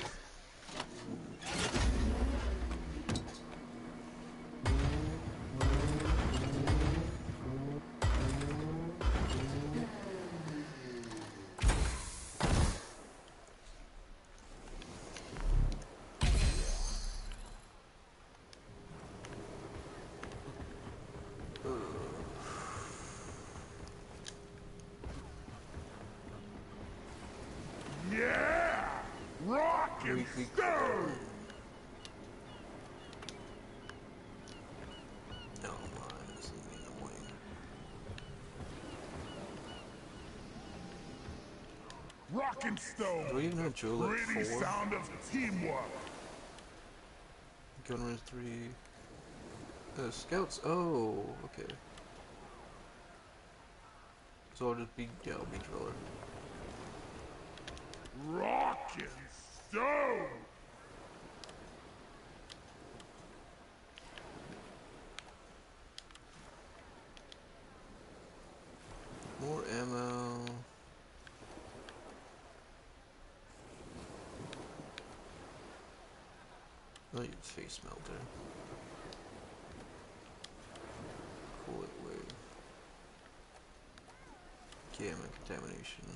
Yeah! Rock and stone! No, this is annoying. Rock and stone! Do we even have Joe like Pretty 4? sound of teamwork! Gunruns 3. Scouts. Oh, okay. So I'll just be, yeah, I'll be driller. Rock and stone! More ammo. I'll use face melter. Cool it wave. Gamma contamination.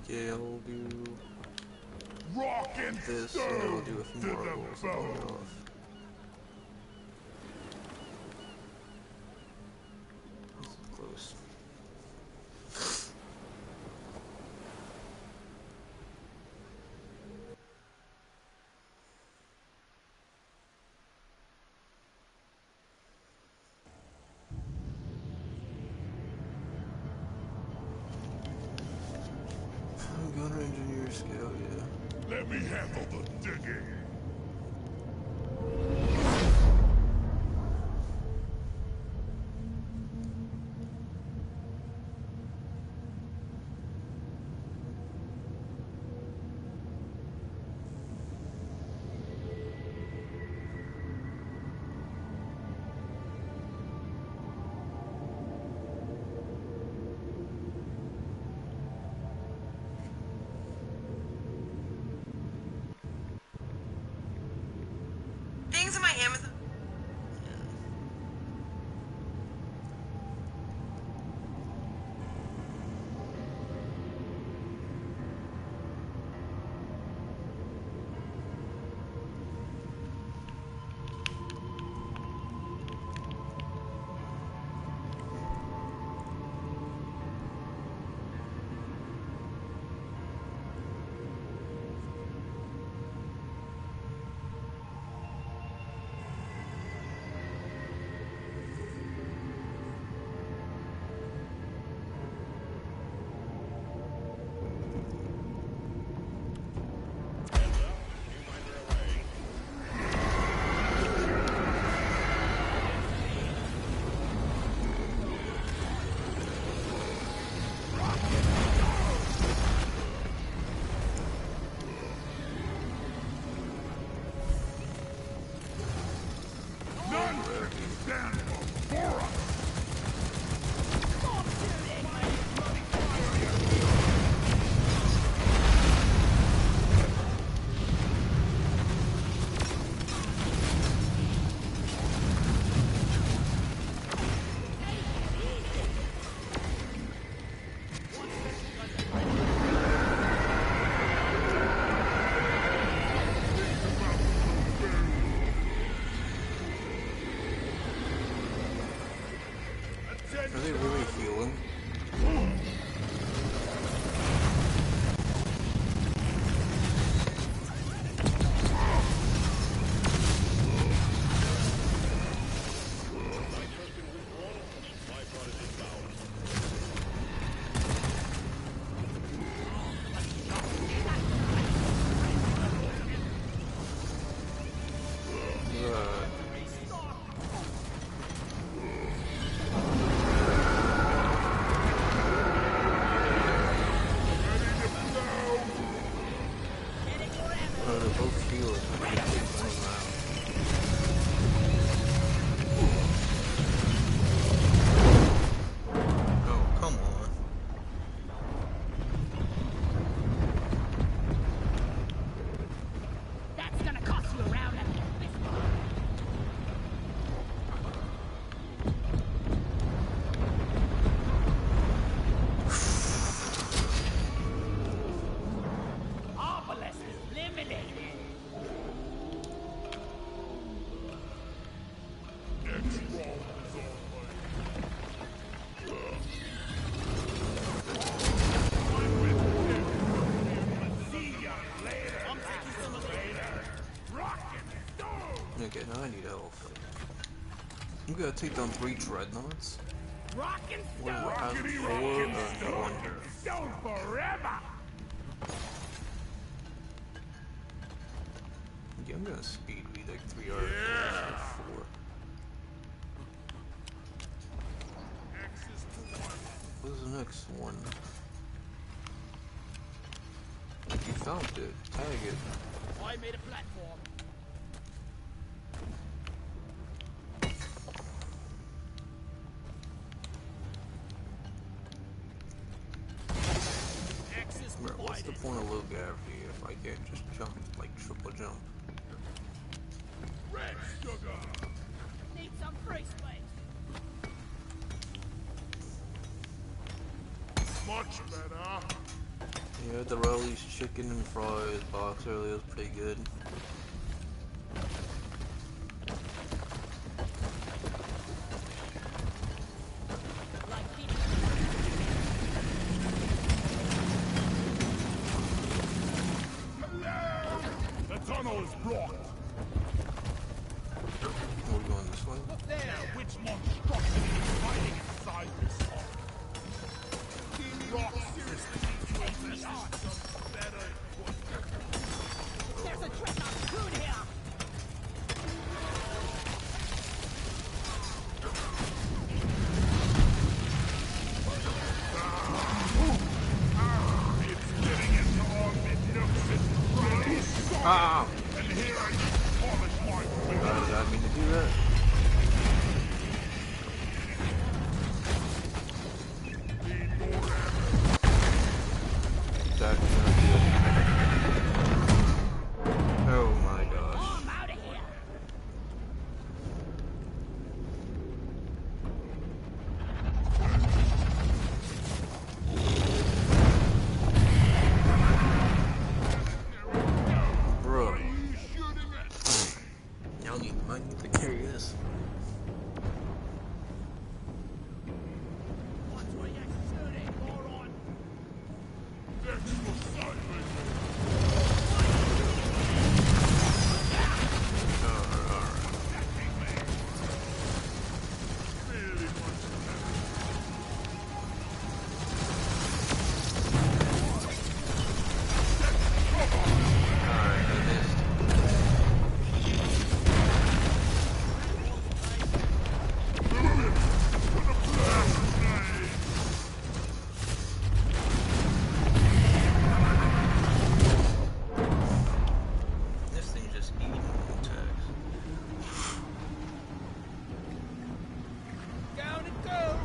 Yeah, I'll do Rock and this, and then we'll stone! do a few To more the rolls and then get bone! off. This is close. Gunner engineer scout, yeah. Let me handle the digging! Things in my Amazon. Now I need health. I'm gonna take down 3 dreadnoughts. Rock and What do I stone. have? 4 of wonder. Stone forever! Yeah, I'm gonna speed read like 3 articles or 4. What's the next one? You found it. Tag it. I made a platform. Axis Bro, what's the provided. point of low gravity if I can't just jump, like triple jump? Red sugar! Need some free space. Much better! Yeah, the Rowley's chicken and fries box earlier was pretty good. The tunnel is blocked! Are we going this way? Look there. Which monstrosity is hiding inside this hole? Rock seriously needs to invest in some better equipment. There's a dreadnought coon here. It's getting into all the nooks and crannies. Ah! And here I need to polish my whip. Did I mean to do that? Need more ammo. Exactly gonna do it. Oh my gosh. Oh, I'm out of here. Bro. What are you shooting at? Y'all need money to carry this. Watch where you're shooting, moron. Extra silent. Really much better. Alright, I missed. This thing's just eating attacks. Down it goes.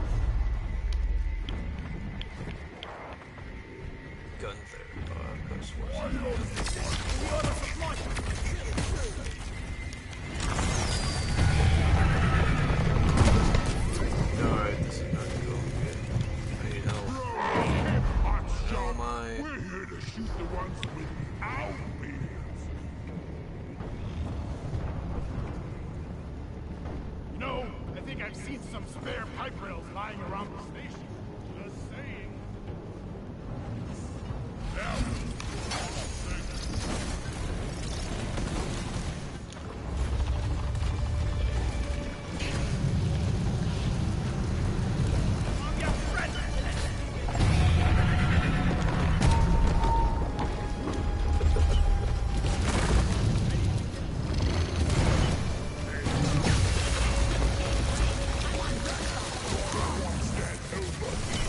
Gunther. Coast West. We ought to supply Alright, this is not going good. I need help. Hot Oh shot. my. We're here to shoot the ones without wings. You know, I think I've seen some spare pipe rails lying around the station. Just saying. Now,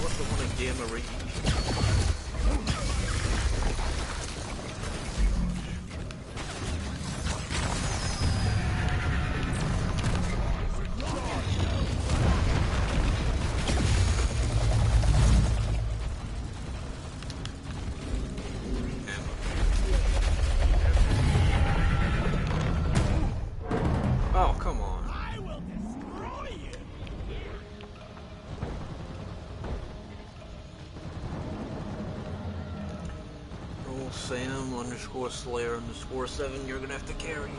What's the one in Gamma Ray? Oh, come on. I will destroy you. Roll Sam underscore Slayer underscore 7, you're gonna have to carry.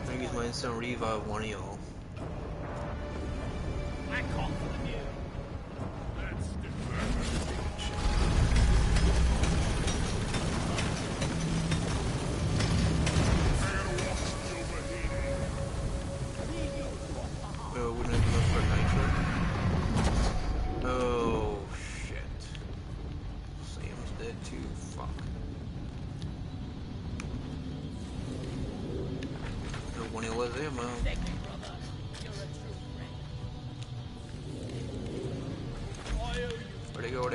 I think he's my instant revive one of y'all. I call for you. let's stick that.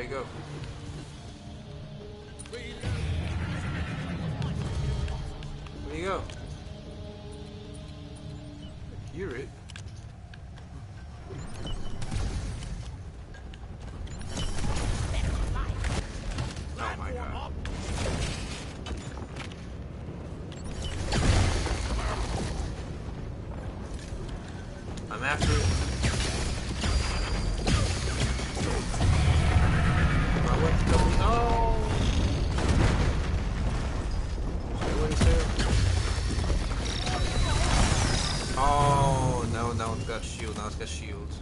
you go? Where'd you go? Hear it. Oh my god. I'm after it. No! Stay away, stay. Oh, no, now it's got shield, now it's got shields.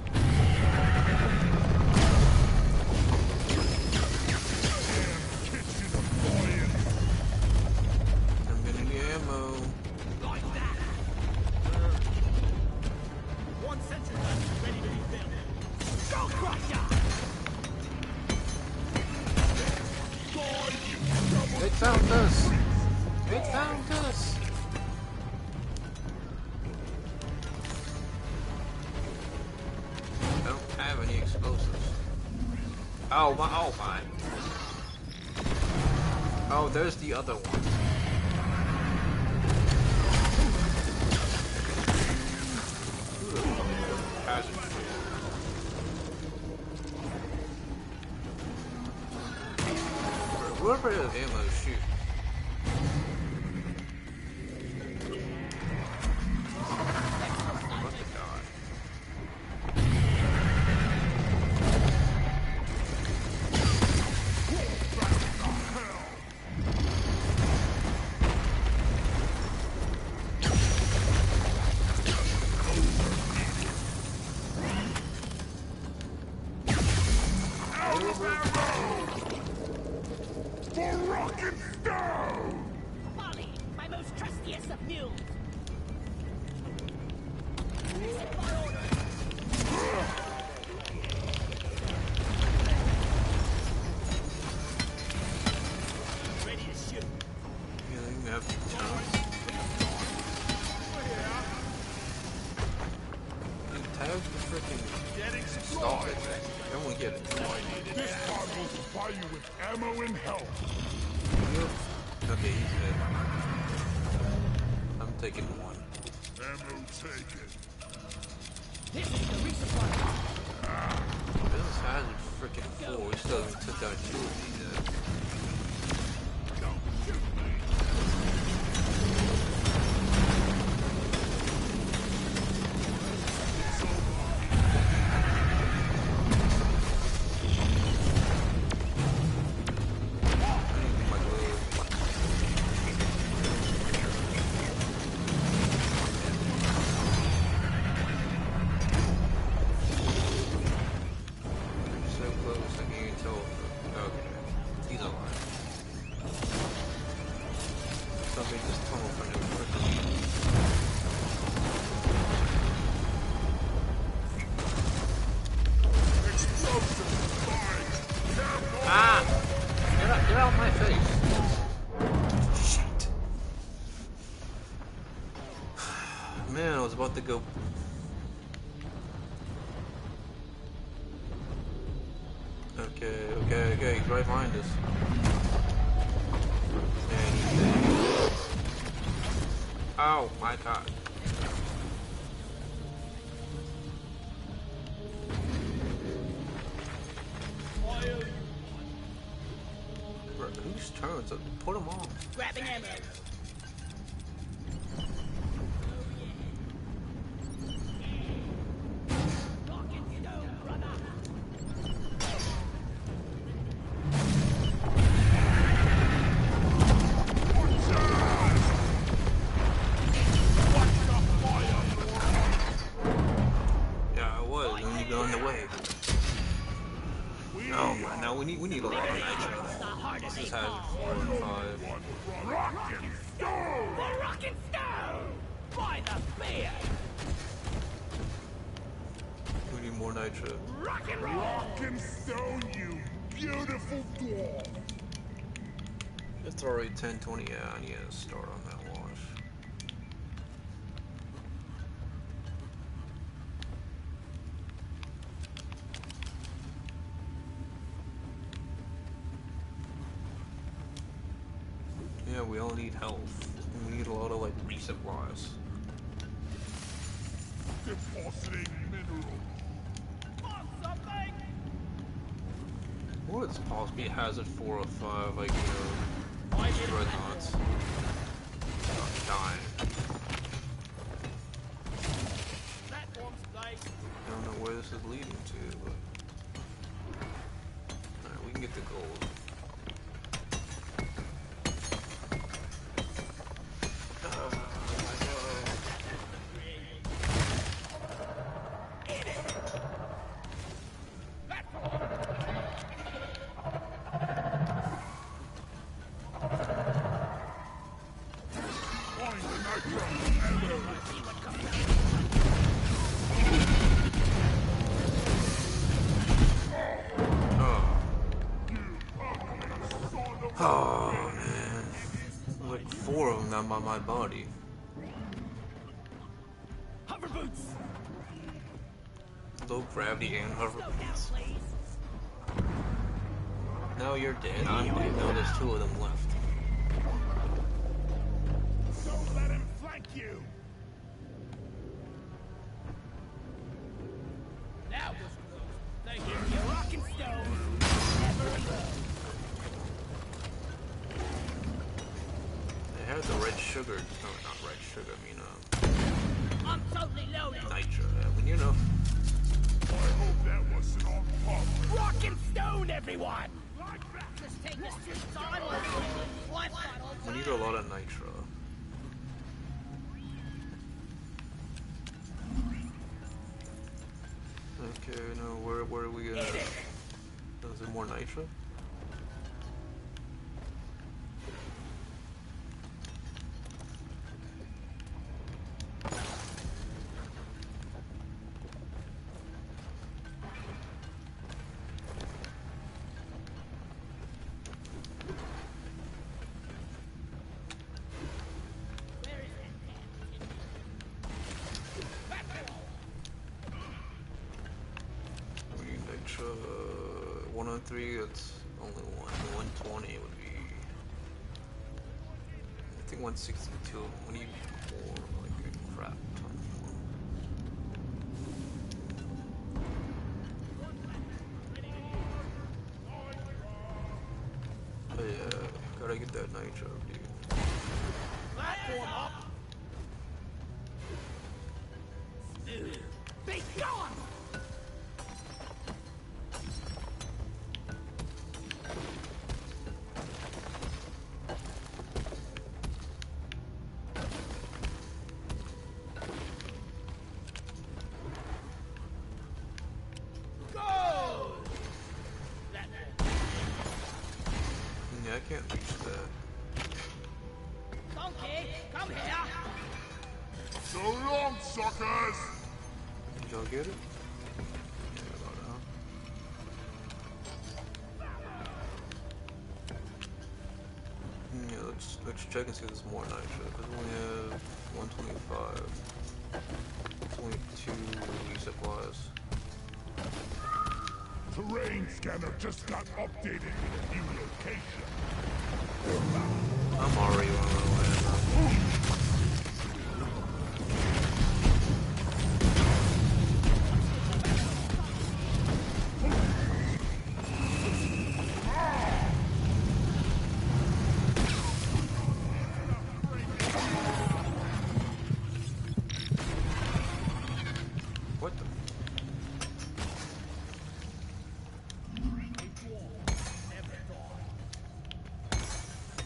I'm getting the ammo. Like that. One sentry gun ready to be built. Go Crusher! It found us! It found us! I don't have any explosives. Oh my, oh my. Oh, there's the other one. Who the fuck has it? Whoever has ammo, shoot. What the god? For rock and stone! Molly, my most trustiest of mules. Ready to shoot. Yeah, they have to tag the freaking Getting stall supplies! it. Everyone get it. This pod will supply you with ammo and health. Okay, he's dead. I'm taking one. Ammo taken. This is the resupply. This has a freaking full. He still took out two of these. Don't shoot me! So close, I can't even tell. Okay, he's alive. Somebody just tunnel for no freaking. Explosives fire! Careful! Ah! Get out of my face! Shit! Man, I was about to go. Okay, he's right behind us. And he's dead. Oh my god. Bro, whose turns? Put them on. Grabbing ammo. Rock and stone, brother. Yeah, I was when you go on the way. Oh man, now we need a lot of nitro. The hardest This they has fall. 4 and 5. Rock and stone! The rock and stone! By the beard! We need more nitro. Rock and roll! Rock and stone, you beautiful dwarf! It's already 10:20. Yeah, I need to start on that wash. Yeah, we all need health. We need a lot of like resupplies. Depositing mineral. Want something? What would possibly a hazard 4 or 5, like, you know, dreadnoughts? Not dying. Platforms, please. I don't know where this is leading to, but... Alright, we can get the gold. Find the nitro ammo. Oh, man. There's like 4 of them down by my body. Hover boots. Low gravity and hover Slow down, boots. please. Now you're dead. I'm dead. Now there's 2 of them left. Don't let him flank you. That was close. Thank you. You're rocking stone. Never alone. They had the red sugar. No, not red sugar. I mean, I'm totally loaded. nitro. When you know. I hope that wasn't on purpose. Rocking stone, everyone. Like that. Just take this to time. Life We need a lot of nitro. Okay, now where are we gonna... Is there more nitro? We need nitro... 103, that's only one. 120 would be... I think 162. We need more, like a crap ton more. Oh yeah, gotta get that nitro, dude. Platform up. Be gone. Go. Yeah, I can't reach that. Donkey, come here. So long, suckers. Did y'all get it? Yeah, about now. Yeah, let's check and see if there's more nitro, because we only have 125. It's only 2 resupplies. Terrain scanner just got updated with a new location. I'm already on my way now. What the?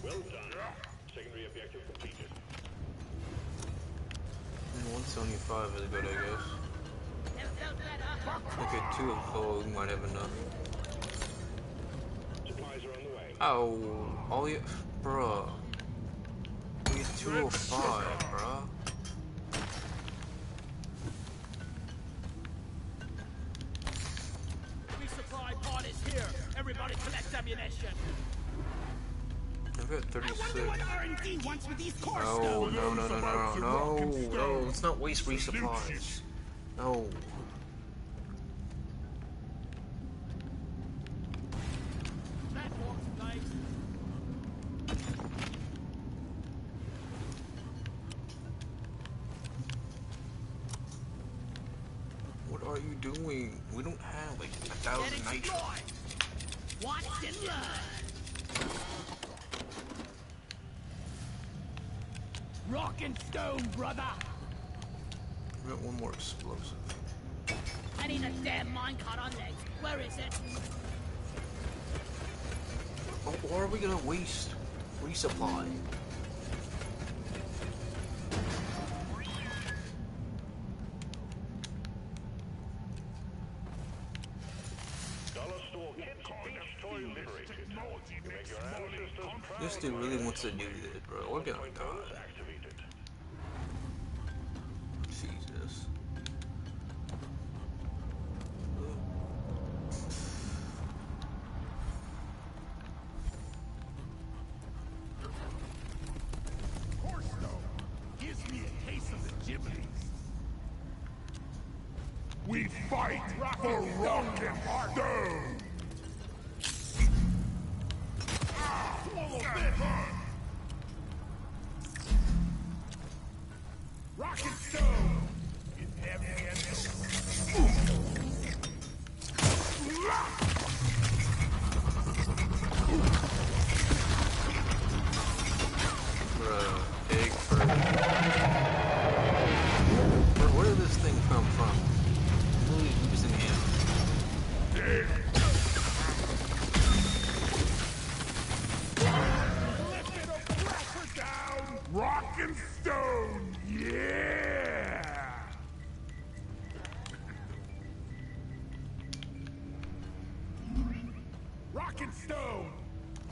Well done. Secondary objective completed. 175 is good, I guess. Okay, 2 of those might have enough. Supplies are on the way. Oh, all you, bruh. We need 205, bruh. Resupply pod is here. Everybody collect ammunition. I've got 36. R&D wants with these core No, stones. no, no, no, no, no, no, let's not waste resupplies. No. Platforms, please. are you doing? We don't have like 1,000 nitro. Watch and learn. Rock and stone, brother. We got one more explosive. I need a damn minecart on legs. Where is it? Oh, or are we gonna waste resupply? Dollar store kits, each toy liberated. To make your ancestors proud, This dude really wants to do this, bro. We're gonna point bonus die. activated. Jesus. Cornerstone gives me a case of the Ghiblis. We fight for rock and stone. Swallow this. Rock and stone. It never gets Bruh, egg first. Where did this thing come from? Really using him. lifted a pressure down. Rock and stone. Yeah. Rock and stone.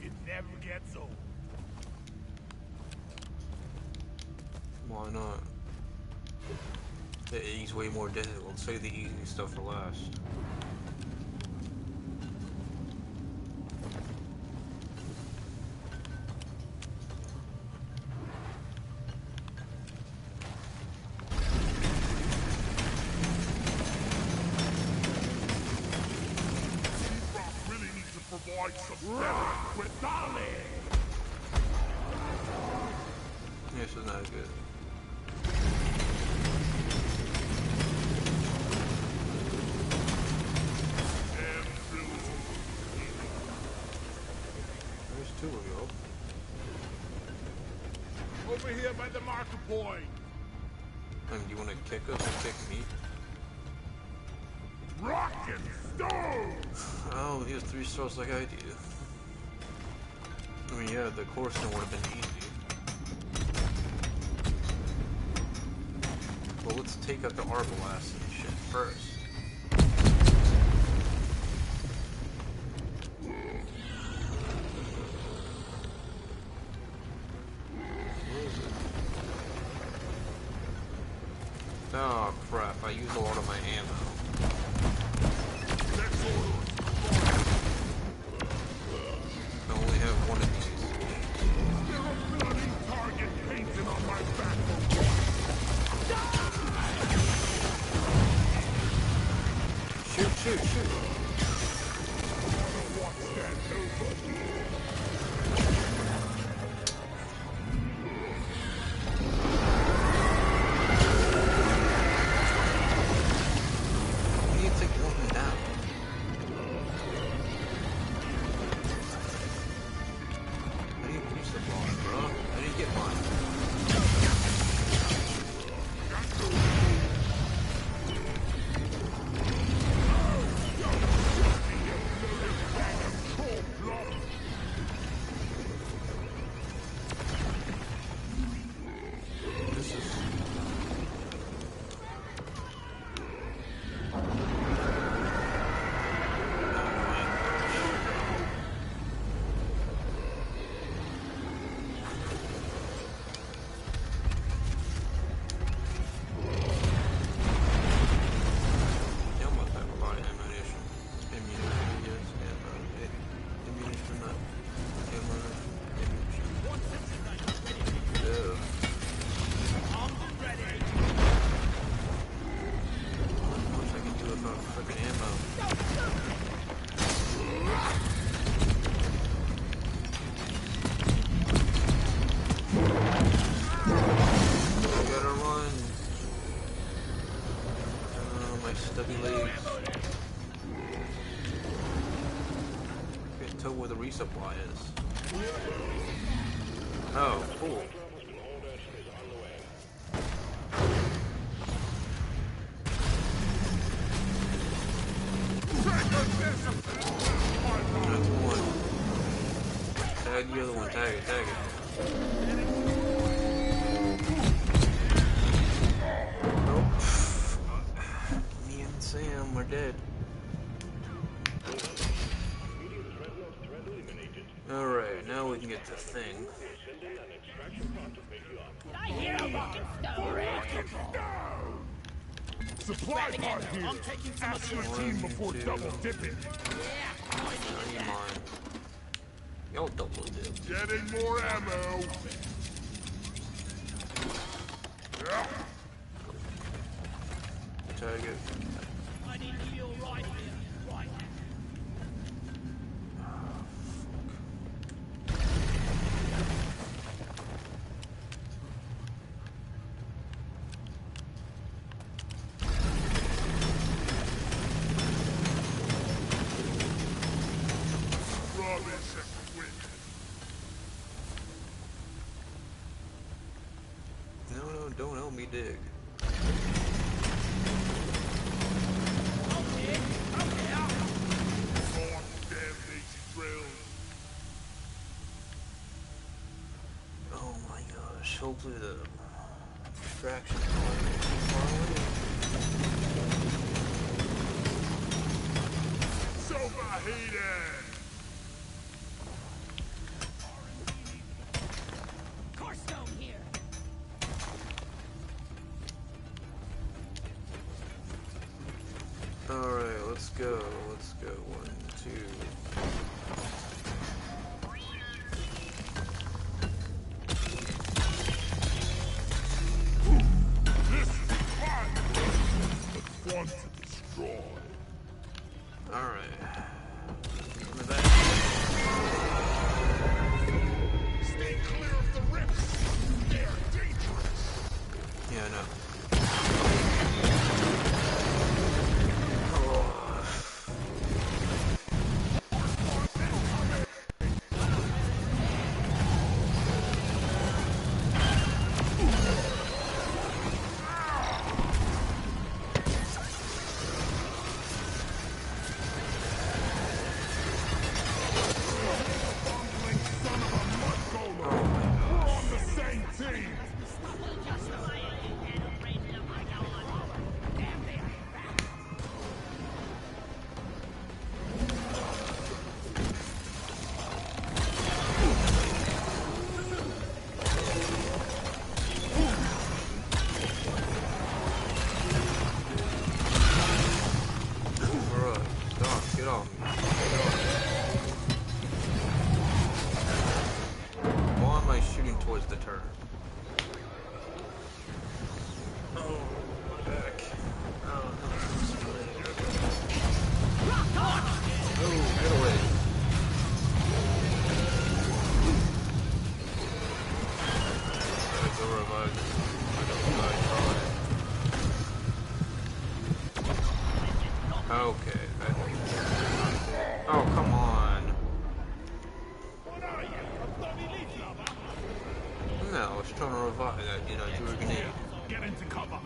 It never gets old. Why not? The E's way more difficult. Save the easy stuff for last. Rock really needs to provide some better with knowledge. This is not good. There's two of you. Over here by the marker point. Do you want to kick us or kick me? Rock and stone. Oh, he has 3 stars like I do. I mean, yeah, the course would have been easy. Well, let's take out the arbalest and shit first. Where is it? Oh crap, I used a lot of my ammo. I only have one of these. There's a bloody target painted on my back. Shoot, shoot, shoot. Watch that over. We need to take one of them down. I didn't use the ball, bro. I didn't get mine. my stubby legs. Can't tell where the resupply is. Oh, cool. That's one. Tag the other one, tag it, tag it. Nope. Me and Sam are dead. Alright, now we can get the thing. Did I hear a rockin' stone? Supply pod here. I'm taking some Ask your of team before double dipping. Yeah, Now you mine. Y'all double dip. Getting more ammo. Yeah. Tag it. I need to feel right here, right now. Rubbish equipment. No, don't help me dig. More damn lazy drills. Oh my gosh, hopefully the distraction is not too far away. Superheated. Core stone here. Alright, let's go. Let's go. 1, 2. This is fun. Fun to destroy. Alright. In the back. Stay clear of the rips. They're dangerous. Yeah, I know. Bumbling son of a mud golem. We're on the same team. Bruh, stop, get off me. Why am I shooting towards the turret? Oh, my back. Oh, no. Oh, get away. Gotta go revive this. I don't die. Okay. Oh, come on. No, I was trying to revive that, threw a grenade. Get into cover.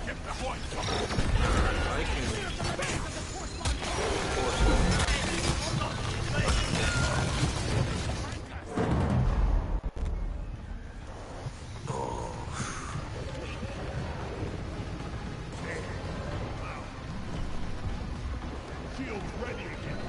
Get the horse. I can... Shield ready again.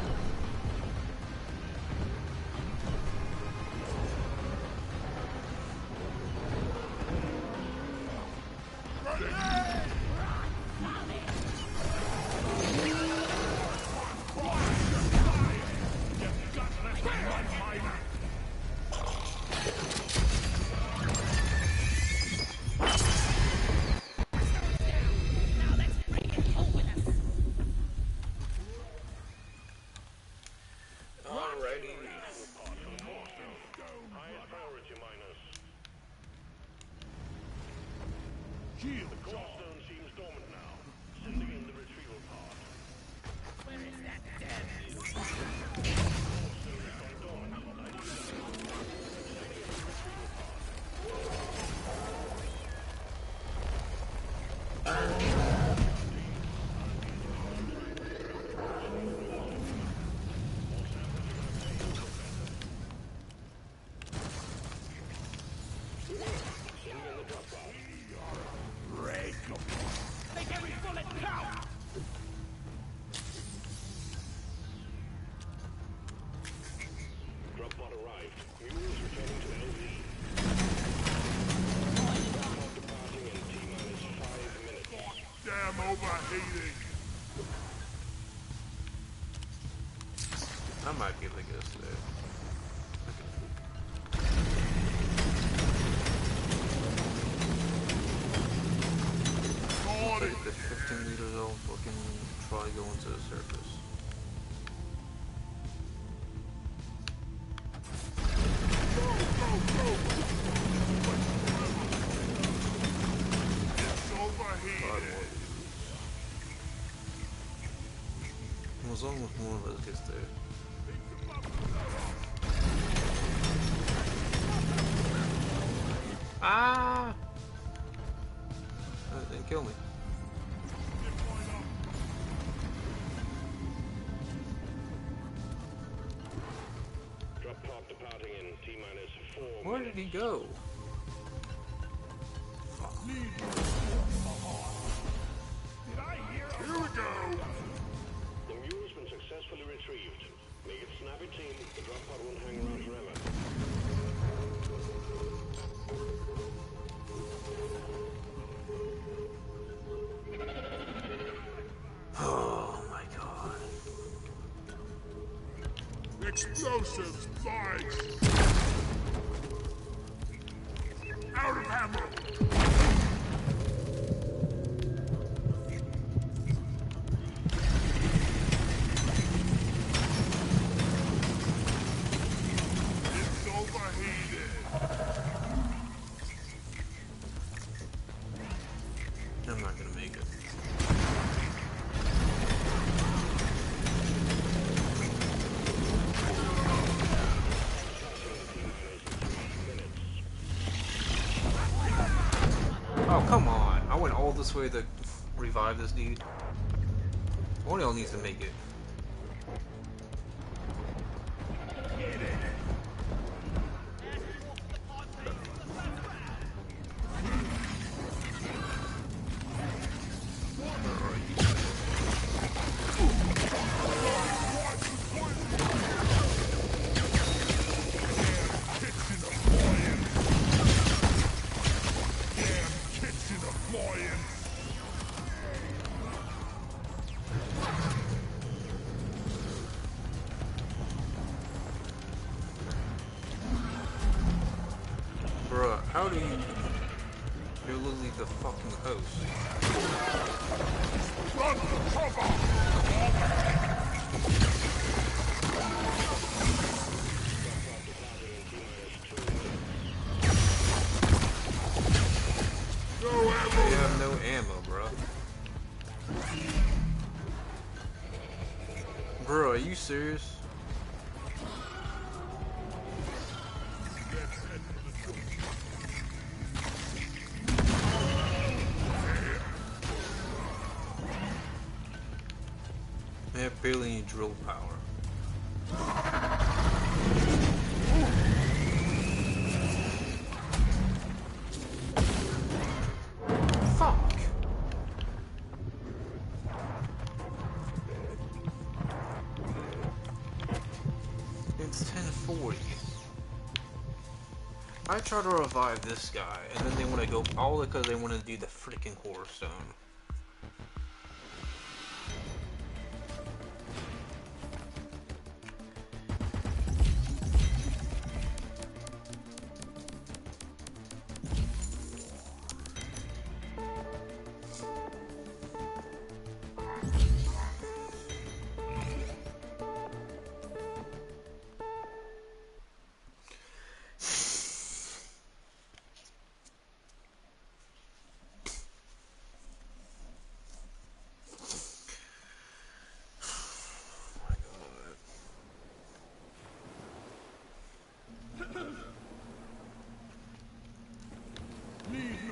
Alrighty. High priority miners. Shield The core charge. stone seems dormant now. Sending in the retrieval pod. Where is that damn Core stone has gone dormant. Sending in the retrieval pod. Make every bullet count! Drop pod arrived. Mules returning to LV. Departing in T-minus 5 minutes. Damn overheating. I might be able to get us there. Naughty. Take the 15 meter zone, fucking try going to the surface. It's overheated. As long as one of us gets there. Ah! That didn't kill me. Drop pod departing in T-minus 4 Where did he go? Here we go. The mule's been successfully retrieved. Make it snappy, team. The drop pod won't hang around forever. Oh my god. Explosives, lights. Out of ammo. It's overheated. I'm not gonna make it. Oh, come on. I went all this way to revive this dude. One of y'all needs to make it. Kitchen appliance. Bruh, how do you... You're literally the fucking host. Run for cover. No You ammo. have no ammo, bruh. Bro, are you serious? They have barely any drill power. Fuck! It's 10:40. I try to revive this guy, and then they want to go all because they want to do the freaking horror stone.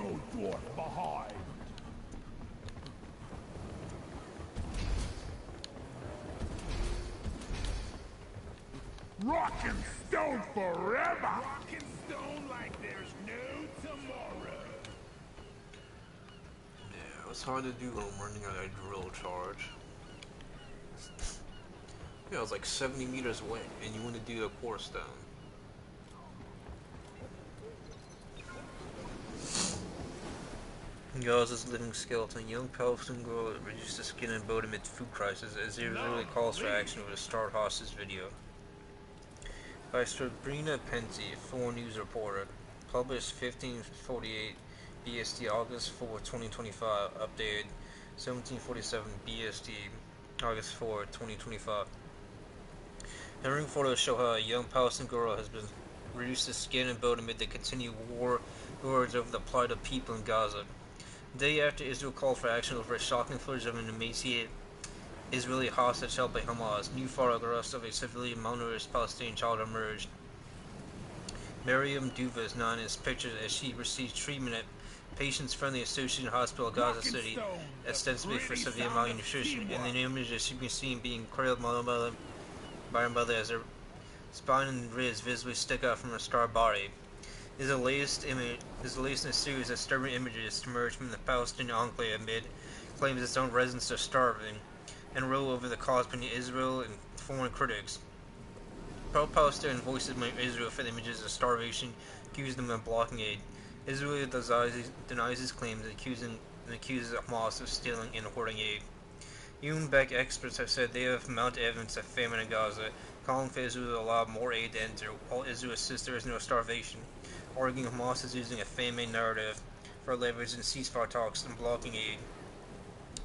no dwarf behind. Rock and stone forever! Rock and stone like there's no tomorrow. Yeah, it's hard to do when I'm running on a drill charge. Yeah, I was like 70 meters away, and you want to do the course down. Gaza's living skeleton. Young Palestinian girl reduced to skin and bone amid food crisis as Israeli calls for action over the Start Hostage video. By Sabrina Penty, Foreign News reporter. Published 1548 BST August 4, 2025. Updated 1747 BST August 4, 2025. Harrowing photos show how a young Palestinian girl has been reduced to skin and bone amid the continued wars over the plight of people in Gaza. The day after Israel called for action over a shocking footage of an emaciated Israeli hostage held by Hamas, new photographs of a severely malnourished Palestinian child emerged. Miriam Duva is known as pictured as she received treatment at Patients-Friendly Association Hospital, Gaza City, ostensibly for severe malnutrition. In the images, she can be seen being cradled by her mother as her spine and ribs visibly stick out from her scarred body. This is the latest in a series of disturbing images to emerge from the Palestinian enclave amid claims its own residents are starving, and roll over the cause between Israel and foreign critics. Pro-Palestinian voices blame Israel for the images of starvation, accusing them of blocking aid. Israel denies his claims and accuses Hamas of stealing and hoarding aid. UN-backed experts have said they have mounted evidence of famine in Gaza, calling for Israel to allow more aid to enter, while Israel insists there is no starvation, arguing Hamas is using a famine narrative for leverage in ceasefire talks and blocking aid.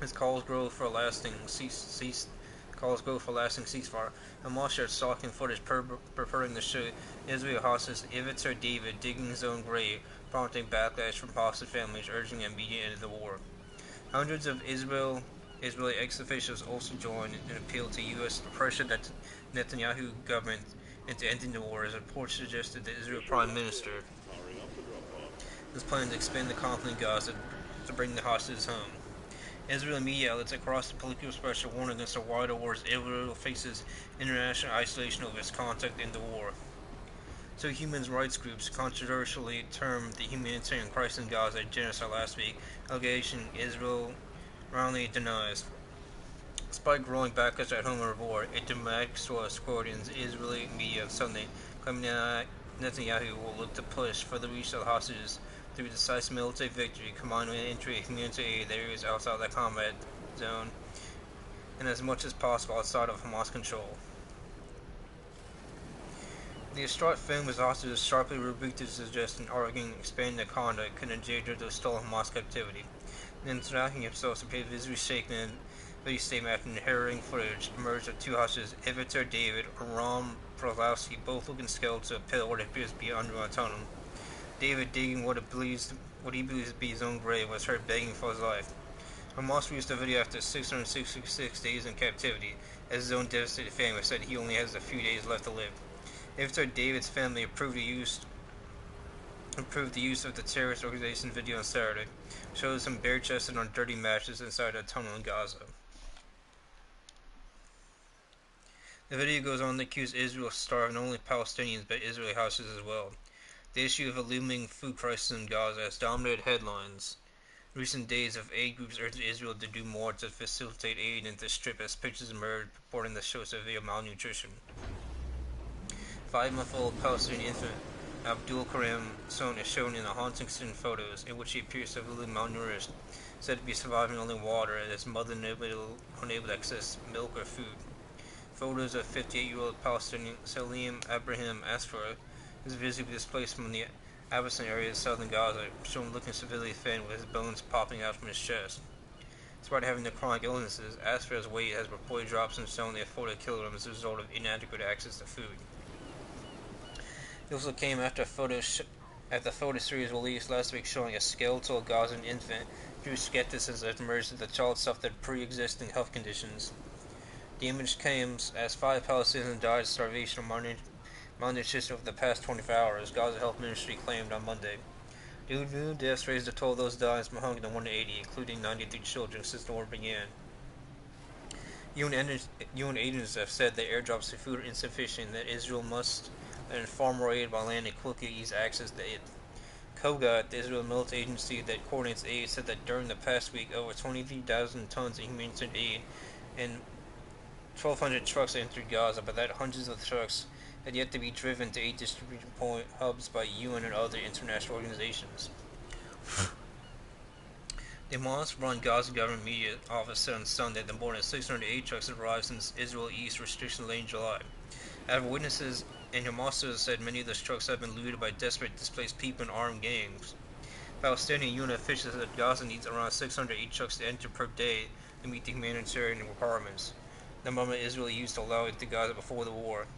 As calls grow for a lasting ceasefire, Hamas shared stalking footage purporting to show Israeli hostage Ivitar David digging his own grave, prompting backlash from hostage families urging an immediate end of the war. Hundreds of Israeli ex-officials also joined in an appeal to U.S. pressure that Netanyahu government into ending the war, as reports suggested the Israel Prime Minister is planning to expand the conflict in Gaza to bring the hostages home. Israeli media outlets across the political spectrum warn against a wider war as Israel faces international isolation over its conduct in the war. So human rights groups controversially termed the humanitarian crisis in Gaza a genocide last week, allegation Israel roundly denies. Despite growing backlash at home and abroad, a dramatic source quoted in Israeli media on Sunday claiming that Netanyahu will look to push for the release of the hostages through decisive military victory, combined with entry of humanitarian aid areas outside the combat zone, and as much as possible outside of Hamas control. The distraught family hostages sharply rebuked the suggestion, arguing expanding the conduct could endanger those still in Hamas captivity. Netanyahu himself appeared visibly shaken in a video statement after inheriting footage emerged of two hostages, Ivitar David and Ram Prolowski, both looking skeletal to a pit of what appears to be under a tunnel. David, digging what he believes to be his own grave, was heard begging for his life. Hamas released the video after 666 days in captivity, as his own devastated family said he only has a few days left to live. Ivitar David's family approved the use of the terrorist organization video on Saturday, shows him bare-chested on dirty mattress inside a tunnel in Gaza. The video goes on to accuse Israel of starving not only Palestinians but Israeli hostages as well. The issue of a looming food crisis in Gaza has dominated headlines. Recent days of aid groups urged Israel to do more to facilitate aid and to strip as pictures emerged purporting to show severe malnutrition. 5-month-old Palestinian infant Abdul Karim Son is shown in the haunting scene photos, in which he appears severely malnourished, said to be surviving only water and his mother unable to access milk or food. Photos of 58-year-old Palestinian Salim Abraham Asfar is visibly displaced from the Abbasan area of southern Gaza, shown looking severely thin with his bones popping out from his chest. Despite having the chronic illnesses, Asfar's weight has reportedly dropped since only 40 kilograms as a result of inadequate access to food. It also came after the photo series released last week showing a skeletal Gazan infant drew skepticism as emerged that the child suffered pre-existing health conditions. The image comes as 5 Palestinians died of starvation or malnutrition over the past 24 hours, Gaza Health Ministry claimed on Monday. The new deaths raised the total of those dying from hunger to 180, including 93 children since the war began. UN agents have said that airdrops of food are insufficient, that Israel must and far more aid by land and quickly ease access to it. KOGAT, the Israel military agency that coordinates aid, said that during the past week, over 23,000 tons of humanitarian aid and 1,200 trucks entered Gaza, but that hundreds of trucks had yet to be driven to aid distribution point hubs by UN and other international organizations. The Hamas-run Gaza government media office said on Sunday that more than 600 aid trucks had arrived since Israel eased restrictions late in July. However, witnesses and Hamas said many of those trucks have been looted by desperate displaced people and armed gangs. Palestinian UN officials said that Gaza needs around 600 aid trucks to enter per day to meet the humanitarian requirements, the number Israel used to allow it to Gaza before the war.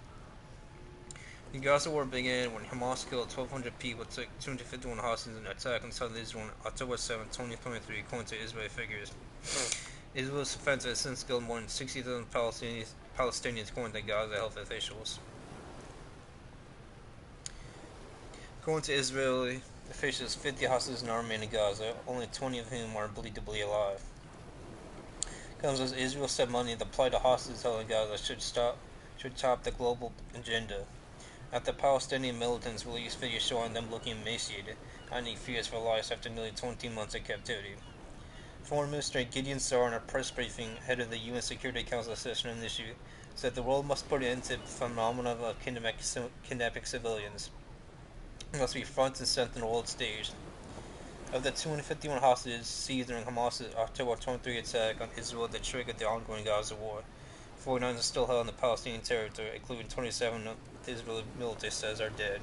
The Gaza war began when Hamas killed 1,200 people, took 251 hostages in an attack on southern Israel on October 7, 2023, according to Israeli figures. Israel's defense has since killed more than 60,000 Palestinians, according to Gaza health officials. According to Israeli officials, 50 hostages now remain in Gaza, only 20 of whom are believed to be alive. Comes as Israel said Monday the plight of hostages held in Gaza should top the global agenda. After Palestinian militants released videos showing them looking emaciated, hiding fears for lives after nearly 20 months of captivity. Foreign Minister Gideon Saar in a press briefing ahead of the UN Security Council session on the issue said the world must put an end to the phenomenon of kidnapping civilians. It must be front and center on the world stage. Of the 251 hostages seized during Hamas's October 23 attack on Israel that triggered the ongoing Gaza war, 49 are still held in the Palestinian territory, including 27 the Israeli military says are dead.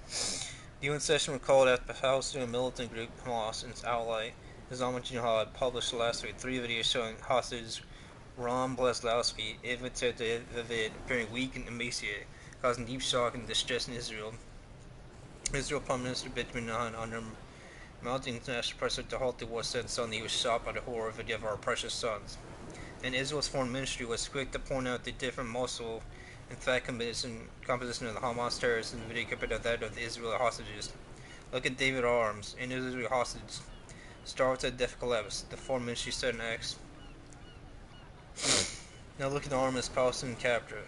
The UN session recalled that the Palestinian militant group Hamas and its ally Islamic Jihad published last week 3 videos showing hostages Ram Blaslowski, Evita David appearing weak and emaciated, causing deep shock and distress in Israel. Israel Prime Minister Benjamin Netanyahu, under mounting international pressure to halt the war, said Sunday he was shocked by the horror video of our precious sons. And Israel's foreign ministry was quick to point out the different muscle and fat composition of the Hamas terrorists in the video compared to that of the Israeli hostages. Look at David Arms, an Israeli hostage, starved to death collapse, the foreign ministry said in X. Now look at Arms' Palestinian captor,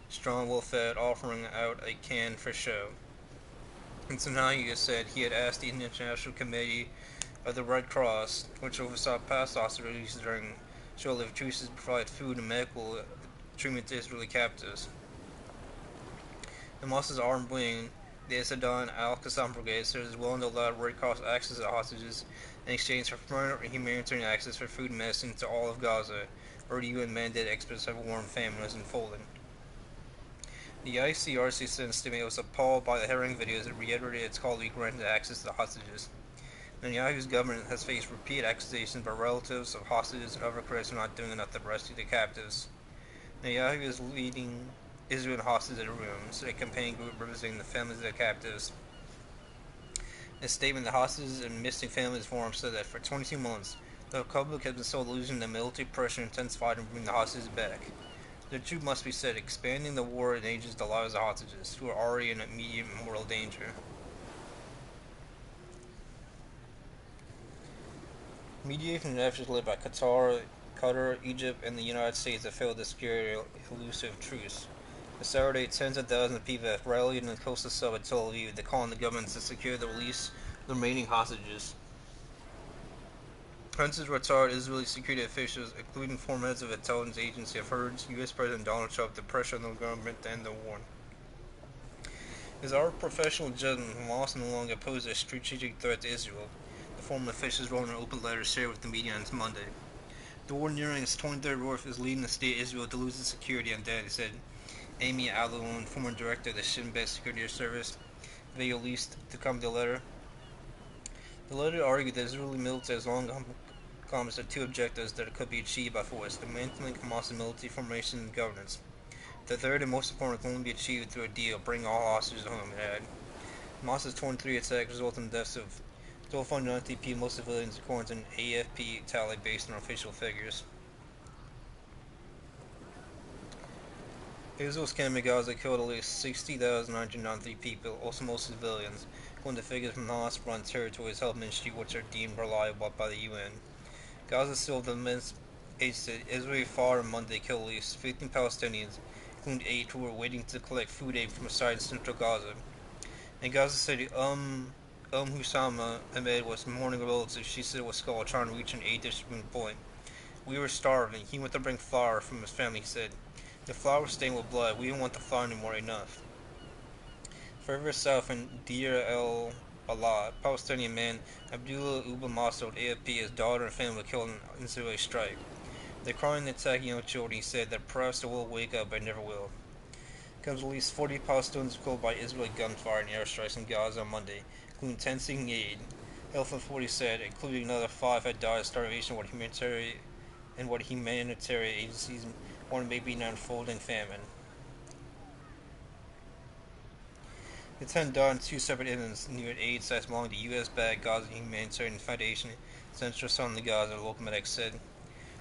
strong, well-fed, offering out a can for show. And Netanyahu said he had asked the International Committee of the Red Cross, which oversaw past hostage releases during short-lived truces, to provide food and medical treatment to Israeli captives. Hamas's armed wing, the Asadon al-Qassam Brigade, said it is willing to allow Red Cross access to hostages in exchange for further humanitarian access for food and medicine to all of Gaza, where the UN-mandated experts have warned famine is unfolding. The ICRC said in a statement it was appalled by the harrowing videos that reiterated its call to be granted access to the hostages. Netanyahu's government has faced repeated accusations by relatives of hostages and other critics for not doing enough to rescue the captives. Netanyahu is leading Israel hostages in a room, said a campaign group representing the families of the captives. In a statement, the hostages and missing families forum said that for 22 months, the public has been so illusioned that military pressure intensified in bringing the hostages back. The truth must be said, expanding the war endangers the lives of hostages, who are already in immediate mortal danger. Mediation efforts led by Qatar, Egypt, and the United States have failed to secure an elusive truce. On Saturday, tens of thousands of people have rallied in the coastal suburb of Tel Aviv to call on the government to secure the release of the remaining hostages. Hundreds of retired Israeli security officials, including former heads of intelligence agencies, have urged U.S. President Donald Trump to pressure on the government to end the war. As our professional judgment, Hamas no longer poses a strategic threat to Israel, the former officials wrote in an open letter shared with the media on Monday. The war nearing its 23rd war is leading the state of Israel to lose its security identity, said Amy Alon, former director of the Shin Bet Security Service, video released to come to the letter. The letter argued that Israeli military has long promised the 2 objectives that could be achieved by force: dismantling Hamas' military formation and governance. The third and most important can only be achieved through a deal, bringing all hostages home, it added. Hamas' 23 attack resulted in the deaths of 1,290 people, most civilians, according to an AFP tally based on official figures. Israel's campaign in Gaza killed at least 60,993 people, also most civilians, when the figures from the hospital and territories health ministry which are deemed reliable by the UN. Gaza still the immense aid said Israeli fought on Monday killed at least 15 Palestinians, including 8 who were waiting to collect food aid from a site in central Gaza. In Gaza City, Husama Ahmed was mourning a relative she said was skull trying to reach an aid distribution point. We were starving. He went to bring flour from his family, he said. The flour was stained with blood. We didn't want the flour anymore enough. Further south in Deir el-Balah, Palestinian man Abdullah Uba Masoud AFP, his daughter and family were killed in an Israeli strike. They're crying and attacking young children, he said, that perhaps they will wake up but never will. Comes at least 40 Palestinians killed by Israeli gunfire and airstrikes in Gaza on Monday, including 10 seeking aid. Health authorities said, including another 5 had died of starvation and what humanitarian agencies warn may be an unfolding famine. The 10 died in 2 separate incidents near an aid site belonging to U.S.-backed Gaza Humanitarian Foundation, Central Southern Gaza, local medics said.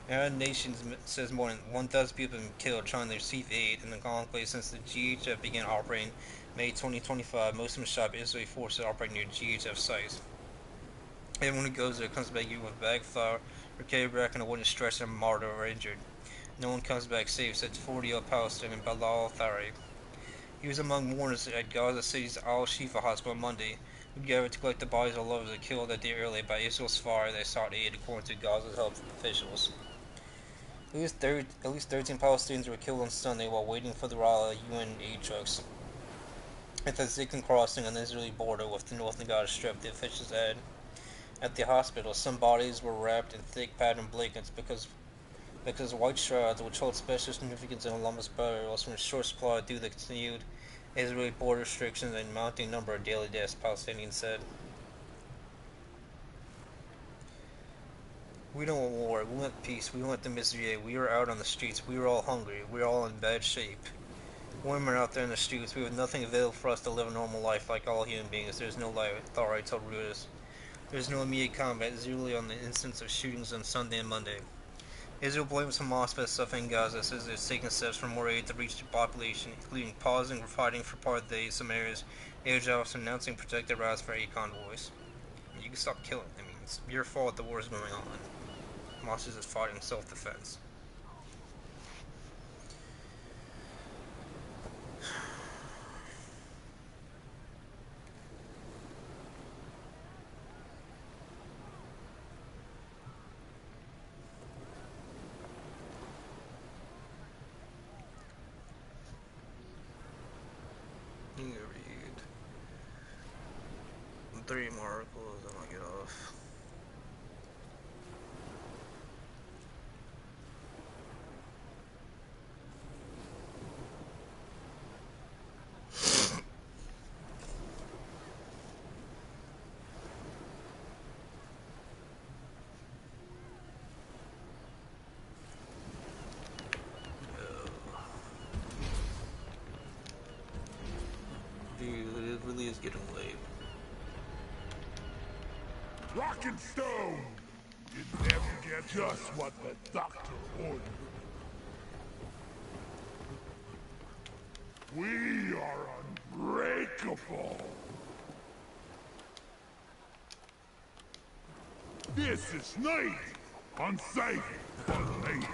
The United Nations says more than 1,000 people have been killed trying to receive aid in the conflict since the GHF began operating May 2025. Most of them shot by Israeli forces operating near GHF sites. Everyone who goes there comes back either with a bag of flour or carried back on a wooden stretcher and martyred or injured. No one comes back safe, said 40-year-old Palestinian Bilal Thari. He was among mourners at Gaza City's Al-Shifa hospital on Monday, who gathered to collect the bodies of lovers killed that day early by Israel's fire that sought aid, according to Gaza's health officials. At least 13 Palestinians were killed on Sunday while waiting for the arrival of UN aid trucks at the Zikin crossing on the Israeli border with the northern Gaza Strip, the officials added. At the hospital, some bodies were wrapped in thick patterned blankets because white shrouds, which hold special significance in Columbus burials, were in short supply due to the continued Israeli border restrictions and mounting number of daily deaths, Palestinians said. We don't want war, we want peace, we want the misery. We are out on the streets, we are all hungry, we are all in bad shape. Women are out there in the streets, we have nothing available for us to live a normal life like all human beings. There's no life, Thari told Reuters. There's no immediate combat, zeroing on the incidents of shootings on Sunday and Monday. Israel blames Hamas for the suffering in Gaza, says it's taking steps for more aid to reach the population, including pausing fighting for part of the day in some areas, airdrops announcing protected routes for aid convoys. You can stop killing. I mean, it's your fault the war is going on. Hamas is just fighting self-defense. I'm gonna read 3 more articles and I'll get off. Dude, it really is getting late. Rock and stone! You never get just what the doctor ordered. We are unbreakable! This is night! Unsafe, but late.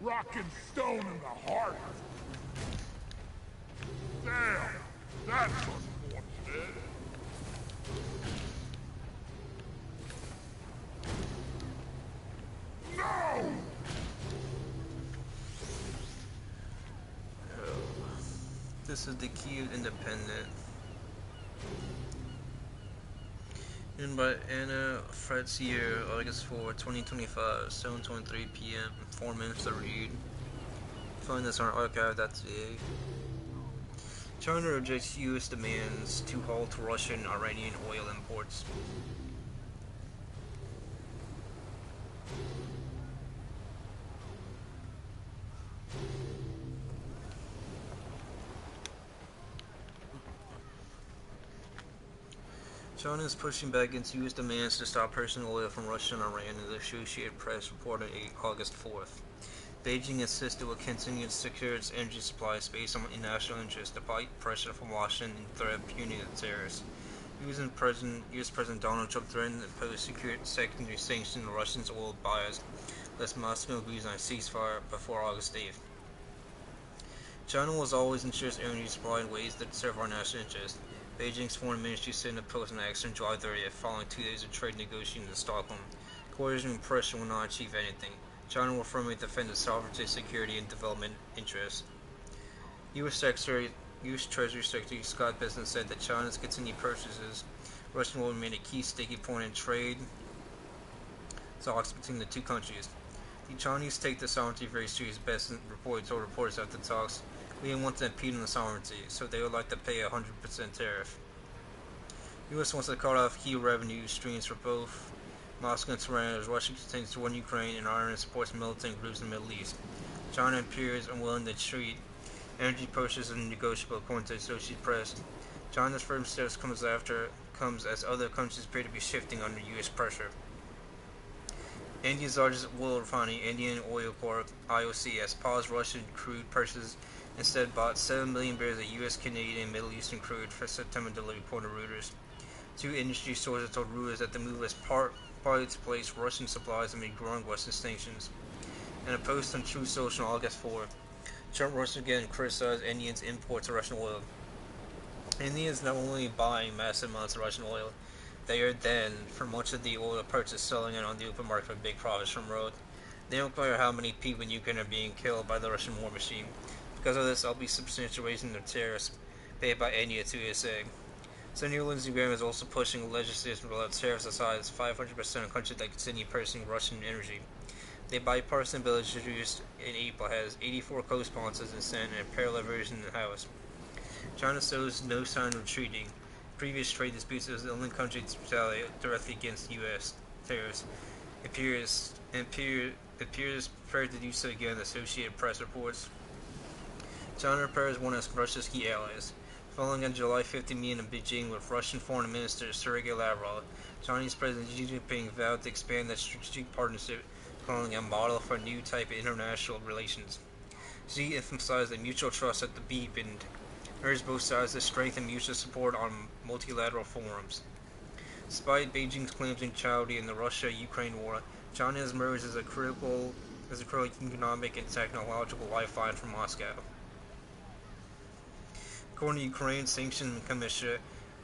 Rock and stone in the heart. Damn, that's unfortunate. No! This is the key of independent. Written by Anna Fretzier, August 4, 2025, 7:23 p.m. 4 minutes to read. Find this on archive.ca. China rejects U.S. demands to halt Russian and Iranian oil imports. China is pushing back against U.S. demands to stop purchasing oil from Russia and Iran, as the Associated Press reported August 4th. Beijing insists it will continue to secure its energy supplies based on international interests, despite pressure from Washington and threat of punitive tariffs. U.S. President Donald Trump threatened to impose secondary sanctions on Russia's oil buyers, lest Moscow agrees on a ceasefire before August 8th. China was always ensures energy supply in ways that serve our national interests. Beijing's foreign ministry said in a post on X on July 30th, following 2 days of trade negotiations in Stockholm. Coercion and pressure will not achieve anything. China will firmly defend its sovereignty, security, and development interests. U.S. Treasury Secretary Scott Bessent said that China's continued purchases of Russian oil remain a key sticking point in trade talks between the two countries. The Chinese take the sovereignty very seriously, Bessent told reporters after the talks. We didn't want to impede on the sovereignty, so they would like to pay a 100% tariff. U.S. wants to cut off key revenue streams for both Moscow and Tehran as Russia continues to war in Ukraine and Iran supports militant groups in the Middle East. China appears unwilling to treat energy purchases as negotiable, according to the Associated Press. China's firm steps comes as other countries appear to be shifting under U.S. pressure. India's largest oil refinery, Indian Oil Corp (IOC), has paused Russian crude purchases. Instead, bought 7 million barrels of U.S., Canadian, and Middle Eastern crude for September delivery, according to Reuters. Two industry sources told Reuters that the move was partly to place Russian supplies amid growing Western sanctions. In a post on Truth Social on August 4, Trump once again criticized India's imports of Russian oil. India is not only buying massive amounts of Russian oil, they are then, for much of the oil purchased, selling it on the open market for big profits from road. They don't care how many people in Ukraine are being killed by the Russian war machine. Because of this, I'll be substantial raising the tariffs paid by India to USA. Senator Lindsey Graham is also pushing legislation to allow tariffs as high as 500% on countries that continue purchasing Russian energy. The bipartisan bill introduced in April has 84 co-sponsors in the Senate and a parallel version in the House. China shows no sign of retreating. Previous trade disputes as the only country to retaliate directly against U.S. tariffs appears prepared to do so again, the Associated Press reports. China appears one of Russia's key allies. Following a July 15 meeting in Beijing with Russian Foreign Minister Sergei Lavrov, Chinese President Xi Jinping vowed to expand the strategic partnership, calling a model for a new type of international relations. Xi emphasized that mutual trust had to be deepened, urged both sides to strengthen mutual support on multilateral forums. Despite Beijing's claims in neutrality in the Russia-Ukraine war, China has emerged as a critical economic and technological lifeline for Moscow. According to Ukraine's Sanctions Commissioner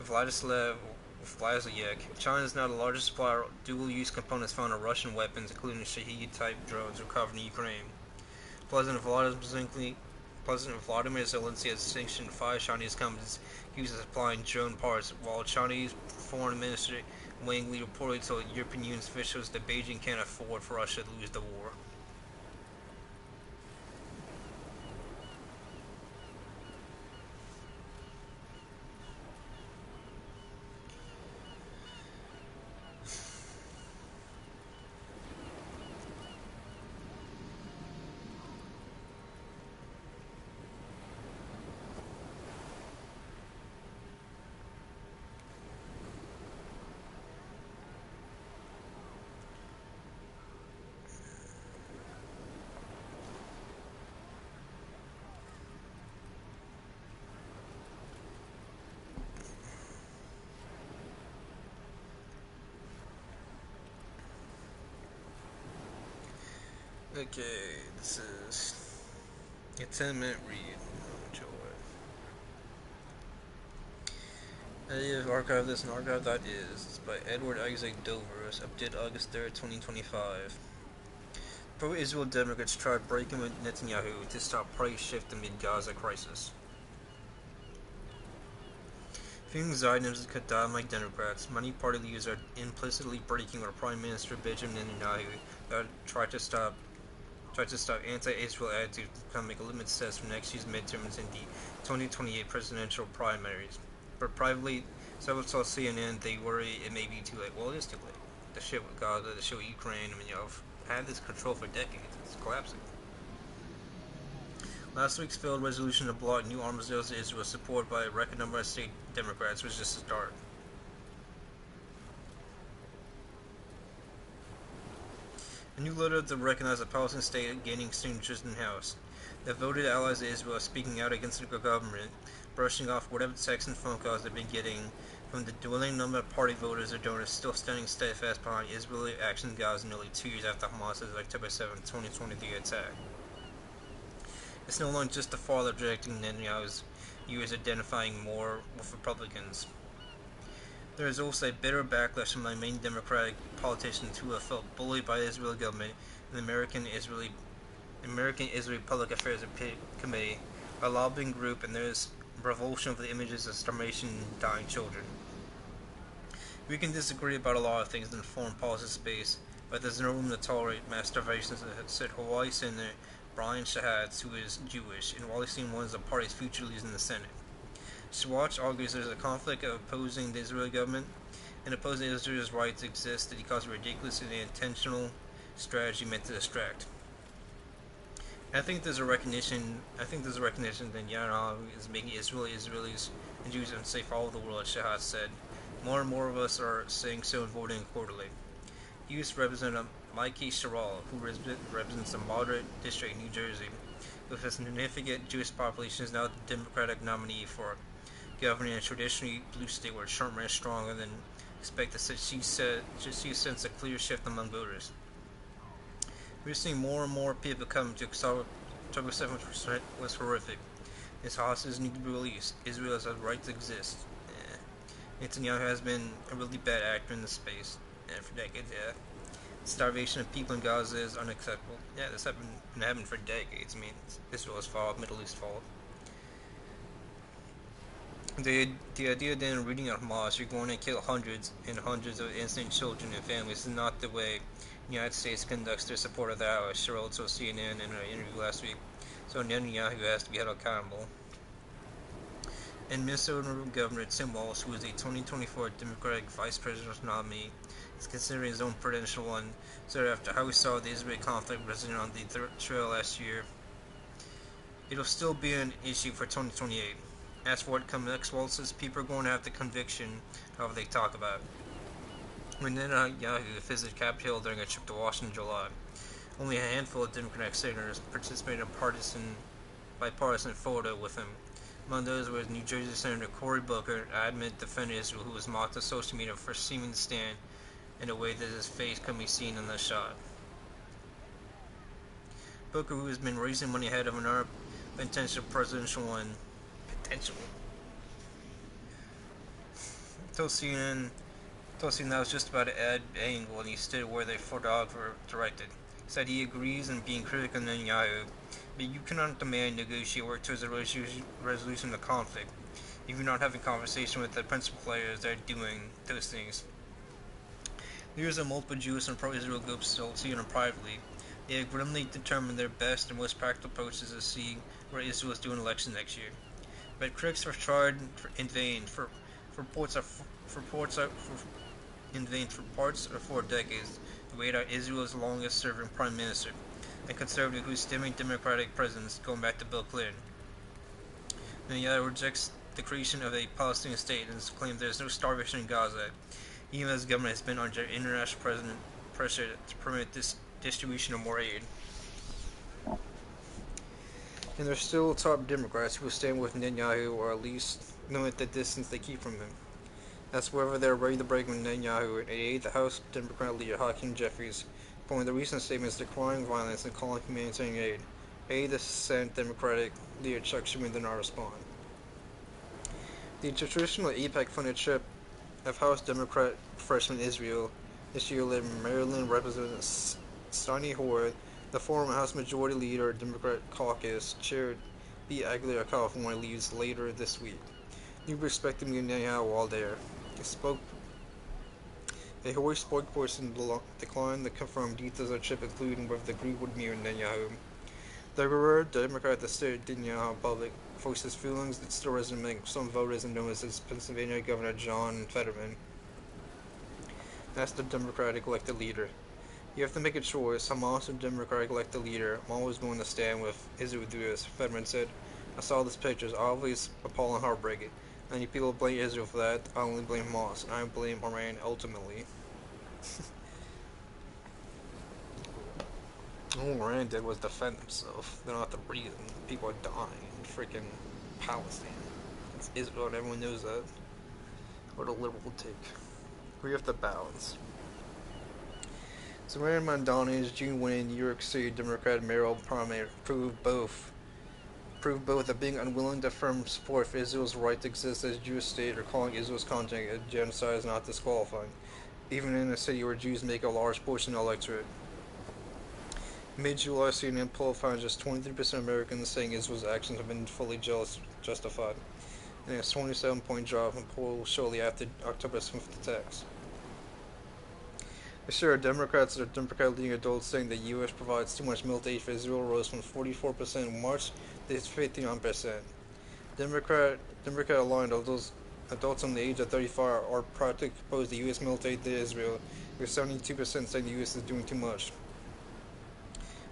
Vladislav Vlasiak, China is now the largest supplier of dual-use components found in Russian weapons, including Shahed-type drones recovered in Ukraine. President Vladimir Zelensky has sanctioned 5 Chinese companies accused of supplying drone parts, while Chinese Foreign Minister Wang Li reportedly told European Union officials that Beijing can't afford for Russia to lose the war. Okay, this is a 10-minute read. Enjoy. I have archived this in archive.is. It's by Edward Isaac Dover. It's updated August 3rd, 2025. Pro-Israel Democrats tried breaking with Netanyahu to stop price shift amid Gaza crisis. Feeling Zionists could die like Democrats, many party leaders are implicitly breaking with Prime Minister Benjamin Netanyahu that tried to stop anti-Israel attitudes becoming a litmus test for next year's midterms in the 2028 presidential primaries. But privately, several tell CNN they worry it may be too late. Well, it is too late. The shit with Gaza, the shit with Ukraine, I mean, had this control for decades. It's collapsing. Last week's failed resolution to block new arms deals to Israel, supported by a record number of state Democrats, was just a start. A new letter to recognize a Palestinian state gaining signatures in the House. The voted allies of Israel are speaking out against the government, brushing off whatever texts and phone calls they've been getting from the dwindling number of party voters or donors still standing steadfast behind Israeli action in Gaza nearly 2 years after Hamas's October 7, 2023 attack. It's no longer just the father rejecting Netanyahu's years identifying more with Republicans. There is also a bitter backlash from my main Democratic politicians who have felt bullied by the Israeli government and the American Israeli Public Affairs Committee, a lobbying group, and there is revulsion of the images of starvation and dying children. We can disagree about a lot of things in the foreign policy space, but there's no room to tolerate mass starvation, said Hawaii Senator Brian Shahatz, who is Jewish, and while he's seen one of the party's future leaders in the Senate. Swatch argues there's a conflict of opposing the Israeli government and opposing Israel's right to exist because of ridiculous and intentional strategy meant to distract. I think there's a recognition that Netanyahu is making Israelis and Jews unsafe all over the world, Shahat said. More and more of us are saying so and voting accordingly. U.S. Representative Mikey Sherrill, who represents a moderate district in New Jersey, with a significant Jewish population, is now the Democratic nominee for governing a traditionally blue state where Trump ran stronger than expected. She sensed a clear shift among voters. We're seeing more and more people come to October 7th was horrific. His hostages need to be released. Israel has a right to exist. Netanyahu has been a really bad actor in this space for decades. Starvation of people in Gaza is unacceptable. Yeah, this has been happening for decades. I mean, it's Israel's fault, Middle East's fault. The idea that in reading of Hamas, you're going to kill hundreds and hundreds of innocent children and families is not the way the United States conducts their support of the Allies, Sherrill told CNN in an interview last week. So Netanyahu has to be held accountable. And Minnesota Governor Tim Walz, who is a 2024 Democratic Vice Presidential nominee, is considering his own presidential one, so after how we saw the Israeli conflict resident on the trail last year, it'll still be an issue for 2028. As for what comes next, Walz says people are going to have the conviction, however they talk about. When Netanyahu visited Capitol Hill during a trip to Washington in July, only a handful of Democratic senators participated in a bipartisan photo with him. Among those was New Jersey Senator Cory Booker, an adamant defender of Israel who was mocked on social media for seeming to stand in a way that his face couldn't be seen in the shot. Booker, who has been raising money ahead of another potential presidential one, told CNN that was just about an ad angle and he stood where the photographer directed. He said he agrees in being critical of Netanyahu, but you cannot demand negotiate work towards a resolution of the conflict if you're not having conversation with the principal players that are doing those things. Leaders of multiple Jewish and pro-Israel groups told CNN privately they have grimly determined their best and most practical approaches to see where Israel is doing election next year. But critics have tried in vain for parts of 4 decades to wait out Israel's longest-serving prime minister, a conservative who's stemming Democratic presidents going back to Bill Clinton. Netanyahu rejects the creation of a Palestinian state and claims there is no starvation in Gaza, even as the government has been under international pressure to permit this distribution of more aid. And there's still top Democrats who will stand with Netanyahu or at least limit the distance they keep from him. That's whether they're ready to break with Netanyahu and aid the House Democrat leader Hakeem Jeffries, following the recent statements decrying violence and calling humanitarian aid. Aid the Senate Democratic leader Chuck Schumer did not respond. The traditional AIPAC-funded trip of House Democrat freshman Israel this year led Maryland Representative Steny Hoyer, the former House Majority Leader Democrat Caucus, chaired B. Aguilar of California, leaves later this week. You respected me anyhow while there. He spoke. A Hawaii spokesperson declined to confirm details of the trip, including whether the group would meet Netanyahu. The Guerrero Democrat that stated Netanyahu in public voiced his feelings that still resonate with some voters and known as his Pennsylvania Governor John Fetterman. That's the Democratic elected leader. You have to make a choice. Hamas or Democratic elected leader. I'm always going to stand with Israel through this, Fetterman said. I saw this picture. It's obviously appalling, heartbreaking. Many people blame Israel for that. I only blame Hamas, and I blame Iran ultimately. All Iran did was defend themselves. They're not the reason people are dying in freaking Palestine. It's Israel, and everyone knows that. What a liberal take. We have to balance. Zoran Mandani's June win in New York City Democrat mayoral primary proved both that being unwilling to affirm support for Israel's right to exist as a Jewish state or calling Israel's content a genocide is not disqualifying, even in a city where Jews make a large portion of the electorate. Mid-July CNN poll found just 23% of Americans saying Israel's actions have been fully justified, and a 27-point drop in polls shortly after October 7th attacks. The share of Democrats or Democrat-leading adults saying the U.S. provides too much military aid for Israel rose from 44% in March to 59%. Democrat-aligned adults under the age of 35 are practically opposed to U.S. military aid to Israel, with 72% saying the U.S. is doing too much.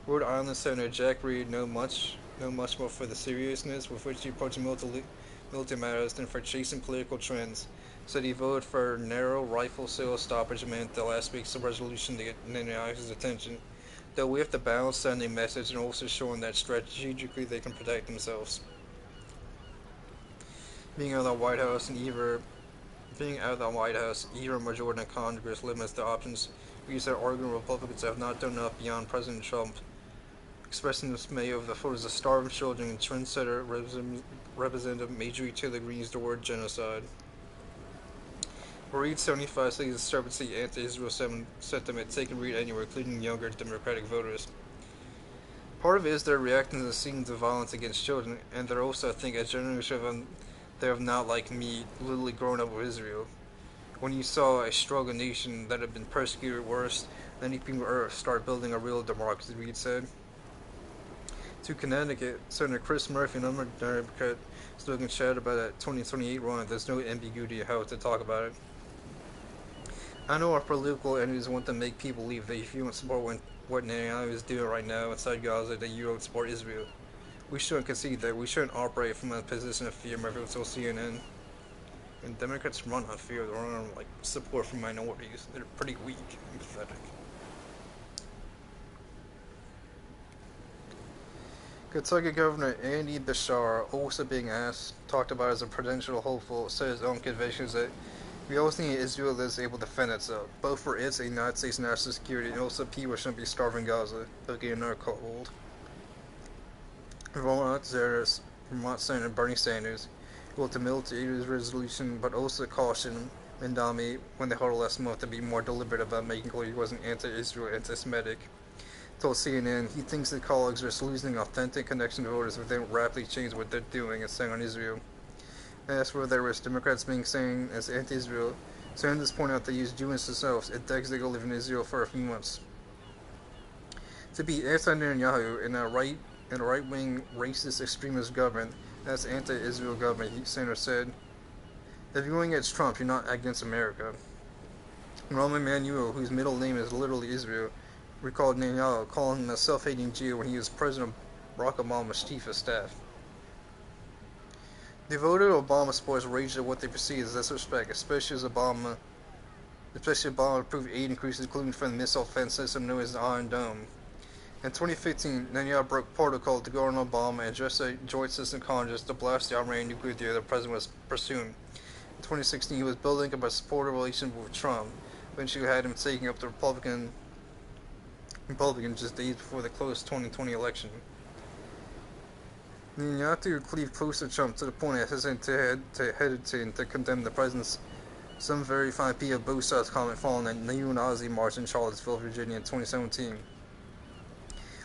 Rhode Island Senator Jack Reed know much more for the seriousness with which he approaches military matters than for chasing political trends. Said he voted for narrow rifle sale stoppage amendment to last week's resolution to get Netanyahu's attention. Though we have to balance sending a message and also showing that strategically they can protect themselves. Being out of the White House, either a majority in Congress limits the options. We said arguing Republicans have not done enough beyond President Trump, expressing dismay over the photos of starving children and trendsetter Representative Marjorie Taylor Greene used the word genocide. Reed 75 says the discrepancy anti-Israel sentiment taken Reed anywhere, including younger Democratic voters. Part of it is they're reacting to the scenes of violence against children, and they're also, I think, a generation of them that have not, like me, literally grown up with Israel. When you saw a struggle nation that had been persecuted worse than any people on earth start building a real democracy, Reed said. To Connecticut, Senator Chris Murphy, another Democrat, is looking chat about that 2028 run. There's no ambiguity how to talk about it. I know our political enemies want to make people believe that if you don't support what Netanyahu is doing right now inside Gaza, that you don't support Israel. We shouldn't concede that. We shouldn't operate from a position of fear. Murphy was told CNN. And Democrats run on fear. They run on support for minorities. They're pretty weak and pathetic. Kentucky Governor Andy Bashar, also being asked, talked about as a potential hopeful, said his own convictions that we always need Israel that is able to defend itself, both for its and United States national security, and also people shouldn't be starving Gaza. They'll get another cold. Vermont Senator Bernie Sanders wrote the military aid resolution, but also cautioned Mandami when they huddled last month to be more deliberate about making clear he wasn't anti-Israel, anti-Semitic. Told CNN he thinks that colleagues are losing authentic connection to voters if they don't rapidly change what they're doing and saying on Israel. As for there was Democrats being seen as anti-Israel, Sanders pointed out they used Jews themselves at decades ago live in Israel for a few months. To be anti-Netanyahu in a right-wing racist extremist government, that's anti-Israel government, Sanders said. If you're going against Trump, you're not against America. Rahm Emanuel, whose middle name is literally Israel, recalled Netanyahu calling him a self-hating Jew when he was President Barack Obama's chief of staff. Devoted Obama supporters raged at what they perceived as disrespect, especially as Obama approved aid increases, including for the missile defense system known as the Iron Dome. In 2015, Netanyahu broke protocol to go on Obama and address a joint session of Congress to blast the Iranian nuclear deal the president was pursuing. In 2016, he was building up a supportive relationship with Trump, eventually had him taking up the Republican just days before the close 2020 election. Netanyahu cleaved close to Trump to the point of hesitating to condemn the president's "some very fine people of both sides" comment following a neo-Nazi march in Charlottesville, Virginia in 2017.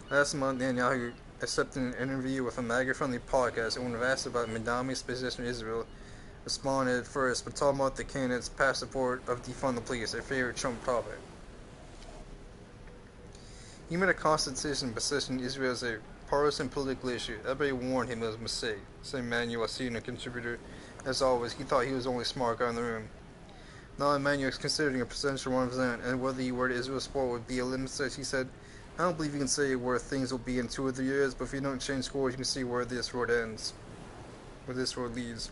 Last month, Netanyahu accepted an interview with a MAGA-friendly podcast and when asked about Mandami's position in Israel, responded first, but talking about the candidate's passport of defund the police, a favorite Trump topic. He made a constitution positioning Israel as a partisan political issue. Everybody warned him it was a mistake, said Emmanuel, a senior contributor. As always, he thought he was the only smart guy in the room. Now Emmanuel is considering a presidential run for Senate, and whether he were to Israel sport would be a limit. He said, I don't believe you can say where things will be in 2 or 3 years, but if you don't change course, you can see where this road ends. Where this road leads.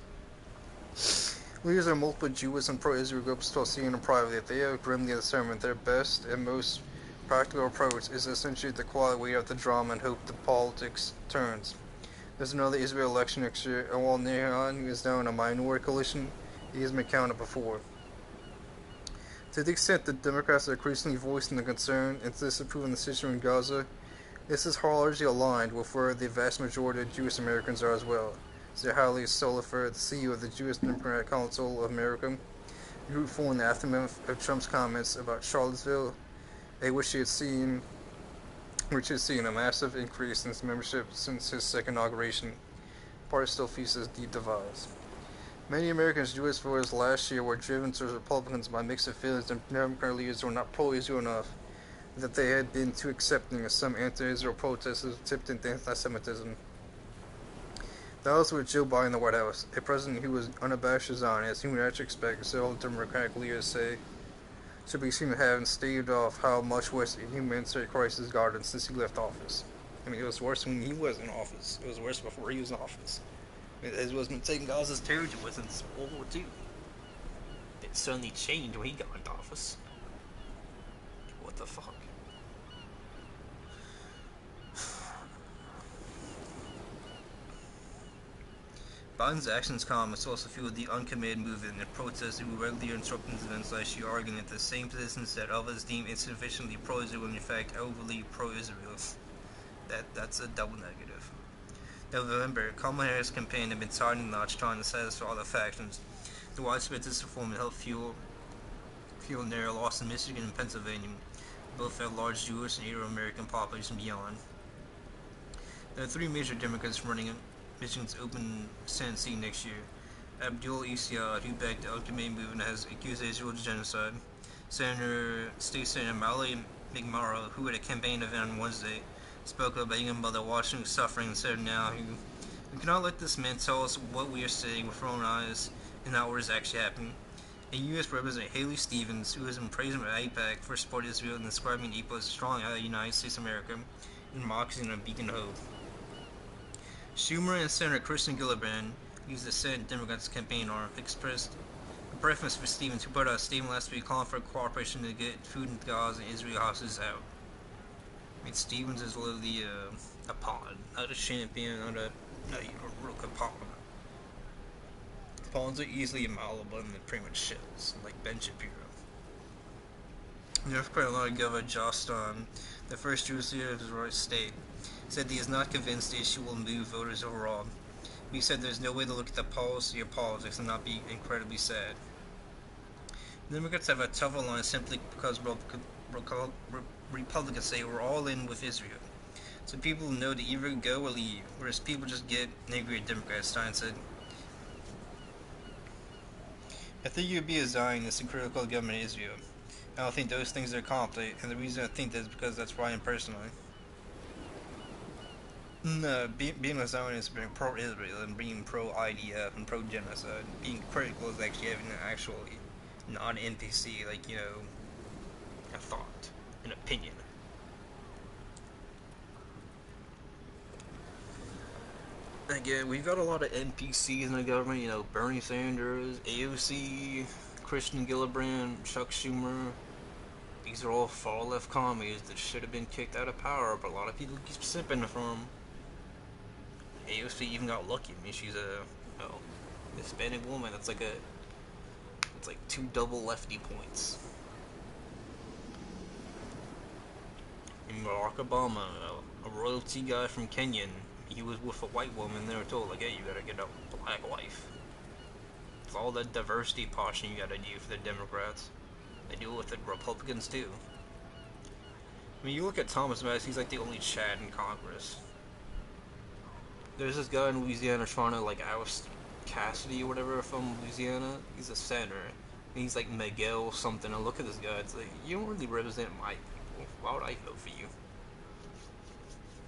Leaders of multiple Jewish and pro-Israel groups told CNN privately that they have grimly determined their best and most practical approach is essentially to quiet weight of the drama and hope the politics turns. There's another Israel election next year, and while Netanyahu is now in a minority coalition, he has been counted before. To the extent that Democrats are increasingly voicing the concern and disapproving the situation in Gaza, this is largely aligned with where the vast majority of Jewish Americans are as well, said Hallie Solifer, the CEO of the Jewish Democratic Council of America, a group formed in the aftermath of Trump's comments about Charlottesville, which had seen a massive increase in its membership since his second inauguration. The party still faces deep divides. Many Americans' Jewish voters last year were driven to Republicans by mixed feelings that Democratic leaders were not pro-Israel enough, that they had been too accepting of some anti-Israel protesters tipped into anti-Semitism. That was with Joe Biden in the White House, a president who was unabashed Zionist, who would actually expect several Democratic leaders say, should be seen to have staved off how much worse a humanitarian crisis has gotten since he left office. I mean, it was worse when he was in office. It was worse before he was in office. I mean, Israel's been taking Gaza's territory since World War II. It suddenly changed when he got into office. What the fuck? Biden's actions comments also fueled the uncommitted movement and protesters who regularly interrupted events last year, arguing that the same positions that others deem insufficiently pro-Israel were in fact overly pro-Israel. That's a double negative. Now, remember, Kamala Harris' campaign had been tied in notch trying to satisfy all the factions. The widespread disapproval helped fuel narrow loss in Michigan and Pennsylvania, both had large Jewish and Arab-American population beyond. There are 3 major Democrats running in Michigan's open Senate seat next year. Abdul Issayad, who backed the ultimate movement, has accused Israel of genocide. State Senator Mali McMurrow, who at a campaign event on Wednesday, spoke up begging about the watching suffering and said now, we cannot let this man tell us what we are saying with our own eyes and not what is actually happening. And U.S. Representative Haley Stevens, who has been praised by AIPAC for supporting Israel and describing Israel as a strong ally of the United States of America, in mocking a beacon of hope. Schumer and Senator Kirsten Gillibrand, used the Senate Democrats' campaign arm, expressed a preference for Stevens, who put out a statement last week calling for cooperation to get food in Gaza and Israel hostages out. I mean, Stevens is literally a pawn, not a champion, not a rook, a pawn. Pawns are easily malleable and they're pretty much shits, like Ben Shapiro. North Carolina Governor Josh Stone, the first Jewish leader of his right state, said he is not convinced the issue will move voters overall. He said there's no way to look at the policy or politics and not be incredibly sad. The Democrats have a tougher line simply because Republicans say we're all in with Israel. So people know to either go or leave, whereas people just get angry at Democrats, Stein said. I think you'd be a Zionist and critical of government of Israel. I don't think those things are conflict, and the reason I think that is because that's why I am personally. No, being a Zionist is being pro-Israel and being pro-IDF and pro-genocide. Being critical is actually having an actually non-NPC, like, you know, a thought, an opinion. Again, we've got a lot of NPCs in the government, you know, Bernie Sanders, AOC, Christian Gillibrand, Chuck Schumer. These are all far-left commies that should have been kicked out of power, but a lot of people keep simping for them. AOC even got lucky. I mean, she's a Hispanic woman. It's like 2 double lefty points. And Barack Obama, a royalty guy from Kenya, he was with a white woman. They were told, like, hey, you gotta get a black wife. It's all that diversity portion you gotta do for the Democrats. They do it with the Republicans too. I mean, you look at Thomas Madison, he's like the only Chad in Congress. There's this guy in Louisiana trying to, like, oust Cassidy or whatever from Louisiana. He's a senator. And he's like Miguel something. And look at this guy. It's like, you don't really represent my people. Why would I vote for you?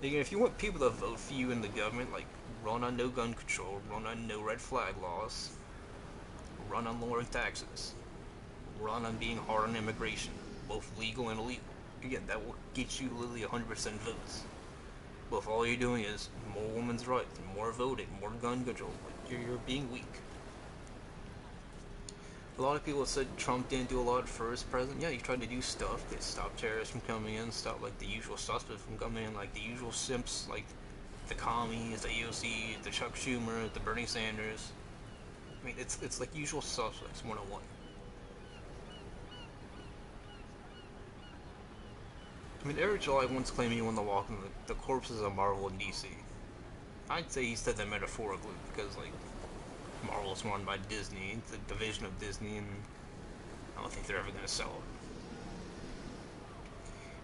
Again, if you want people to vote for you in the government, like, run on no gun control, run on no red flag laws, run on lowering taxes, run on being hard on immigration, both legal and illegal. Again, that will get you literally 100% votes. But if all you're doing is more women's rights, more voting, more gun control, you're being weak. A lot of people said Trump didn't do a lot for his president. Yeah, he tried to do stuff. They stopped terrorists from coming in, stopped like the usual suspects from coming in, like the usual simps, like the commies, the AOC, the Chuck Schumer, the Bernie Sanders. I mean, it's like usual suspects 101. I mean, Eric July once claimed he won the walk in the corpses of Marvel in DC. I'd say he said that metaphorically because, like, Marvel's run by Disney, it's a division of Disney, and I don't think they're ever gonna sell it.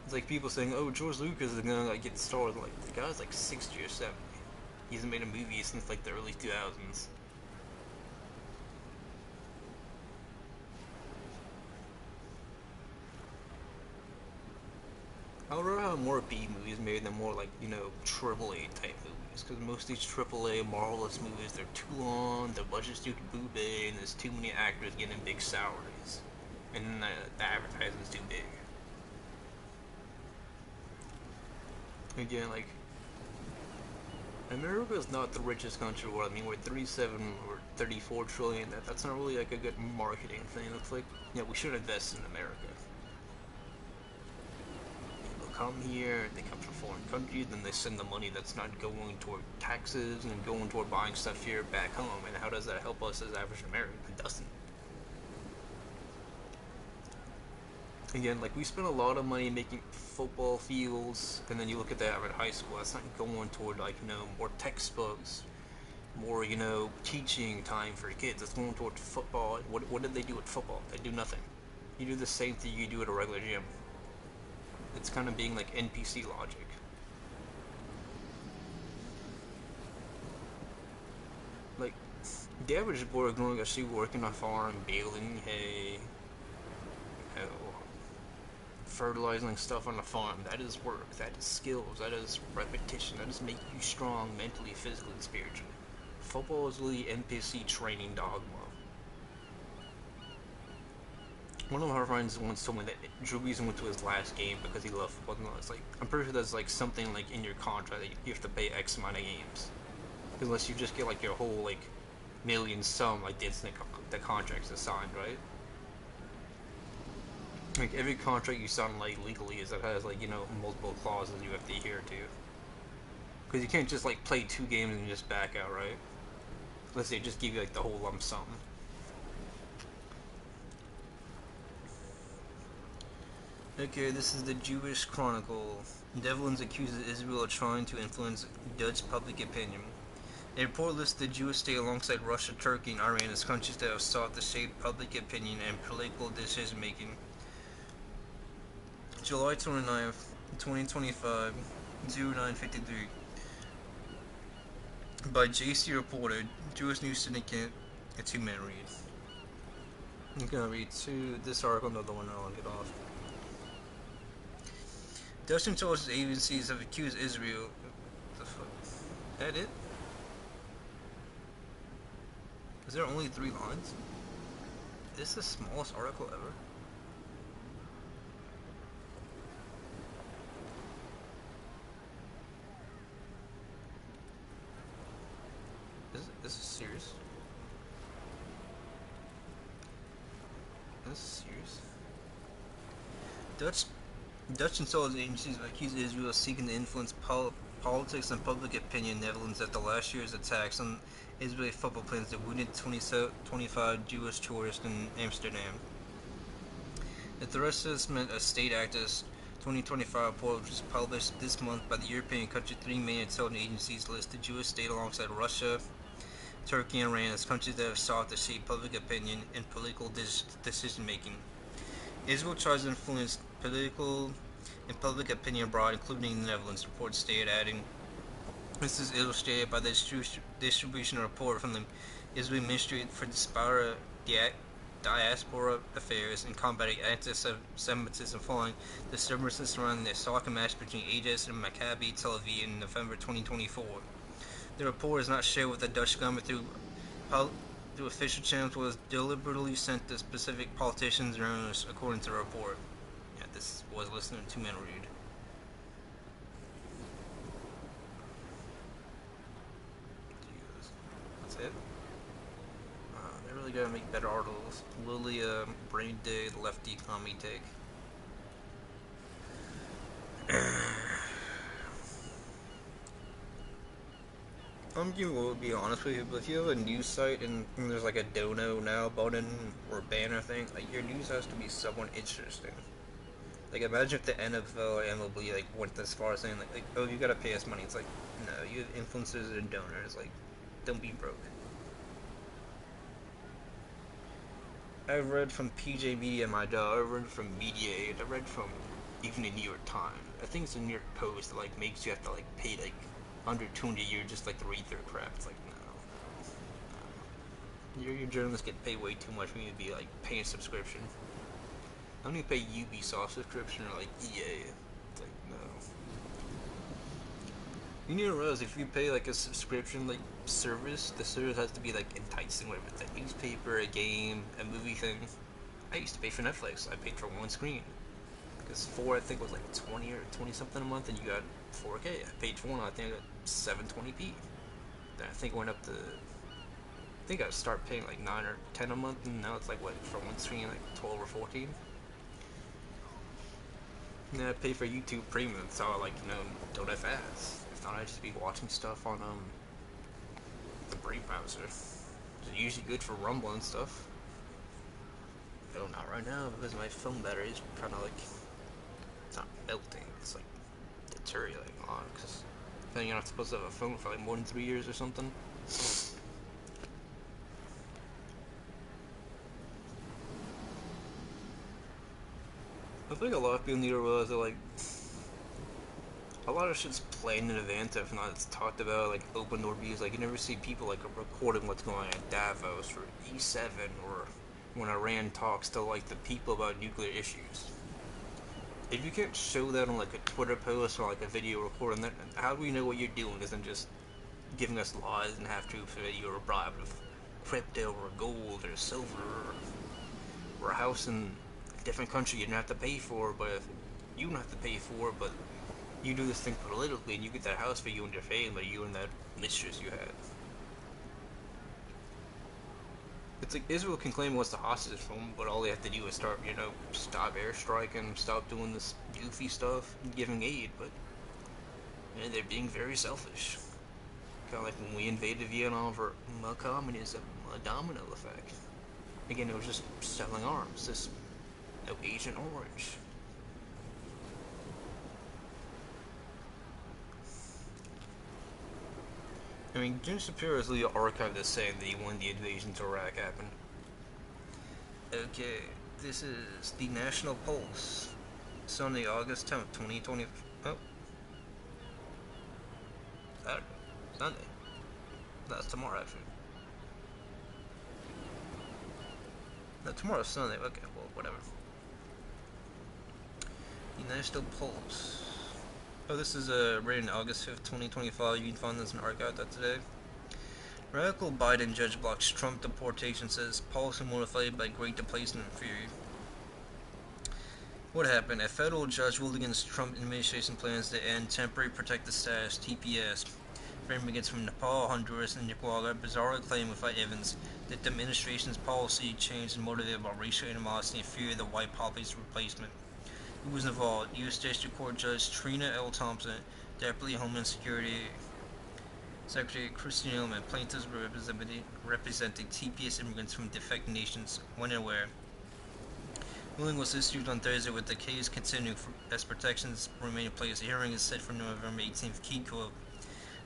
It's like people saying, "Oh, George Lucas is gonna like get started." Like, the guy's like 60 or 70. He hasn't made a movie since like the early 2000s. I would rather have more B movies made than more like, you know, AAA type movies. Because most of these AAA Marvelous movies, they're too long, the budget's too big, and there's too many actors getting big salaries. And then the advertising's too big. Again, like, America is not the richest country in the world. I mean, we're 37 or 34 trillion. That's not really like a good marketing thing. It's like, yeah, we should invest in America. Come here, they come from foreign countries, then they send the money that's not going toward taxes and going toward buying stuff here back home. And how does that help us as average Americans? It doesn't. Again, like, we spend a lot of money making football fields, and then you look at that at high school, that's not going toward, like, you know, more textbooks, more, you know, teaching time for kids. It's going toward football. What did they do with football? They do nothing. You do the same thing you do at a regular gym. It's kind of being like NPC logic. Like, the average boy is going to see working on a farm, baling hay, you know, fertilizing stuff on the farm. That is work, that is skills, that is repetition, that is make you strong mentally, physically, and spiritually. Football is really NPC training dogma. One of our friends once told me that Drew Brees went to his last game because he loved football. No, it's like, I'm pretty sure there's like something like in your contract that you have to pay X amount of games. Unless you just get like your whole like million sum like the contract's assigned, right? Like every contract you sign like legally is that has like, you know, multiple clauses you have to adhere to. Because you can't just like play 2 games and just back out, right? Unless they just give you like the whole lump sum. Okay, this is the Jewish Chronicle. Netherlands accuses Israel of trying to influence Dutch public opinion. A report lists the Jewish state alongside Russia, Turkey, and Iran as countries that have sought to shape public opinion and political decision-making. July 29th, 2025, 0953. By JC Reporter, Jewish News Syndicate, a 2-minute read. I'm gonna read this article, another one, and I'll get off. Dutch intelligence agencies have accused Israel. What the fuck? Is that it? Is there only 3 lines? Is this the smallest article ever? This is serious? This is serious? Dutch intelligence agencies have accused Israel of seeking to influence politics and public opinion in the Netherlands after last year's attacks on Israeli football players that wounded 25 Jewish tourists in Amsterdam. The threat meant a state activist 2025 report, which was published this month by the European country, 3 main intelligence agencies list the Jewish state alongside Russia, Turkey, and Iran as countries that have sought to shape public opinion and political decision-making. Israel tries to influence political and public opinion abroad, including the Netherlands, reports stated, adding, this is illustrated by the distribution of report from the Israeli Ministry for Diaspora Affairs in combating anti-Semitism following disturbances surrounding the soccer match between Ajax and Maccabi Tel Aviv in November 2024. The report is not shared with the Dutch government through official channels, was deliberately sent to specific politicians and owners, according to the report. Yeah, this was listening to men read. That's it. They really gotta make better articles. Lily, Brain Day, the lefty economy take. I'm gonna be honest with you, but if you have a news site and there's like a dono now button or banner thing, like your news has to be somewhat interesting. Like imagine if the NFL or MLB like went this far saying like oh you gotta pay us money. It's like no, you have influencers and donors. Like don't be broke. I've read from PJ Media, my dog. I've read from Mediaid. I read from even the New York Times. I think it's the New York Post that like makes you have to like pay like under $200 a year just like to read their crap. It's like no. Your journalists get paid way too much for you to be like paying a subscription. I don't even pay Ubisoft subscription or like EA. It's like no. You need to realize if you pay like a subscription like service, the service has to be like enticing, whether it's a newspaper, a game, a movie thing. I used to pay for Netflix. I paid for one screen. Because 4 I think was like 20 or 20 something a month and you got 4K. I paid for one, I think I got 720p. Then I think it went up to I think I start paying like 9 or 10 a month and now it's like what for one screen like 12 or 14. And then I pay for YouTube Premium, so I like don't have ads. If not I'd just be watching stuff on the Brave browser. It's usually good for Rumble and stuff. Oh, not right now because my phone battery is kind of like it's not melting. It's like deteriorating a lot because I think you're not supposed to have a phone for like more than 3 years or something. I think a lot of people need to realize that like a lot of shit's planned in advance, if not it's talked about, like open door views. Like you never see people like recording what's going on at Davos or E7 or when Iran talks to like the people about nuclear issues. If you can't show that on like a Twitter post or like a video recording that, how do we know what you're doing isn't just giving us lies and half truths that you're bribed with crypto or gold or silver or a house in a different country you don't have to pay for, but you don't have to pay for, but you do this thing politically and you get that house for you and your family, you and that mistress you had. It's like Israel can claim what's the hostage from them, but all they have to do is start, stop airstriking, stop doing this goofy stuff, giving aid, but they're being very selfish. Kind of like when we invaded Vietnam for communism, a domino effect. Again, it was just selling arms, this Agent Orange. I mean, Jim Shapiro's legal archive is saying that he wanted the invasion to Iraq happen. Okay, this is the National Pulse, Sunday, August 10th, 2020. Oh. Saturday. Sunday. That's tomorrow, actually. No, tomorrow's Sunday. Okay, well, whatever. The National Pulse. Oh, this is written August 5th, 2025. You can find this in archive.today. Radical Biden judge blocks Trump deportation, says policy motivated by great displacement and fury. What happened? A federal judge ruled against Trump administration plans to end temporary protected status (TPS) for immigrants from Nepal, Honduras, and Nicaragua. Bizarrely claimed without evidence that the administration's policy change is motivated by racial animosity and fear of the white populace's replacement. Who was involved? U.S. District Court Judge Trina L. Thompson, Deputy Homeland Security Secretary Christine Ullman, plaintiffs representing TPS immigrants from defected nations, when and where. Ruling was issued on Thursday with the case continuing as protections remain in place. The hearing is set for November 18th. Key quote: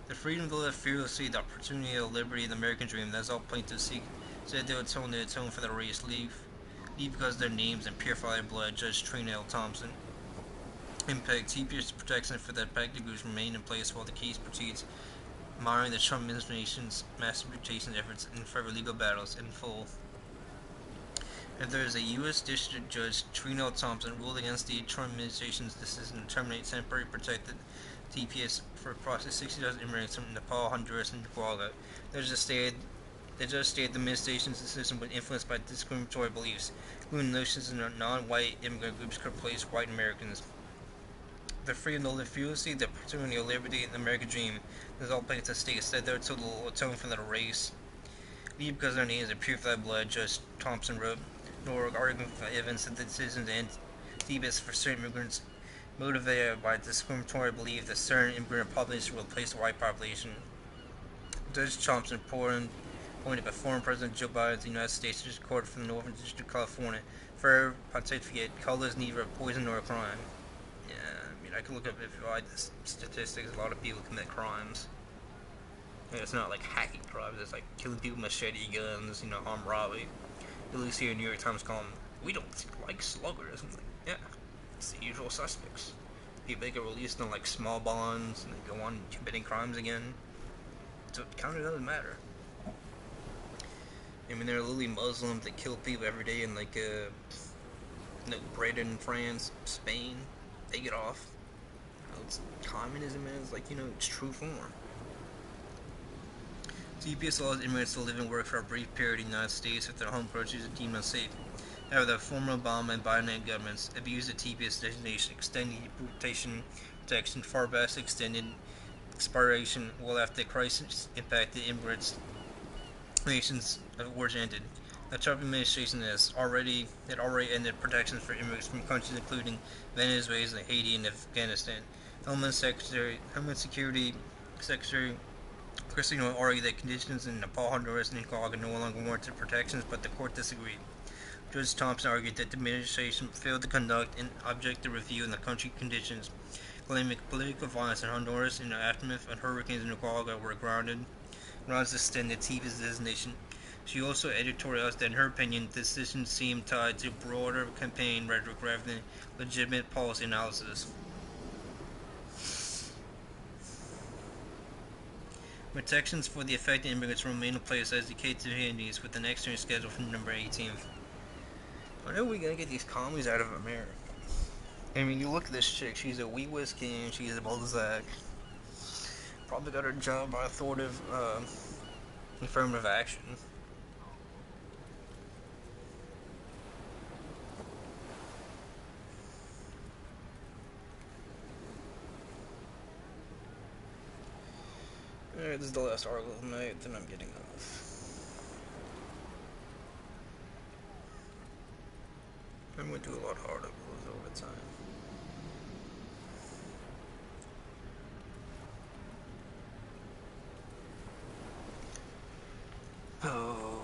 "The freedom to live fearlessly, the opportunity of liberty, and the American dream, that's all plaintiffs seek. Said they would atone for their race, leave because of their names and purify their blood." Judge Trina L. Thompson. Impact: TPS protection for the affected groups remain in place while the case proceeds. Monitoring the Trump administration's mass deportation efforts in federal legal battles in full. And there is a U.S. District Judge, Trina Thompson, ruled against the Trump administration's decision to terminate temporary protected TPS for approximately 60,000 immigrants from Nepal, Honduras, and Nicaragua. The judge stated the administration's decision was influenced by discriminatory beliefs, including notions that non-white immigrant groups could replace white Americans. The freedom to live fearlessly, the opportunity of liberty, and the American dream is all placed at stake. Said their total atonement for their race. Leave because their names are purified blood, Judge Thompson wrote. Nor arguing for evidence that the decision to end TPS for certain immigrants motivated by discriminatory belief that certain immigrant population will replace the white population. Judge Thompson appointed by former President Joe Biden of the United States District Court for the Northern District of California for pontificate, color is neither a poison nor a crime. Yeah, I mean, I could look up if I the statistics. A lot of people commit crimes. And it's not like hacking crimes. It's like killing people with machete guns, armed robbery. At least here in New York Times column, we don't like sluggers. I'm like, yeah, it's the usual suspects. People they get released on like small bonds and they go on committing crimes again. So it kind of doesn't matter. I mean, there are literally Muslims that kill people every day in like Britain, France, Spain. They get off. It's communism is like its true form. TPS allows immigrants to live and work for a brief period in the United States if their home countries are deemed unsafe. However, the former Obama and Biden governments abused the TPS designation, extending deportation protection far past extended expiration well after the crisis impacted immigrants' nations of origin ended. The Trump administration had already ended protections for immigrants from countries including Venezuela, Haiti, and Afghanistan. Homeland Security Secretary Christine argued that conditions in Nepal, Honduras, and Nicaragua no longer warranted protections, but the court disagreed. Judge Thompson argued that the administration failed to conduct an objective review in the country conditions, claiming political violence in Honduras and the aftermath of hurricanes in Nicaragua were grounds to extend the TPS designation. She also editorialized that, in her opinion, the decision seemed tied to broader campaign rhetoric rather than legitimate policy analysis. Protections for the affected immigrants will remain in place as the case continues, with the next hearing scheduled for November 18th. When are we gonna get these commies out of America? I mean, you look at this chick, she's a wee whiskey, she's a Balzac. Probably got her job by authoritative, affirmative action. Alright, this is the last article of the night, then I'm getting off. I'm going to do a lot of articles over time. Oh.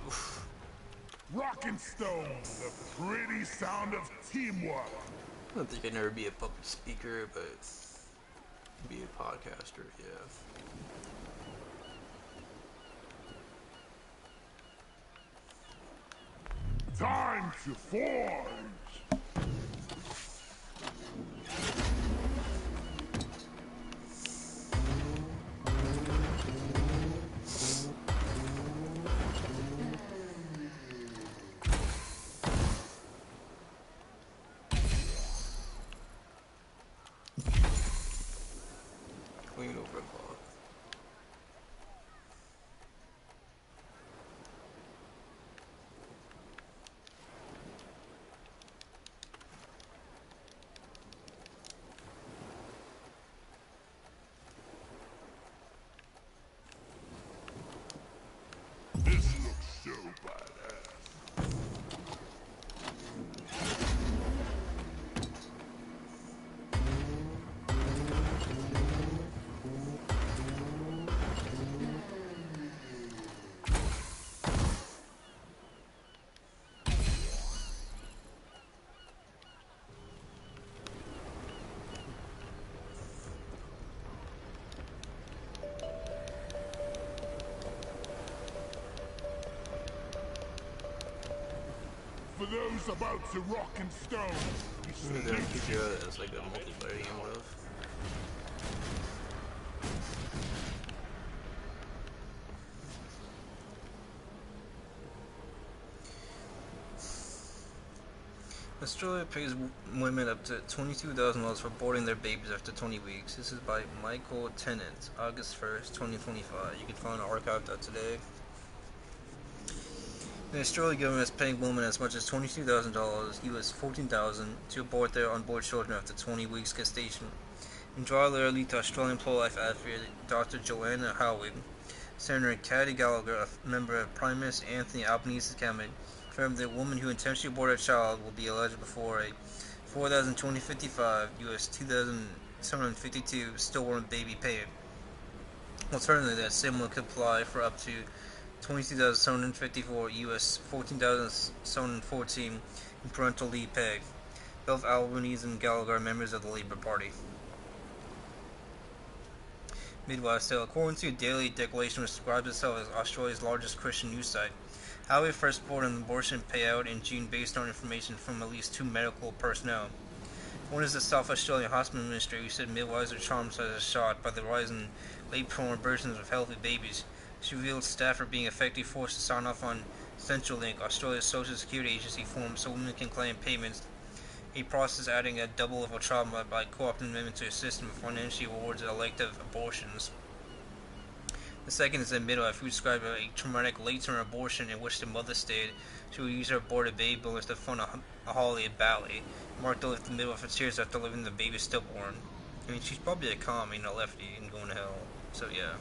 Oof. Rock and Stone, the pretty sound of teamwork. I don't think I'd never be a public speaker, but be a podcaster, yeah. Time to forge! Clean over a clock. those about to rock and stone. They're gonna keep you as like a multiplayer game mode. Australia pays women up to $22,000 for boarding their babies after 20 weeks. This is by Michael Tennant, August 1st, 2025. You can find an archive that today. The Australian government is paying women as much as $22,000, US $14,000, to abort their unborn children after 20 weeks gestation. In dry letter leaked to Australian pro-life advocate Dr. Joanna Howard, Senator Kathy Gallagher, a member of Prime Minister Anthony Albanese's cabinet, confirmed that a woman who intentionally aborted a child will be eligible for a $4,255 US $2,752 stillborn baby payment. Alternatively, that same woman could apply for up to $22,754 US $14,714 in parental leave pay. Both Albanese and Gallagher are members of the Labour Party. Midwives tale. According to a daily declaration which describes itself as Australia's largest Christian news site, Howie first reported an abortion payout in June based on information from at least two medical personnel. One is the South Australian Hospital Ministry, who said midwives are traumatized as shocked by the rise in late-born abortions of healthy babies. She revealed staff are being effectively forced to sign off on Centrelink, Australia's social security agency form, so women can claim payments, a process adding a double level of trauma by co-opting women to a system of financial awards and elective abortions. The second is a midwife who described a traumatic late-term abortion in which the mother stated she would use her aborted baby bonus to fund a holiday ballet. Mark left the midwife in tears after leaving the baby stillborn. I mean, she's probably a commie and a lefty and going to hell, so yeah.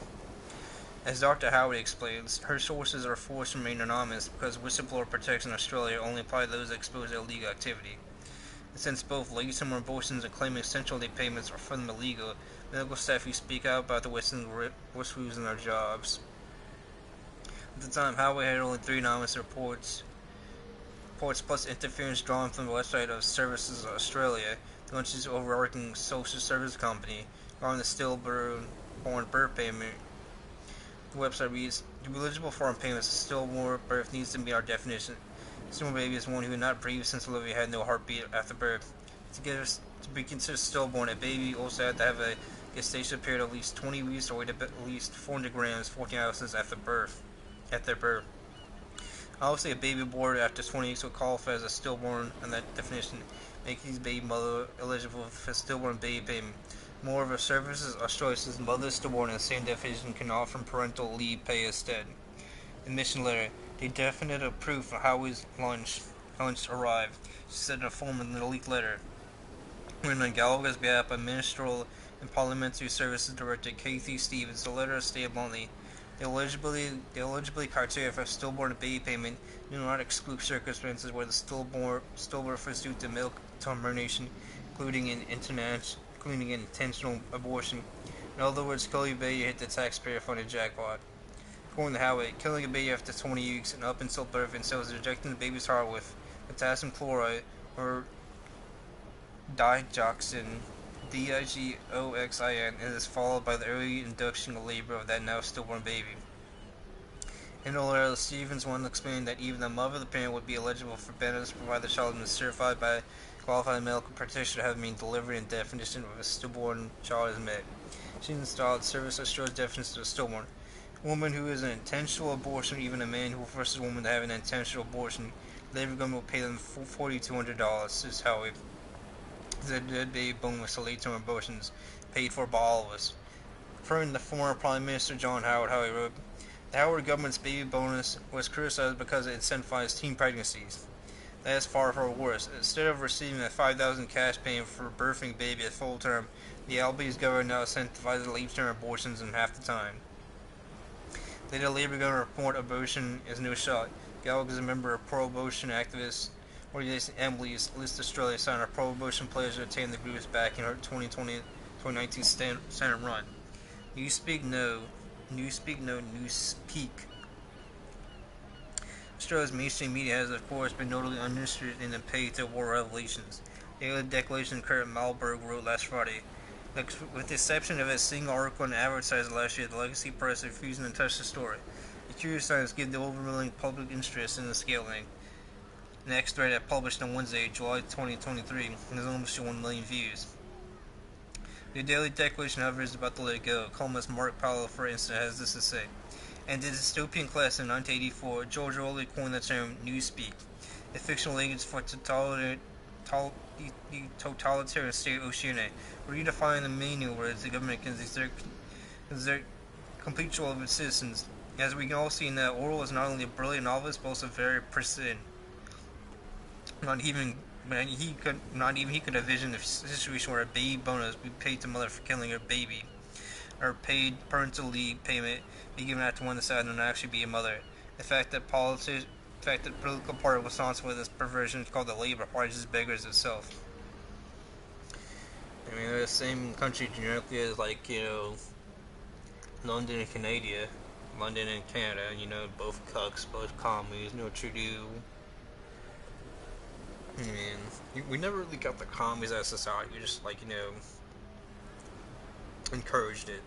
As Dr. Howard explains, her sources are forced to remain anonymous because whistleblower protection in Australia only apply to those exposed to illegal activity. And since both late-term abortions and claiming essential day payments are fundamentally illegal, medical staff who speak out about the risk losing their jobs. At the time, Howard had only 3 anonymous reports plus interference drawn from the website of Services Australia, the country's overarching social service company, regarding the stillborn birth payment. The website reads, to be eligible for payments, a stillborn birth needs to meet our definition. A stillborn baby is one who had not breathed since delivery and had no heartbeat after birth. To be considered stillborn, a baby also had to have a gestation period of at least 20 weeks or weigh at least 400 grams 14 hours after birth. Obviously, a baby born after 20 weeks would qualify as a stillborn, and that definition makes his baby mother eligible for stillborn baby payment. Moreover, Services Australia says mothers stillborn in the same definition can offer parental leave pay instead. Admission letter. The definitive proof of how his lunch arrived, she said in a form in the leaked letter. Written on Gallagher's behalf by Ministerial and Parliamentary Services Director Kathy Stevens, the letter stated bluntly, the eligibility criteria for stillborn baby payment do not exclude circumstances where the stillbirth is due to milk termination, including intentional abortion. In other words, killing a baby hit the taxpayer-funded jackpot. According to Howard, killing a baby after 20 weeks and up until birth entails rejecting the baby's heart with potassium chloride or digoxin, DIGOXIN, and is followed by the early induction of labor of that now stillborn baby. In the letter, Stevens wanted to explain that even the mother of the parent would be eligible for benefits provided the child is certified by a qualified medical practitioner having been delivered in definition of a stillborn child is met. She installed Service Australia's definition of stillborn. A woman who is an intentional abortion, or even a man who forces a woman to have an intentional abortion, the Labour government will pay them $4,200, says Howard. The dead baby bonus to late-term abortions paid for by all of us. Referring to the former Prime Minister John Howard, Howard wrote, the Howard government's baby bonus was criticized because it incentivized teen pregnancies. That is far worse. Instead of receiving a $5,000 cash payment for birthing a baby at full term, the Albanese government now incentivizes late-term abortions in half the time. Later, Labour government report abortion is no shot. Gallagher is a member of pro-abortion activist organization Emily's List Australia, signed a pro-abortion pledge to attain the group's back in her 2019 Senate run. Newspeak. Australia's mainstream media has, of course, been notably uninterested in the pay to war revelations. Daily Declaration Kurt Malberg wrote last Friday, with the exception of a single article and advertised last year, the legacy press refusing to touch the story. The curious signs give the overwhelming public interest in the scaling. An X-thread that published on Wednesday, July 2023, has almost 1 million views. The Daily Declaration, however, is about to let it go. Columnist Mark Powell, for instance, has this to say. In the dystopian class in 1984, George Orwell coined the term Newspeak, a fictional language for the totalitarian state of Oceania, redefining the meaning words the government can exert complete control of its citizens. As we can all see now, Orwell is not only a brilliant novelist, but also very persistent. Not even he could envision a situation where a baby bonus be paid to mother for killing her baby, or paid parental leave payment be given out to one decide to not actually be a mother. The fact that the political party responsible for this perversion is called the Labour Party just beggars itself. I mean, they're the same country generically as, like, London and Canada. London and Canada, both cucks, both commies, no Trudeau. I mean, we never really got the commies as a society. We just, encouraged it.